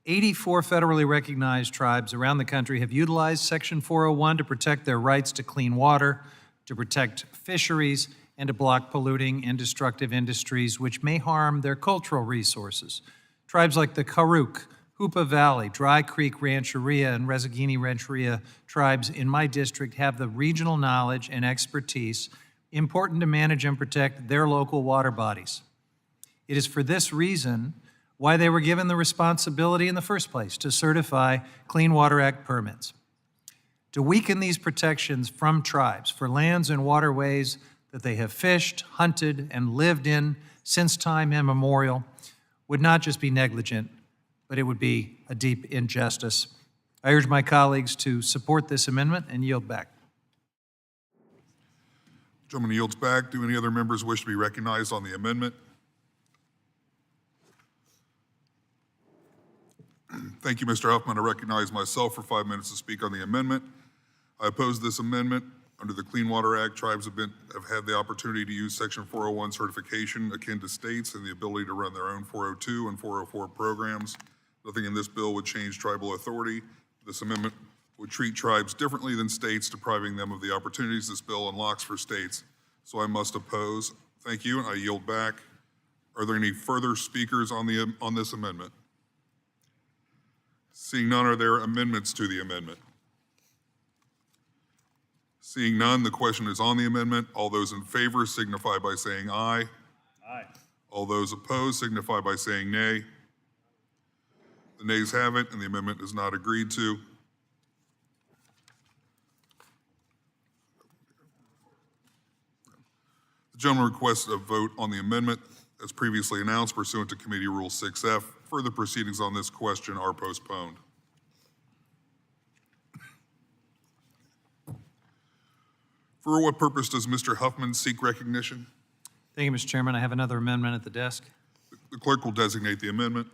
84 federally recognized tribes around the country have utilized Section 401 to protect their rights to clean water, to protect fisheries, and to block polluting and destructive industries which may harm their cultural resources. Tribes like the Karuk, Hoopa Valley, Dry Creek Rancheria, and Resagini Rancheria tribes in my district have the regional knowledge and expertise important to manage and protect their local water bodies. It is for this reason why they were given the responsibility in the first place to certify Clean Water Act permits. To weaken these protections from tribes for lands and waterways that they have fished, hunted, and lived in since time immemorial would not just be negligent, but it would be a deep injustice. I urge my colleagues to support this amendment and yield back. Gentleman yields back. Do any other members wish to be recognized on the amendment? Thank you, Mr. Huffman. I recognize myself for 5 minutes to speak on the amendment. I oppose this amendment. Under the Clean Water Act, tribes have had the opportunity to use Section 401 certification akin to states and the ability to run their own 402 and 404 programs. Nothing in this bill would change tribal authority. This amendment would treat tribes differently than states, depriving them of the opportunities this bill unlocks for states. So I must oppose. Thank you, and I yield back. Are there any further speakers on this amendment? Seeing none, are there amendments to the amendment? Seeing none, the question is on the amendment. All those in favor signify by saying aye. Aye. All those opposed signify by saying nay. The nays have it, and the amendment is not agreed to. The gentleman requests a vote on the amendment as previously announced pursuant to Committee Rule 6F. Further proceedings on this question are postponed. For what purpose does Mr. Huffman seek recognition? Thank you, Mr. Chairman. I have another amendment at the desk. The clerk will designate the amendment.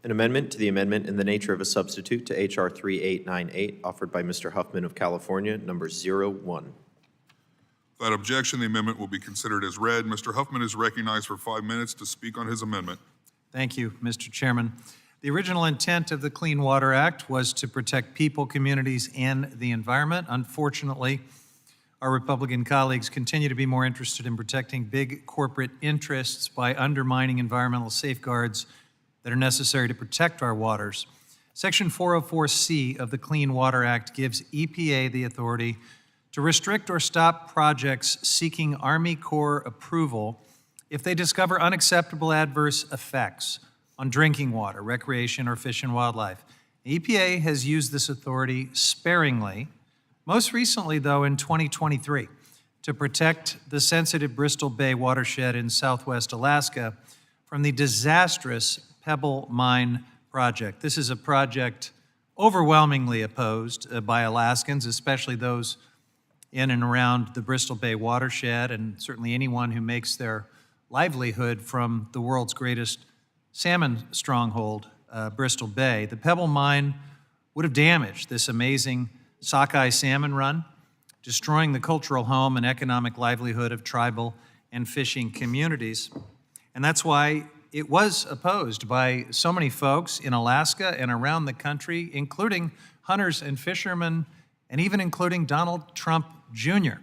An amendment to the amendment in the nature of a substitute to H.R. 3898, offered by Mr. Huffman of California, number 01. Without objection, the amendment will be considered as read. Mr. Huffman is recognized for 5 minutes to speak on his amendment. Thank you, Mr. Chairman. The original intent of the Clean Water Act was to protect people, communities, and the environment. Unfortunately, our Republican colleagues continue to be more interested in protecting big corporate interests by undermining environmental safeguards that are necessary to protect our waters. Section 404C of the Clean Water Act gives EPA the authority to restrict or stop projects seeking Army Corps approval if they discover unacceptable adverse effects on drinking water, recreation, or fish and wildlife. The EPA has used this authority sparingly, most recently, though, in 2023, to protect the sensitive Bristol Bay watershed in southwest Alaska from the disastrous Pebble Mine project. This is a project overwhelmingly opposed by Alaskans, especially those in and around the Bristol Bay watershed, and certainly anyone who makes their livelihood from the world's greatest salmon stronghold, Bristol Bay. The Pebble Mine would have damaged this amazing sockeye salmon run, destroying the cultural home and economic livelihood of tribal and fishing communities. And that's why it was opposed by so many folks in Alaska and around the country, including hunters and fishermen, and even including Donald Trump Jr.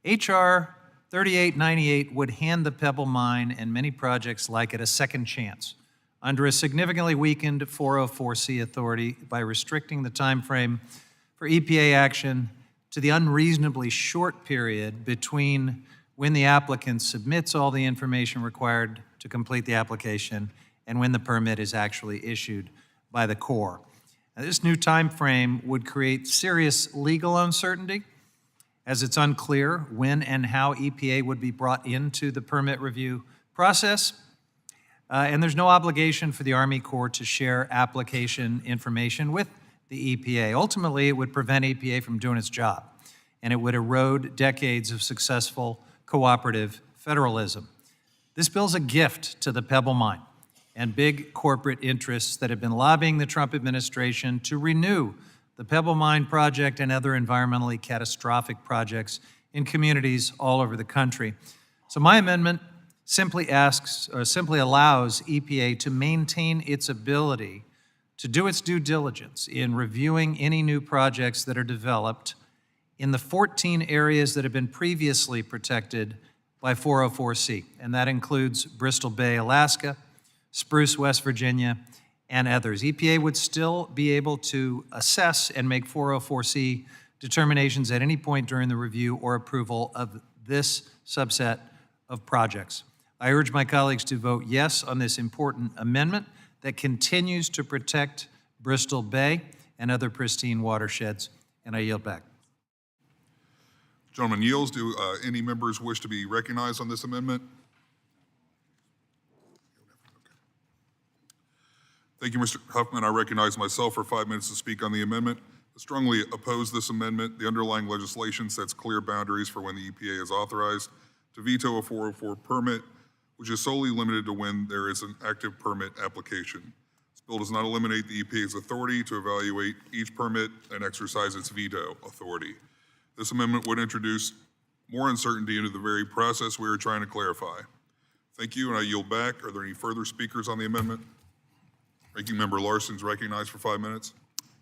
H.R. 3898 would hand the Pebble Mine and many projects like it a second chance under a significantly weakened 404C authority by restricting the time frame for EPA action to the unreasonably short period between when the applicant submits all the information required to complete the application and when the permit is actually issued by the Corps. Now, this new time frame would create serious legal uncertainty, as it's unclear when and how EPA would be brought into the permit review process. And there's no obligation for the Army Corps to share application information with the EPA. Ultimately, it would prevent EPA from doing its job, and it would erode decades of successful cooperative federalism. This bill's a gift to the Pebble Mine and big corporate interests that have been lobbying the Trump administration to renew the Pebble Mine project and other environmentally catastrophic projects in communities all over the country. So my amendment simply allows EPA to maintain its ability to do its due diligence in reviewing any new projects that are developed in the 14 areas that have been previously protected by 404C, and that includes Bristol Bay, Alaska, Spruce, West Virginia, and others. EPA would still be able to assess and make 404C determinations at any point during the review or approval of this subset of projects. I urge my colleagues to vote yes on this important amendment that continues to protect Bristol Bay and other pristine watersheds, and I yield back. Gentleman yields. Do any members wish to be recognized on this amendment? Thank you, Mr. Huffman. I recognize myself for 5 minutes to speak on the amendment. I strongly oppose this amendment. The underlying legislation sets clear boundaries for when the EPA is authorized to veto a 404 permit, which is solely limited to when there is an active permit application. This bill does not eliminate the EPA's authority to evaluate each permit and exercise its veto authority. This amendment would introduce more uncertainty into the very process we are trying to clarify. Thank you, and I yield back. Are there any further speakers on the amendment? Ranking Member Larson is recognized for 5 minutes.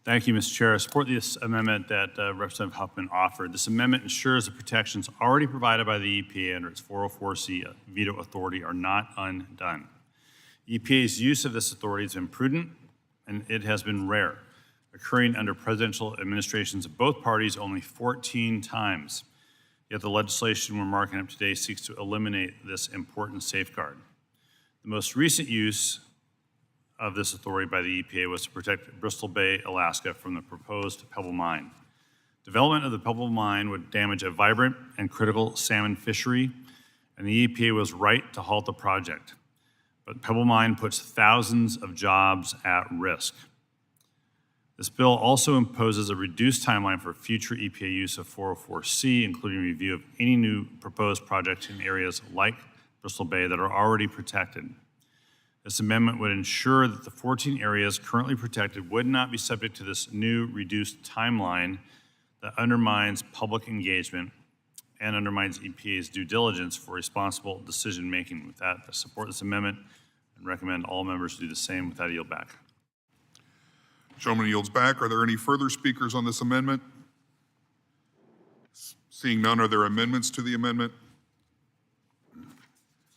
Thank you, Mr. Chair. I support this amendment that Representative Huffman offered. This amendment ensures the protections already provided by the EPA under its 404C veto authority are not undone. EPA's use of this authority has been prudent, and it has been rare, occurring under presidential administrations of both parties only 14 times. Yet the legislation we're marking up today seeks to eliminate this important safeguard. The most recent use of this authority by the EPA was to protect Bristol Bay, Alaska from the proposed Pebble Mine. Development of the Pebble Mine would damage a vibrant and critical salmon fishery, and the EPA was right to halt the project. But Pebble Mine puts thousands of jobs at risk. This bill also imposes a reduced timeline for future EPA use of 404C, including review of any new proposed projects in areas like Bristol Bay that are already protected. This amendment would ensure that the 14 areas currently protected would not be subject to this new reduced timeline that undermines public engagement and undermines EPA's due diligence for responsible decision-making. With that, I support this amendment and recommend all members do the same. With that, I yield back. Gentleman yields back. Are there any further speakers on this amendment? Seeing none, are there amendments to the amendment?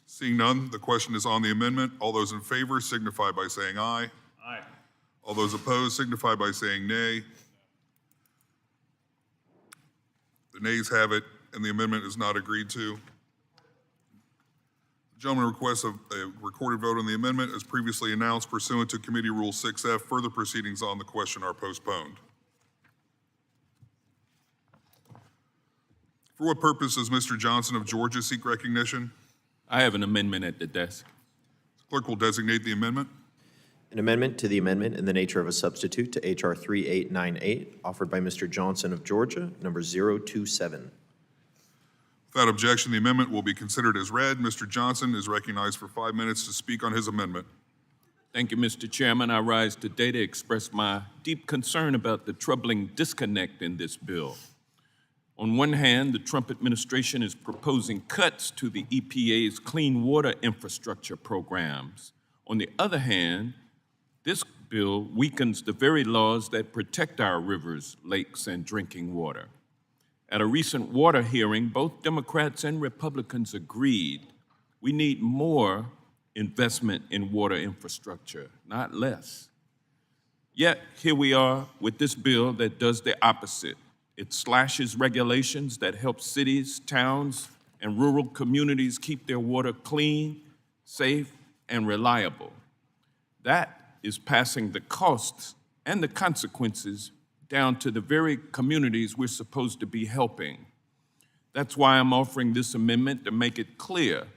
Seeing none, the question is on the amendment. All those in favor signify by saying aye. Aye. All those opposed signify by saying nay. The nays have it, and the amendment is not agreed to. The gentleman requests a recorded vote on the amendment as previously announced pursuant to Committee Rule 6F. Further proceedings on the question are postponed. For what purpose does Mr. Johnson of Georgia seek recognition? I have an amendment at the desk. Clerk will designate the amendment. An amendment to the amendment in the nature of a substitute to H.R. 3898, offered by Mr. Johnson of Georgia, number 027. Without objection, the amendment will be considered as read. Mr. Johnson is recognized for 5 minutes to speak on his amendment. Thank you, Mr. Chairman. I rise today to express my deep concern about the troubling disconnect in this bill. On one hand, the Trump administration is proposing cuts to the EPA's clean water infrastructure programs. On the other hand, this bill weakens the very laws that protect our rivers, lakes, and drinking water. At a recent water hearing, both Democrats and Republicans agreed we need more investment in water infrastructure, not less. Yet, here we are with this bill that does the opposite. It slashes regulations that help cities, towns, and rural communities keep their water clean, safe, and reliable. That is passing the costs and the consequences down to the very communities we're supposed to be helping. That's why I'm offering this amendment to make it clear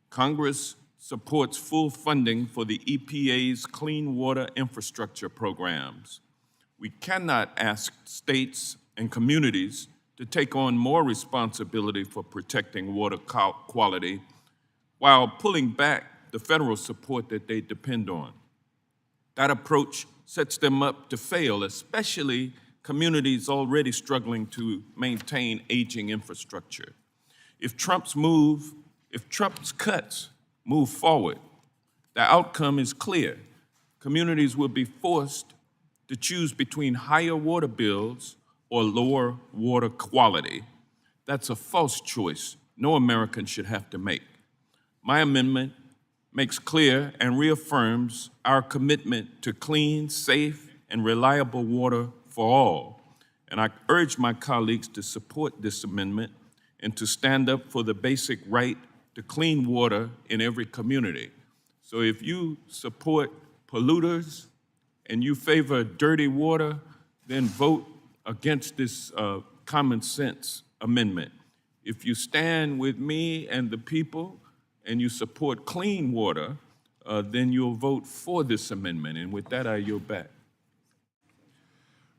Congress supports full funding for the EPA's clean water infrastructure programs. We cannot ask states and communities to take on more responsibility for protecting water quality while pulling back the federal support that they depend on. That approach sets them up to fail, especially communities already struggling to maintain aging infrastructure. If Trump's cuts move forward, the outcome is clear. Communities will be forced to choose between higher water bills or lower water quality. That's a false choice no American should have to make. My amendment makes clear and reaffirms our commitment to clean, safe, and reliable water for all. And I urge my colleagues to support this amendment and to stand up for the basic right to clean water in every community. So if you support polluters and you favor dirty water, then vote against this common sense amendment. If you stand with me and the people and you support clean water, then you'll vote for this amendment. And with that, I yield back.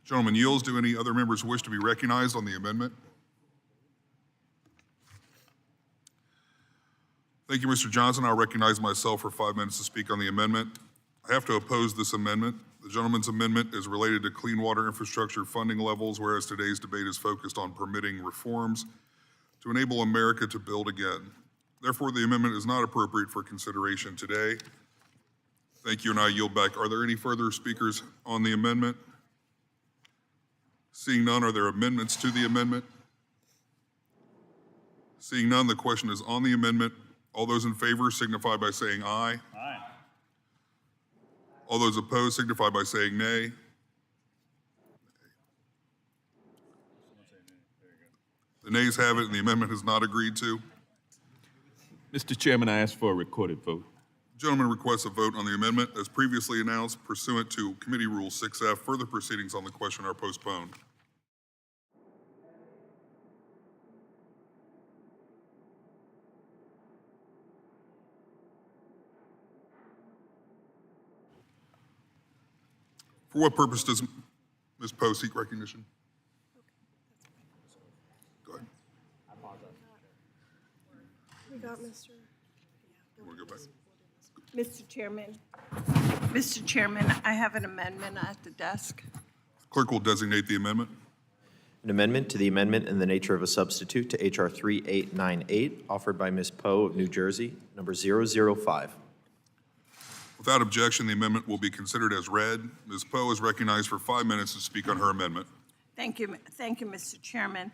Gentleman yields. Do any other members wish to be recognized on the amendment? Thank you, Mr. Johnson. I'll recognize myself for 5 minutes to speak on the amendment. I have to oppose this amendment. The gentleman's amendment is related to clean water infrastructure funding levels, whereas today's debate is focused on permitting reforms to enable America to build again. Therefore, the amendment is not appropriate for consideration today. Thank you, and I yield back. Are there any further speakers on the amendment? Seeing none, are there amendments to the amendment? Seeing none, the question is on the amendment. All those in favor signify by saying aye. Aye. All those opposed signify by saying nay. The nays have it, and the amendment is not agreed to. Mr. Chairman, I ask for a recorded vote. Gentleman requests a vote on the amendment as previously announced pursuant to Committee Rule 6F. Further proceedings on the question are postponed. For what purpose does Ms. Poe seek recognition? Go ahead. We got Mr. You want to go back? Mr. Chairman, I have an amendment at the desk. Clerk will designate the amendment. An amendment to the amendment in the nature of a substitute to H.R. 3898, offered by Ms. Poe of New Jersey, number 005. Without objection, the amendment will be considered as read. Ms. Poe is recognized for 5 minutes to speak on her amendment. Thank you, Mr. Chairman.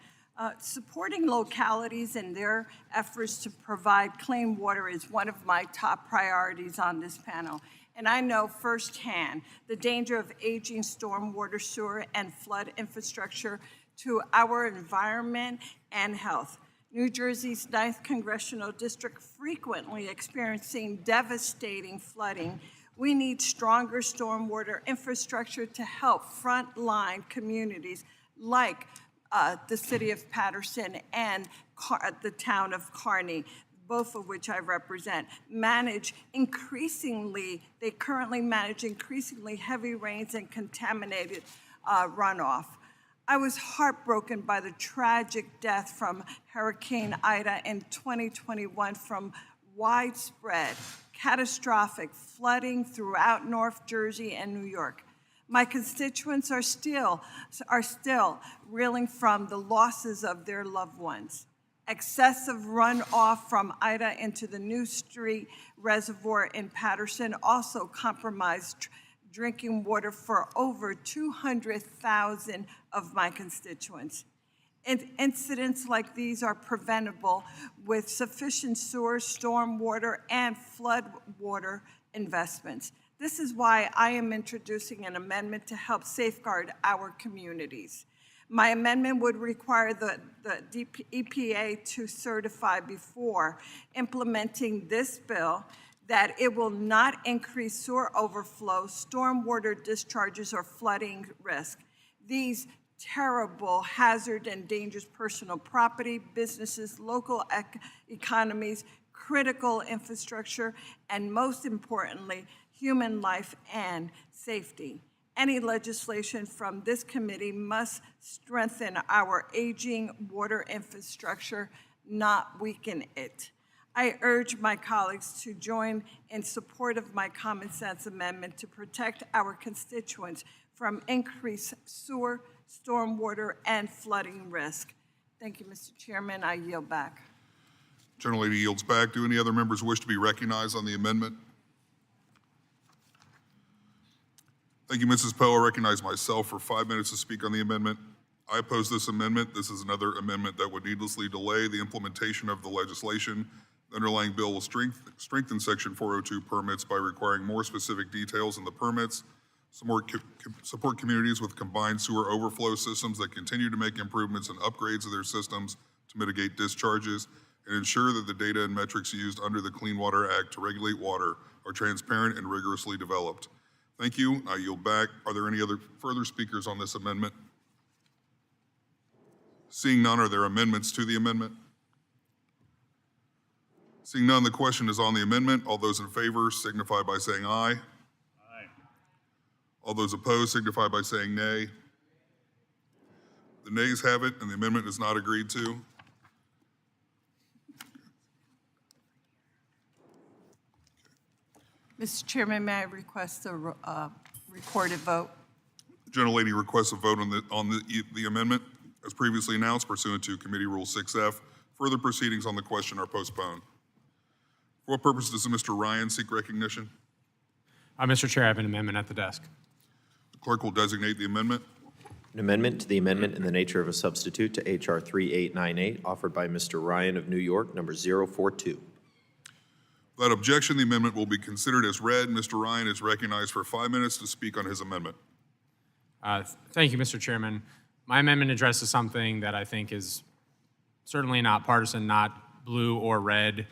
Supporting localities in their efforts to provide clean water is one of my top priorities on this panel. And I know firsthand the danger of aging stormwater, sewer, and flood infrastructure to our environment and health. New Jersey's 9th Congressional District frequently experiencing devastating flooding. We need stronger stormwater infrastructure to help frontline communities like the city of Paterson and the town of Kearney, both of which I represent, they currently manage increasingly heavy rains and contaminated runoff. I was heartbroken by the tragic death from Hurricane Ida in 2021 from widespread, catastrophic flooding throughout North Jersey and New York. My constituents are still reeling from the losses of their loved ones. Excessive runoff from Ida into the New Street Reservoir in Paterson also compromised drinking water for over 200,000 of my constituents. Incidents like these are preventable with sufficient sewer, stormwater, and flood water investments. This is why I am introducing an amendment to help safeguard our communities. My amendment would require the EPA to certify before implementing this bill that it will not increase sewer overflow, stormwater discharges, or flooding risk. These terrible hazard and dangerous personal property, businesses, local economies, critical infrastructure, and most importantly, human life and safety. Any legislation from this committee must strengthen our aging water infrastructure, not weaken it. I urge my colleagues to join in support of my common sense amendment to protect our constituents from increased sewer, stormwater, and flooding risk. Thank you, Mr. Chairman. I yield back. Gentlelady yields back. Do any other members wish to be recognized on the amendment? Thank you, Mrs. Poe. I recognize myself for 5 minutes to speak on the amendment. I oppose this amendment. This is another amendment that would needlessly delay the implementation of the legislation. The underlying bill will strengthen Section 402 permits by requiring more specific details in the permits, support communities with combined sewer overflow systems that continue to make improvements and upgrades of their systems to mitigate discharges, and ensure that the data and metrics used under the Clean Water Act to regulate water are transparent and rigorously developed. Thank you. I yield back. Are there any other further speakers on this amendment? Seeing none, are there amendments to the amendment? Seeing none, the question is on the amendment. All those in favor signify by saying aye. Aye. All those opposed signify by saying nay. The nays have it, and the amendment is not agreed to. Mr. Chairman, may I request a recorded vote? Gentlelady requests a vote on the amendment as previously announced pursuant to Committee Rule 6F. Further proceedings on the question are postponed. For what purpose does Mr. Ryan seek recognition? Mr. Chair, I have an amendment at the desk. The clerk will designate the amendment. An amendment to the amendment in the nature of a substitute to H.R. 3898, offered by Mr. Ryan of New York, number 042. Without objection, the amendment will be considered as read. Mr. Ryan is recognized for 5 minutes to speak on his amendment. Thank you, Mr. Chairman. My amendment addresses something that I think is certainly not partisan, not blue or red.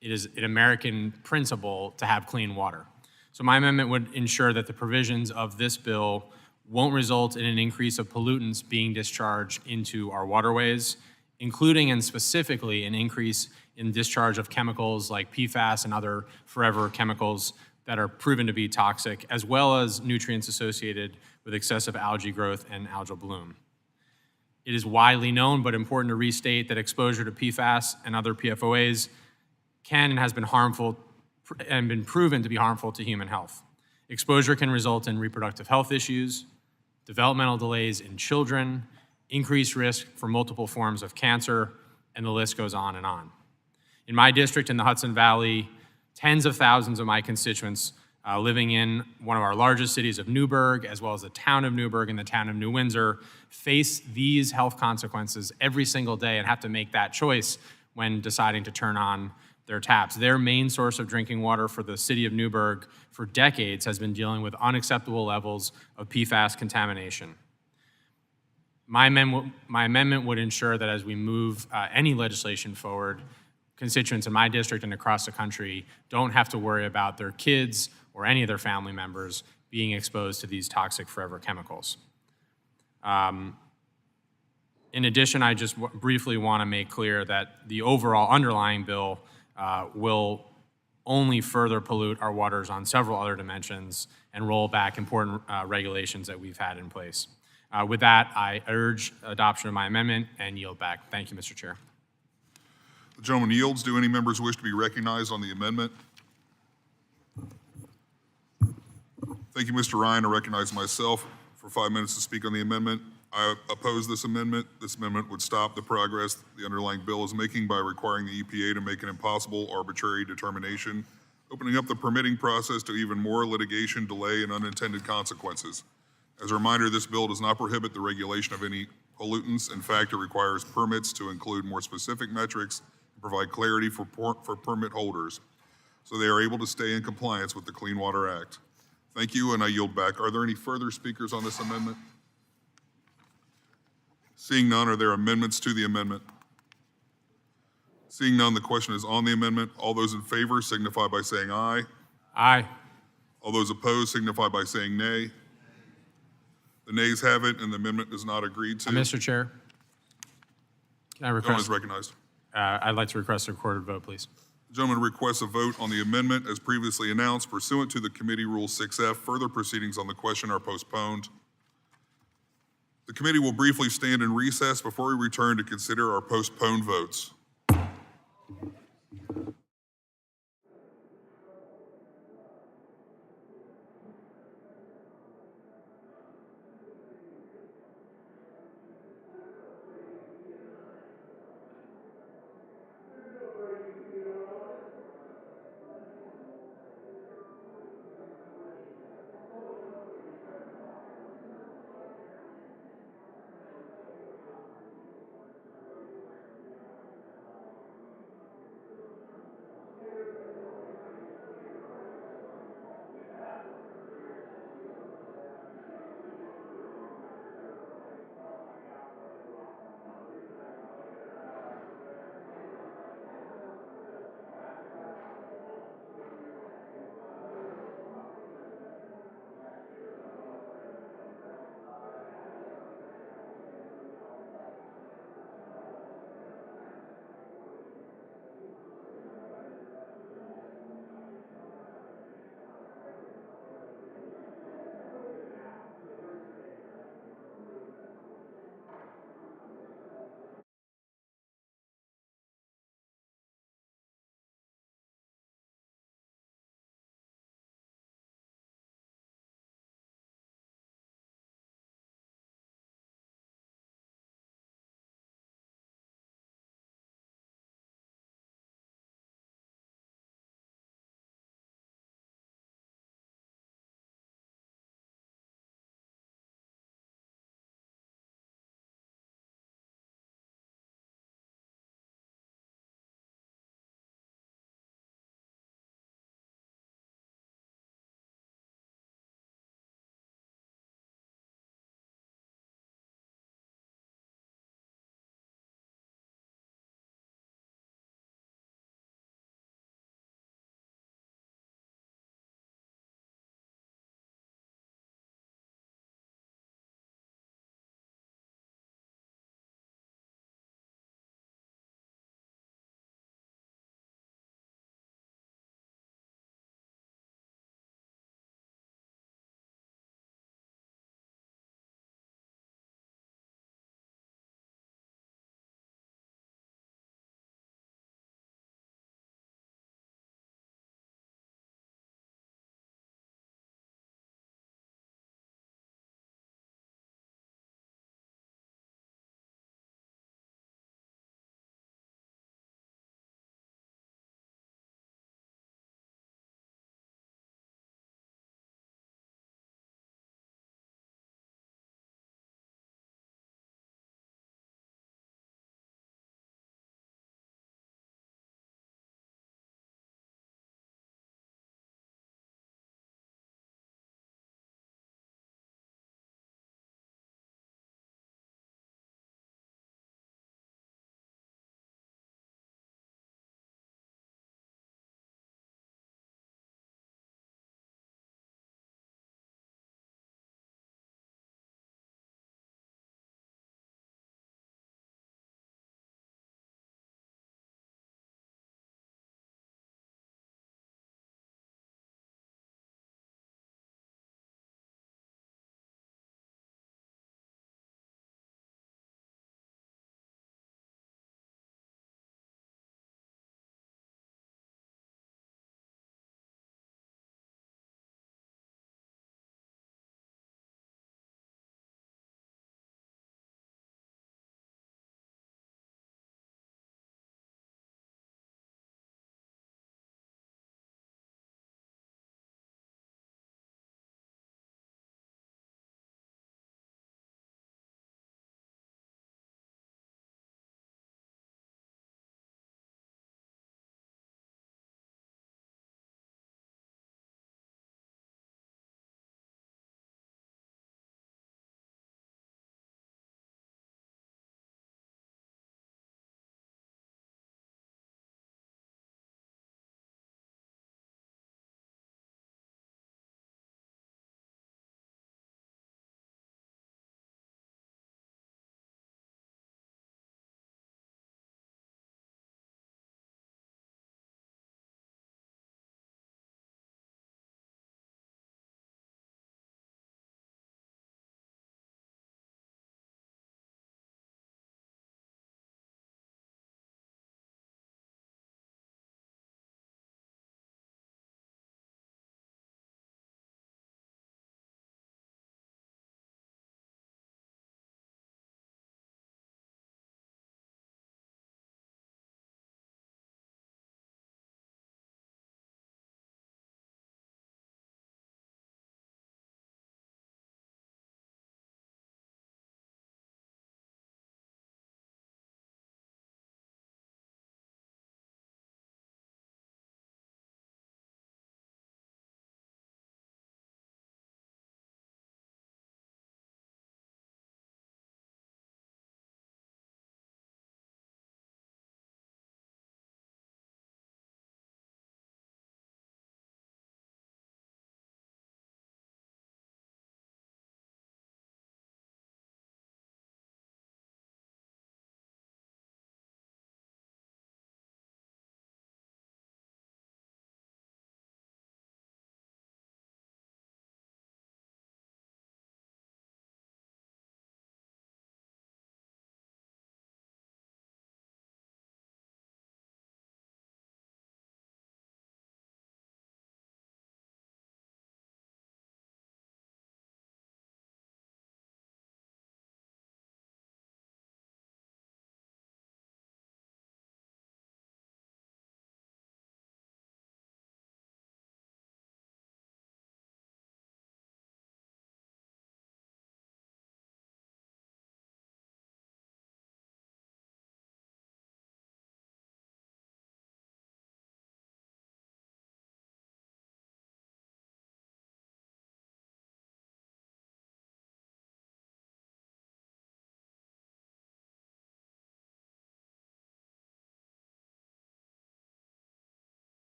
It is an American principle to have clean water. So my amendment would ensure that the provisions of this bill won't result in an increase of pollutants being discharged into our waterways, including and specifically an increase in discharge of chemicals like PFAS and other forever chemicals that are proven to be toxic, as well as nutrients associated with excessive algae growth and algal bloom. It is widely known, but important to restate, that exposure to PFAS and other PFOAs can and has been harmful and been proven to be harmful to human health. Exposure can result in reproductive health issues, developmental delays in children, increased risk for multiple forms of cancer, and the list goes on and on. In my district in the Hudson Valley, tens of thousands of my constituents living in one of our largest cities of Newburgh, as well as the town of Newburgh and the town of New Windsor, face these health consequences every single day and have to make that choice when deciding to turn on their taps. Their main source of drinking water for the city of Newburgh for decades has been dealing with unacceptable levels of PFAS contamination. My amendment would ensure that as we move any legislation forward, constituents in my district and across the country don't have to worry about their kids or any of their family members being exposed to these toxic forever chemicals. In addition, I just briefly want to make clear that the overall underlying bill will only further pollute our waters on several other dimensions and roll back important regulations that we've had in place. With that, I urge adoption of my amendment and yield back. Thank you, Mr. Chair. The gentleman yields. Do any members wish to be recognized on the amendment? Thank you, Mr. Ryan. I recognize myself for 5 minutes to speak on the amendment. I oppose this amendment. This amendment would stop the progress the underlying bill is making by requiring the EPA to make an impossible, arbitrary determination, opening up the permitting process to even more litigation, delay, and unintended consequences. As a reminder, this bill does not prohibit the regulation of any pollutants. In fact, it requires permits to include more specific metrics and provide clarity for permit holders so they are able to stay in compliance with the Clean Water Act. Thank you, and I yield back. Are there any further speakers on this amendment? Seeing none, are there amendments to the amendment? Seeing none, the question is on the amendment. All those in favor signify by saying aye. Aye. All those opposed signify by saying nay. The nays have it, and the amendment is not agreed to. Mr. Chair, can I Gentleman request? is recognized. I'd like to request a recorded vote, please. The gentleman requests a vote on the amendment as previously announced pursuant to the Committee Rule 6F. Further proceedings on the question are postponed. The committee will briefly stand in recess before we return to consider our postponed votes.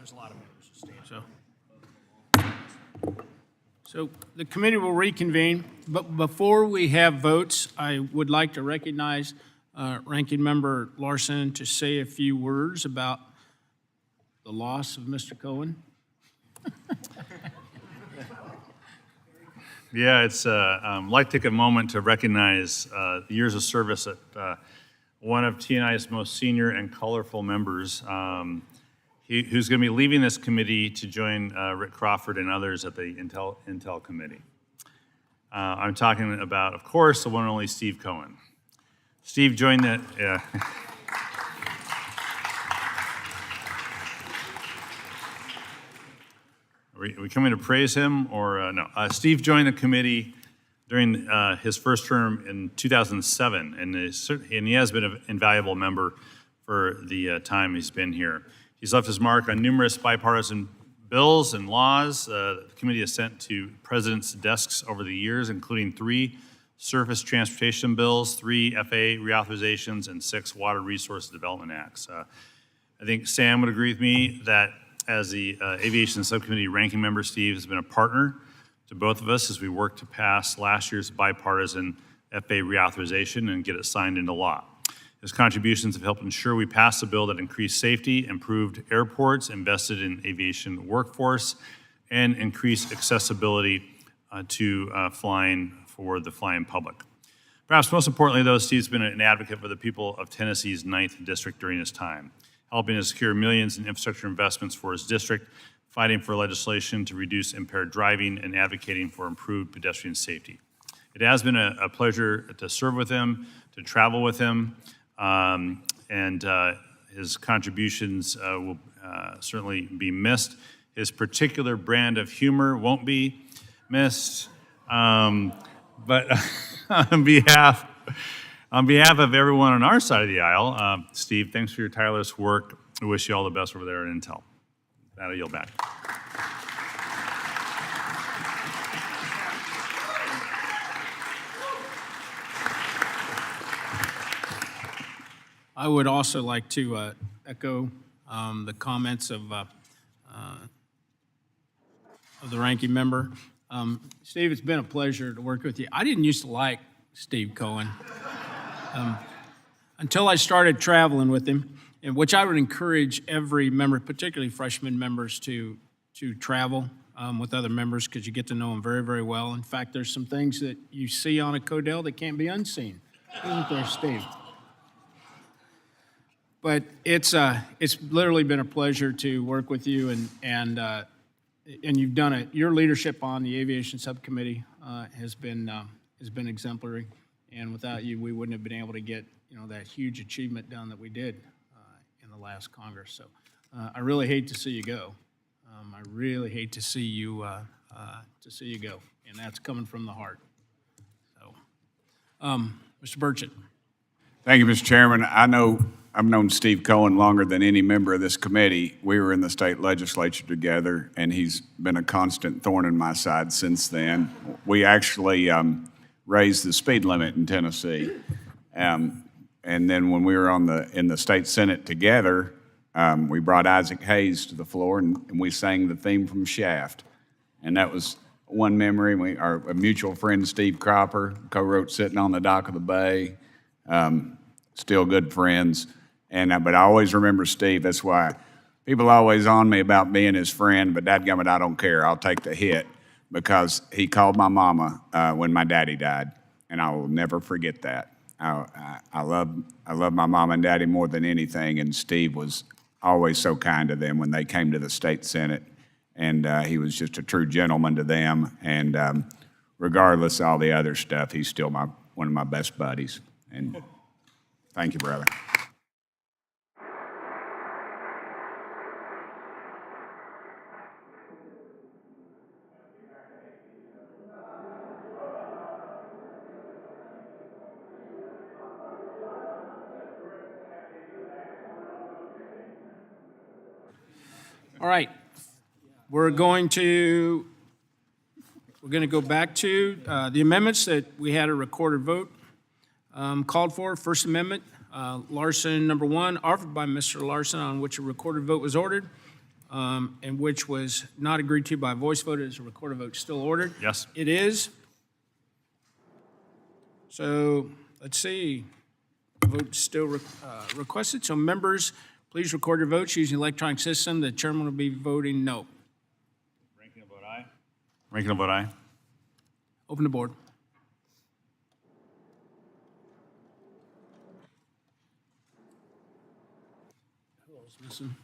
there's a lot of members of state, so the committee will reconvene, but before we have votes, I would like to recognize Ranking Member Larson to say a few words about the loss of Mr. Cohen. Yeah, it's like to take a moment to recognize the years of service at one of TNI's most senior and colorful members, who's going to be leaving this committee to join Rick Crawford and others at the Intel Committee. I'm talking about, of course, the one and only Steve Cohen. Steve joined the... Yeah. Are we coming to praise him or no? Steve joined the committee during his first term in 2007, and he has been an invaluable member for the time he's been here. He's left his mark on numerous bipartisan bills and laws the committee has sent to presidents' desks over the years, including 3 surface transportation bills, 3 FAA reauthorizations, and 6 water resource development acts. I think Sam would agree with me that as the Aviation Subcommittee ranking member, Steve has been a partner to both of us as we work to pass last year's bipartisan FAA reauthorization and get it signed into law. His contributions have helped ensure we passed a bill that increased safety, improved airports, invested in aviation workforce, and increased accessibility to flying for the flying public. Perhaps most importantly, though, Steve's been an advocate for the people of Tennessee's 9th District during his time, helping to secure millions in infrastructure investments for his district, fighting for legislation to reduce impaired driving, and advocating for improved pedestrian safety. It has been a pleasure to serve with him, to travel with him, and his contributions will certainly be missed. His particular brand of humor won't be missed, but on behalf of everyone on our side of the aisle, Steve, thanks for your tireless work. I wish you all the best over there at Intel. That'll yield back. I would also like to echo the comments of the ranking member. Steve, it's been a pleasure to work with you. I didn't used to like Steve Cohen until I started traveling with him, in which I would encourage every member, particularly freshman members, to travel with other members because you get to know them very, very well. In fact, there's some things that you see on a Codell that can't be unseen. Isn't there, Steve? But it's literally been a pleasure to work with you, and you've done it. Your leadership on the Aviation Subcommittee has been exemplary, and without you, we wouldn't have been able to get that huge achievement done that we did in the last Congress. So I really hate to see you go. I really hate to see you go, and that's coming from the heart. So, Mr. Burchett. Thank you, Mr. Chairman. I've known Steve Cohen longer than any member of this committee. We were in the state legislature together, and he's been a constant thorn in my side since then. We actually raised the speed limit in Tennessee. And then when we were in the state Senate together, we brought Isaac Hayes to the floor, and we sang the theme from Shaft. And that was one memory. Our mutual friend, Steve Cropper, co-wrote Sitting on the Dock of the Bay. Still good friends. But I always remember Steve. That's why people are always on me about being his friend, but dadgummit, I don't care. I'll take the hit because he called my mama when my daddy died, and I will never forget that. I love my mom and daddy more than anything, and Steve was always so kind to them when they came to the state Senate, and he was just a true gentleman to them. And regardless of all the other stuff, he's still one of my best buddies. And thank you, brother. All right, we're going to go back to the amendments that we had a recorded vote called for. First Amendment, Larson number 1, offered by Mr. Larson, on which a recorded vote was ordered. and which was not agreed to by voice vote, is a recorded vote still ordered? Yes. It is. So, let's see. Vote still requested. So members, please record your votes using the electronic system. The chairman will be voting no. Ranking will vote aye. Ranking will vote aye. Open the board. Who else missing?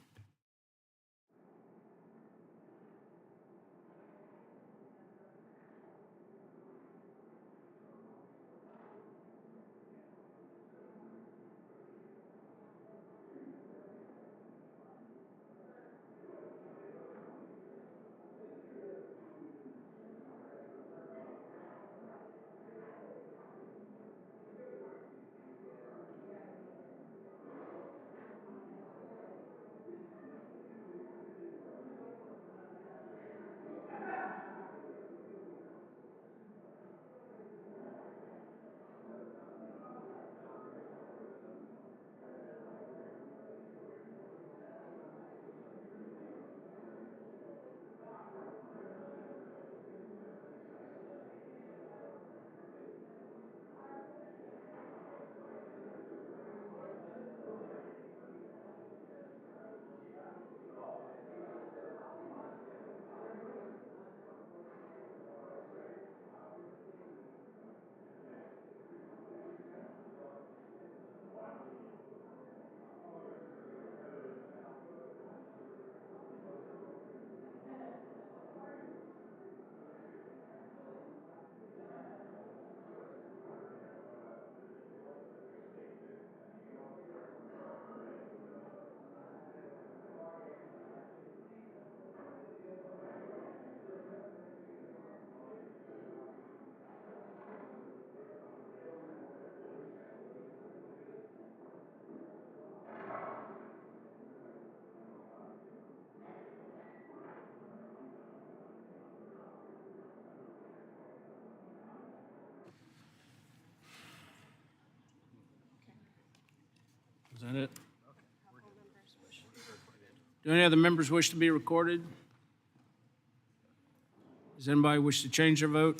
Is that it? Do any other members wish to be recorded? Does anybody wish to change their vote?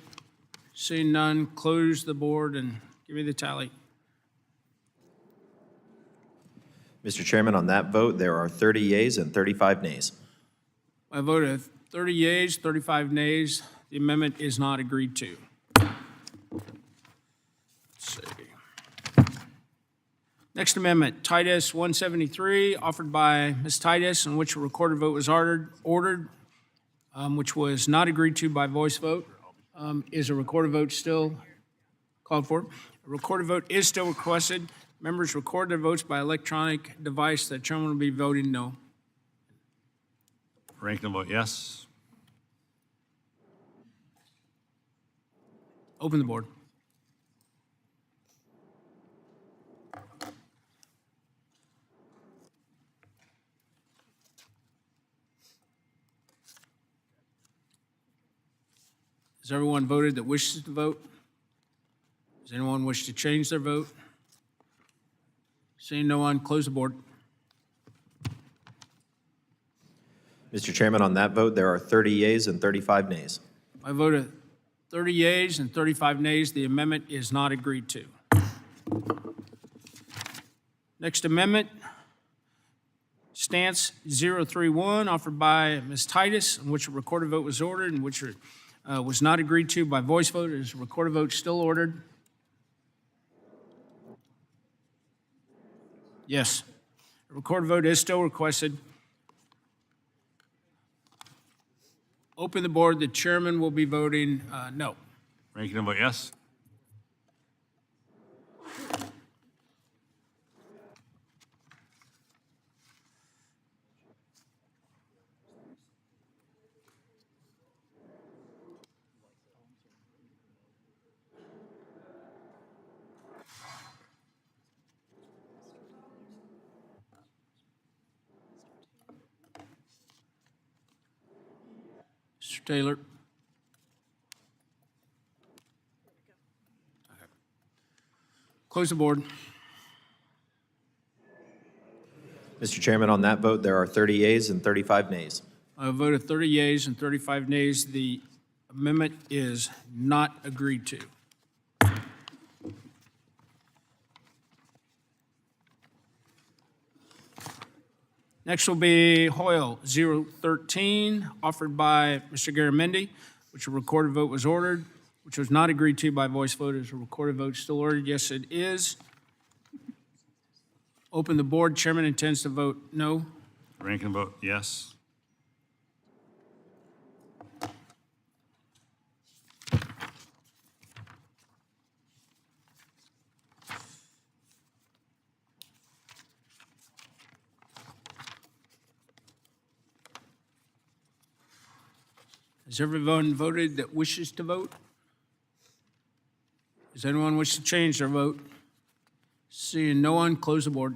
Seeing none, close the board and give me the tally. Mr. Chairman, on that vote, there are 30 yeas and 35 nays. By a vote of 30 yeas, 35 nays, the amendment is not agreed to. Let's see. Next amendment, Titus 173, offered by Ms. Titus, in which a recorded vote was ordered, which was not agreed to by voice vote. Is a recorded vote still called for? A recorded vote is still requested. Members record their votes by electronic device. The chairman will be voting no. Ranking will vote yes. Open the board. Has everyone voted that wishes to vote? Does anyone wish to change their vote? Seeing no one, close the board. Mr. Chairman, on that vote, there are 30 yeas and 35 nays. By vote of 30 yeas and 35 nays, the amendment is not agreed to. Next amendment, stance 031, offered by Ms. Titus, in which a recorded vote was ordered, and which was not agreed to by voice vote. Is a recorded vote still ordered? Yes. A recorded vote is still requested. Open the board. The chairman will be voting no. Ranking will vote yes. Mr. Taylor. Close the board. Mr. Chairman, on that vote, there are 30 yeas and 35 nays. A vote of 30 yeas and 35 nays, the amendment is not agreed to. Next will be Hoyle 013, offered by Mr. Garamendi, which a recorded vote was ordered, which was not agreed to by voice vote. Is a recorded vote still ordered? Yes, it is. Open the board. Chairman intends to vote no. Ranking vote yes. Has everyone voted that wishes to vote? Does anyone wish to change their vote? Seeing no one, close the board.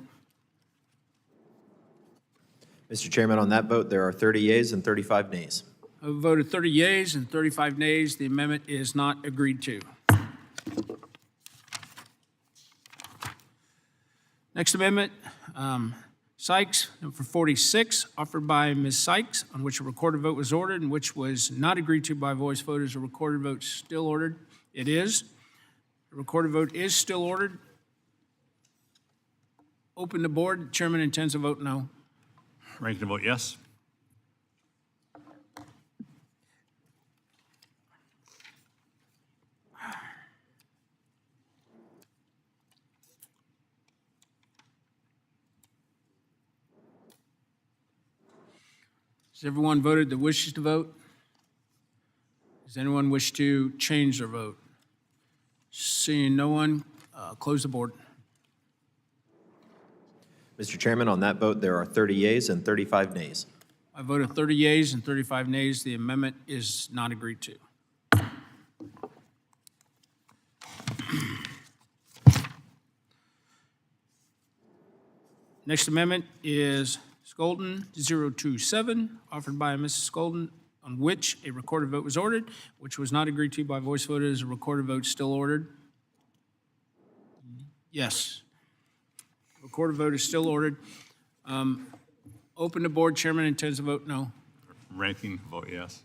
Mr. Chairman, on that vote, there are 30 yeas and 35 nays. A vote of 30 yeas and 35 nays, the amendment is not agreed to. Next amendment, Sykes, number 46, offered by Ms. Sykes, on which a recorded vote was ordered and which was not agreed to by voice vote. Is a recorded vote still ordered? It is. The recorded vote is still ordered. Open the board. The chairman intends to vote no. Ranking vote yes. Has everyone voted that wishes to vote? Does anyone wish to change their vote? Seeing no one, close the board. Mr. Chairman, on that vote, there are 30 yeas and 35 nays. I vote of 30 yeas and 35 nays. The amendment is not agreed to. Next amendment is Skolden 027, offered by Mrs. Skolden, on which a recorded vote was ordered, which was not agreed to by voice vote. Is a recorded vote still ordered? Yes. Recorded vote is still ordered. Open the board. Chairman intends to vote no. Ranking vote yes.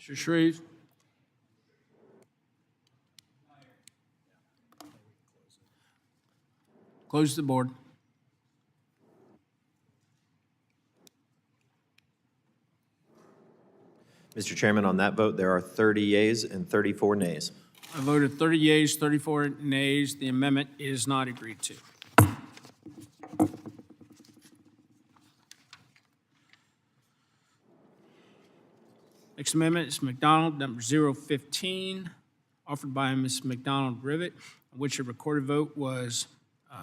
Mr. Shreve? Close the board. Mr. Chairman, on that vote, there are 30 yeas and 34 nays. I voted 30 yeas, 34 nays. The amendment is not agreed to. Next amendment is McDonald, number 015, offered by Ms. McDonald Rivet, on which a recorded vote was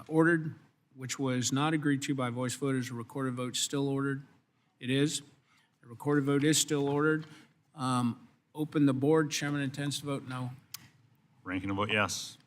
ordered, which was not agreed to by voice vote. Is a recorded vote still ordered? It is. The recorded vote is still ordered. Open the board. Chairman intends to vote no. Ranking vote yes.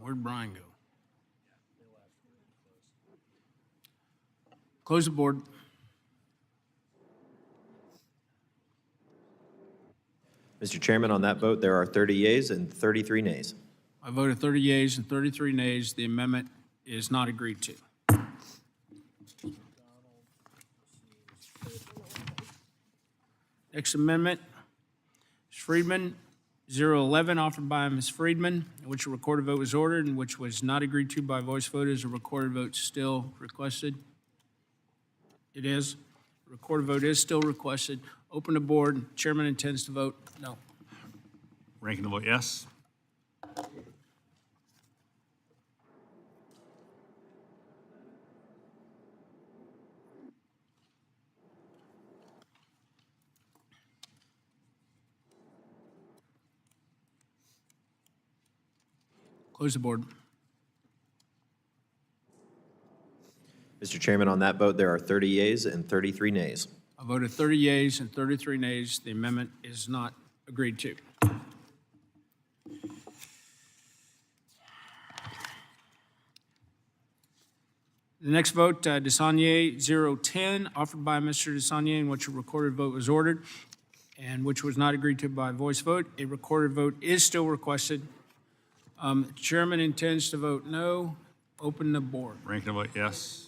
Where'd Brian go? Close the board. Mr. Chairman, on that vote, there are 30 yeas and 33 nays. I voted 30 yeas and 33 nays. The amendment is not agreed to. Next amendment is Friedman, 011, offered by Ms. Friedman, in which a recorded vote was ordered and which was not agreed to by voice vote. Is a recorded vote still requested? It is. Recorded vote is still requested. Open the board. Chairman intends to vote no. Ranking the vote yes. Close the board. Mr. Chairman, on that vote, there are 30 yeas and 33 nays. A vote of 30 yeas and 33 nays. The amendment is not agreed to. The next vote, Desaulniers 010, offered by Mr. Desaulniers, in which a recorded vote was ordered and which was not agreed to by voice vote. A recorded vote is still requested. Chairman intends to vote no. Open the board. Ranking the vote yes.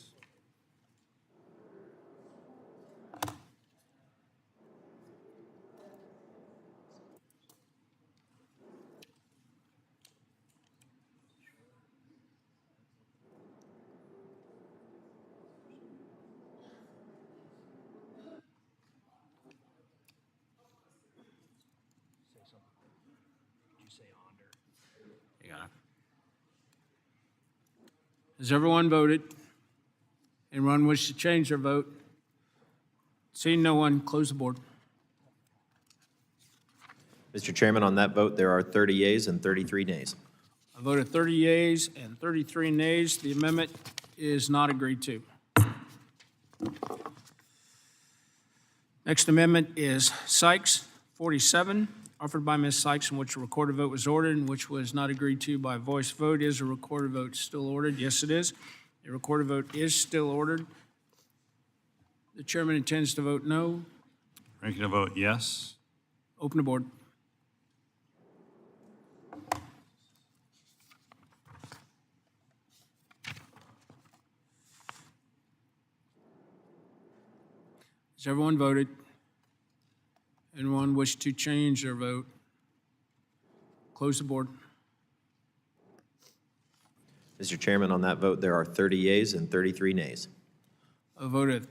Has everyone voted? Anyone wish to change their vote? Seeing no one, close the board. Mr. Chairman, on that vote, there are 30 yeas and 33 nays. A vote of 30 yeas and 33 nays. The amendment is not agreed to. Next amendment is Sykes 47, offered by Ms. Sykes, in which a recorded vote was ordered and which was not agreed to by voice vote. Is a recorded vote still ordered? Yes, it is. A recorded vote is still ordered. The chairman intends to vote no. Ranking the vote yes. Open the board. Has everyone voted? Anyone wish to change their vote? Close the board. Mr. Chairman, on that vote, there are 30 yeas and 33 nays. A vote of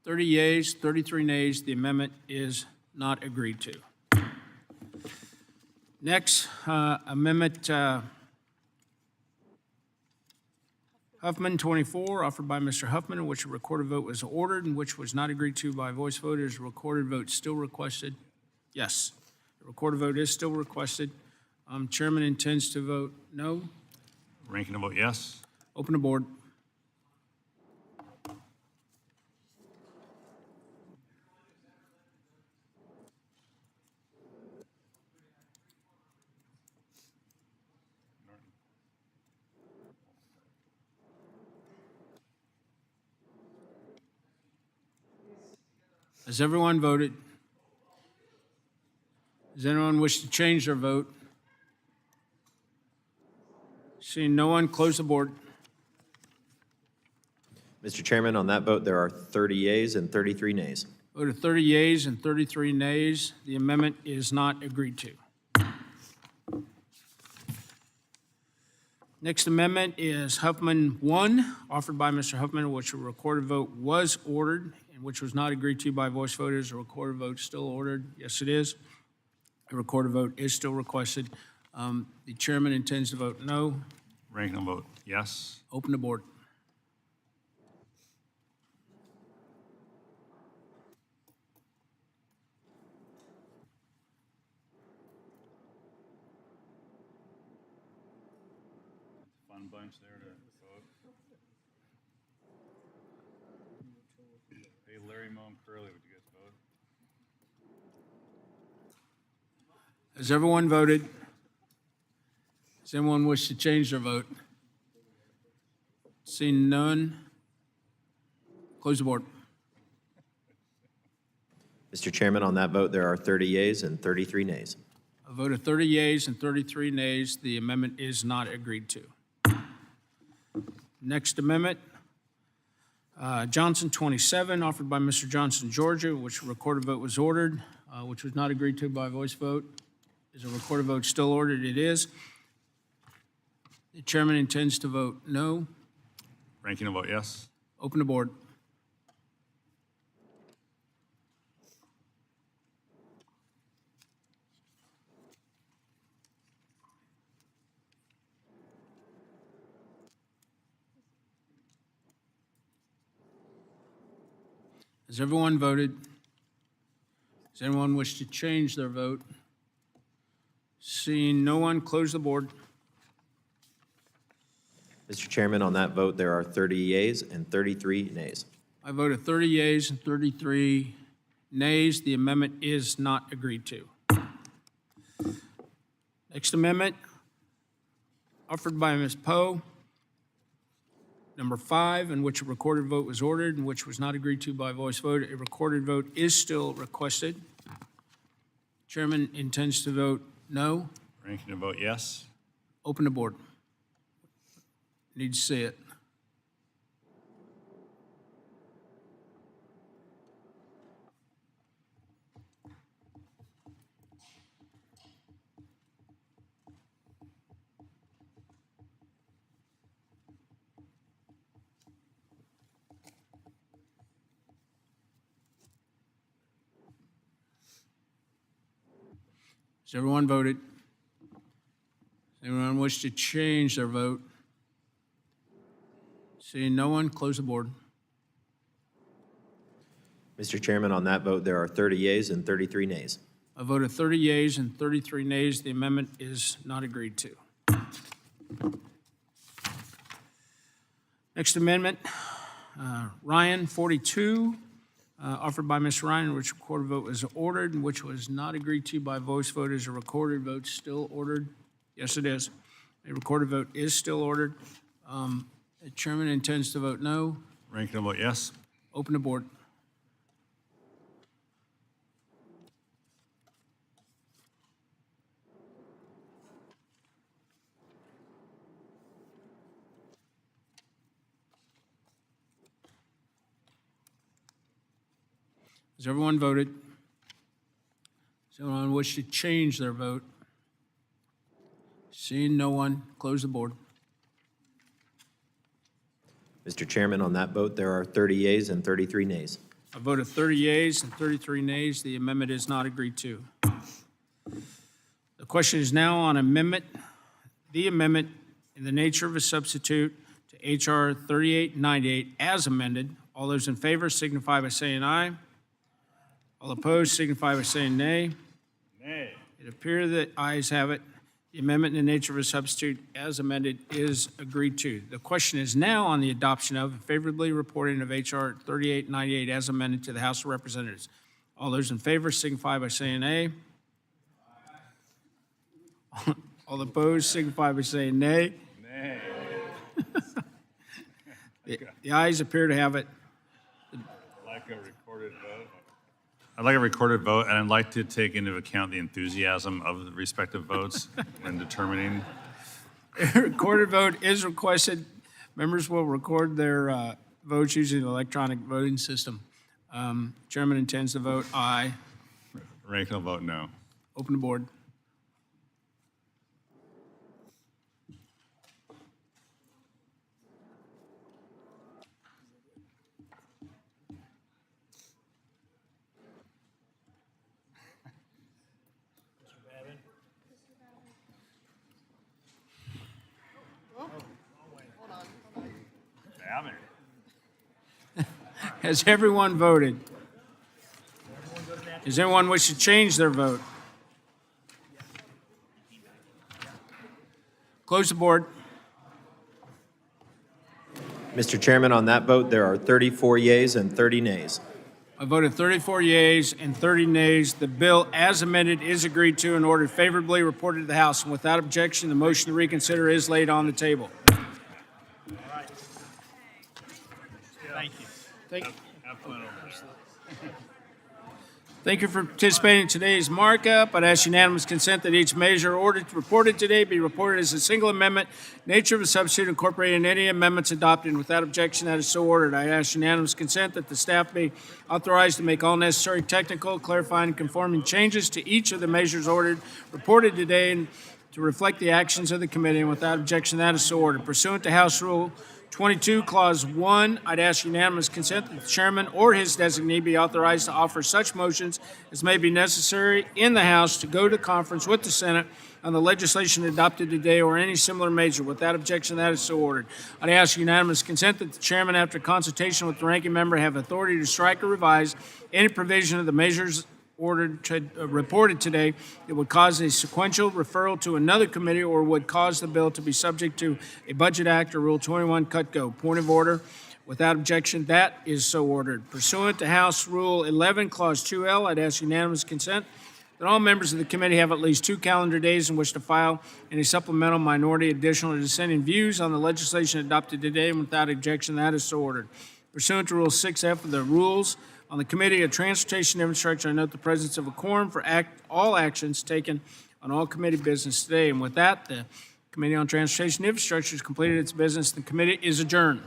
30 yeas, 33 nays. The amendment is not agreed to. Next, Amendment Huffman 24, offered by Mr. Huffman, in which a recorded vote was ordered and which was not agreed to by voice voters. A recorded vote still requested? Yes. A recorded vote is still requested. Chairman intends to vote no. Ranking the vote yes. Open the board. Has everyone voted? Does anyone wish to change their vote? Seeing no one, close the board. Mr. Chairman, on that vote, there are 30 yeas and 33 nays. Vote of 30 yeas and 33 nays. The amendment is not agreed to. Next amendment is Huffman 1, offered by Mr. Huffman, in which a recorded vote was ordered and which was not agreed to by voice voters. A recorded vote still ordered? Yes, it is. A recorded vote is still requested. The chairman intends to vote no. Ranking the vote yes. Open the board. Fun bunch there to vote. Hey, Larry, Mo, and Curly, would you guys vote? Has everyone voted? Does anyone wish to change their vote? Seeing none, close the board. Mr. Chairman, on that vote, there are 30 yeas and 33 nays. A vote of 30 yeas and 33 nays. The amendment is not agreed to. Next amendment, Johnson 27, offered by Mr. Johnson, Georgia, which a recorded vote was ordered, which was not agreed to by voice vote. Is a recorded vote still ordered? It is. The chairman intends to vote no. Ranking the vote yes. Open the board. Has everyone voted? Does anyone wish to change their vote? Seeing no one, close the board. Mr. Chairman, on that vote, there are 30 yeas and 33 nays. I voted 30 yeas and 33 nays. The amendment is not agreed to. Next amendment, offered by Ms. Poe. Number 5, in which a recorded vote was ordered and which was not agreed to by voice vote. A recorded vote is still requested. Chairman intends to vote no. Ranking to vote yes. Open the board. Need to see it. Has everyone voted? Does anyone wish to change their vote? Seeing no one, close the board. Mr. Chairman, on that vote, there are 30 yeas and 33 nays. A vote of 30 yeas and 33 nays. The amendment is not agreed to. Next amendment, Ryan 42, offered by Ms. Ryan, in which recorded vote was ordered and which was not agreed to by voice vote. Is a recorded vote still ordered? Yes, it is. A recorded vote is still ordered. The chairman intends to vote no. Ranking to vote yes. Open the board. Has everyone voted? Does anyone wish to change their vote? Seeing no one, close the board. Mr. Chairman, on that vote, there are 30 yeas and 33 nays. A vote of 30 yeas and 33 nays. The amendment is not agreed to. The question is now on amendment, the amendment in the nature of a substitute to H.R. 3898 as amended. All those in favor signify by saying aye. All opposed signify by saying nay. Nay. It appears that ayes have it. The amendment in the nature of a substitute as amended is agreed to. The question is now on the adoption of and favorably reporting of H.R. 3898 as amended to the House of Representatives. All those in favor signify by saying aye. All opposed signify by saying nay. Nay. The ayes appear to have it. Like a recorded vote. I'd like a recorded vote, and I'd like to take into account the enthusiasm of the respective votes when determining. A recorded vote is requested. Members will record their votes using the electronic voting system. Chairman intends to vote aye. Ranking will vote no. Open the board. Damn it. Has everyone voted? Does anyone wish to change their vote? Close the board. Mr. Chairman, on that vote, there are 34 yeas and 30 nays. A vote of 34 yeas and 30 nays. The bill as amended is agreed to and ordered favorably reported to the House. And without objection, the motion to reconsider is laid on the table. Thank you. Have fun over there. Thank you for participating in today's markup. I'd ask unanimous consent that each measure reported today be reported as a single amendment, nature of a substitute incorporating any amendments adopted. And without objection, that is so ordered. I ask unanimous consent that the staff be authorized to make all necessary technical, clarifying, and conforming changes to each of the measures reported today and to reflect the actions of the committee. And without objection, that is so ordered. Pursuant to House Rule 22, Clause 1, I'd ask unanimous consent that the chairman or his designee be authorized to offer such motions as may be necessary in the House to go to conference with the Senate on the legislation adopted today or any similar measure. Without objection, that is so ordered. I'd ask unanimous consent that the chairman, after consultation with the ranking member, have authority to strike or revise any provision of the measures reported today that would cause a sequential referral to another committee or would cause the bill to be subject to a Budget Act or Rule 21 cut-go. Point of order. Without objection, that is so ordered. Pursuant to House Rule 11, Clause 2L, I'd ask unanimous consent that all members of the committee have at least 2 calendar days in which to file any supplemental, minority, additional, or dissenting views on the legislation adopted today, and without objection, that is so ordered. Pursuant to Rule 6F of the Rules on the Committee of Transportation and Infrastructure, I note the presence of a quorum for all actions taken on all committee business today. And with that, the Committee on Transportation and Infrastructure has completed its business. The committee is adjourned.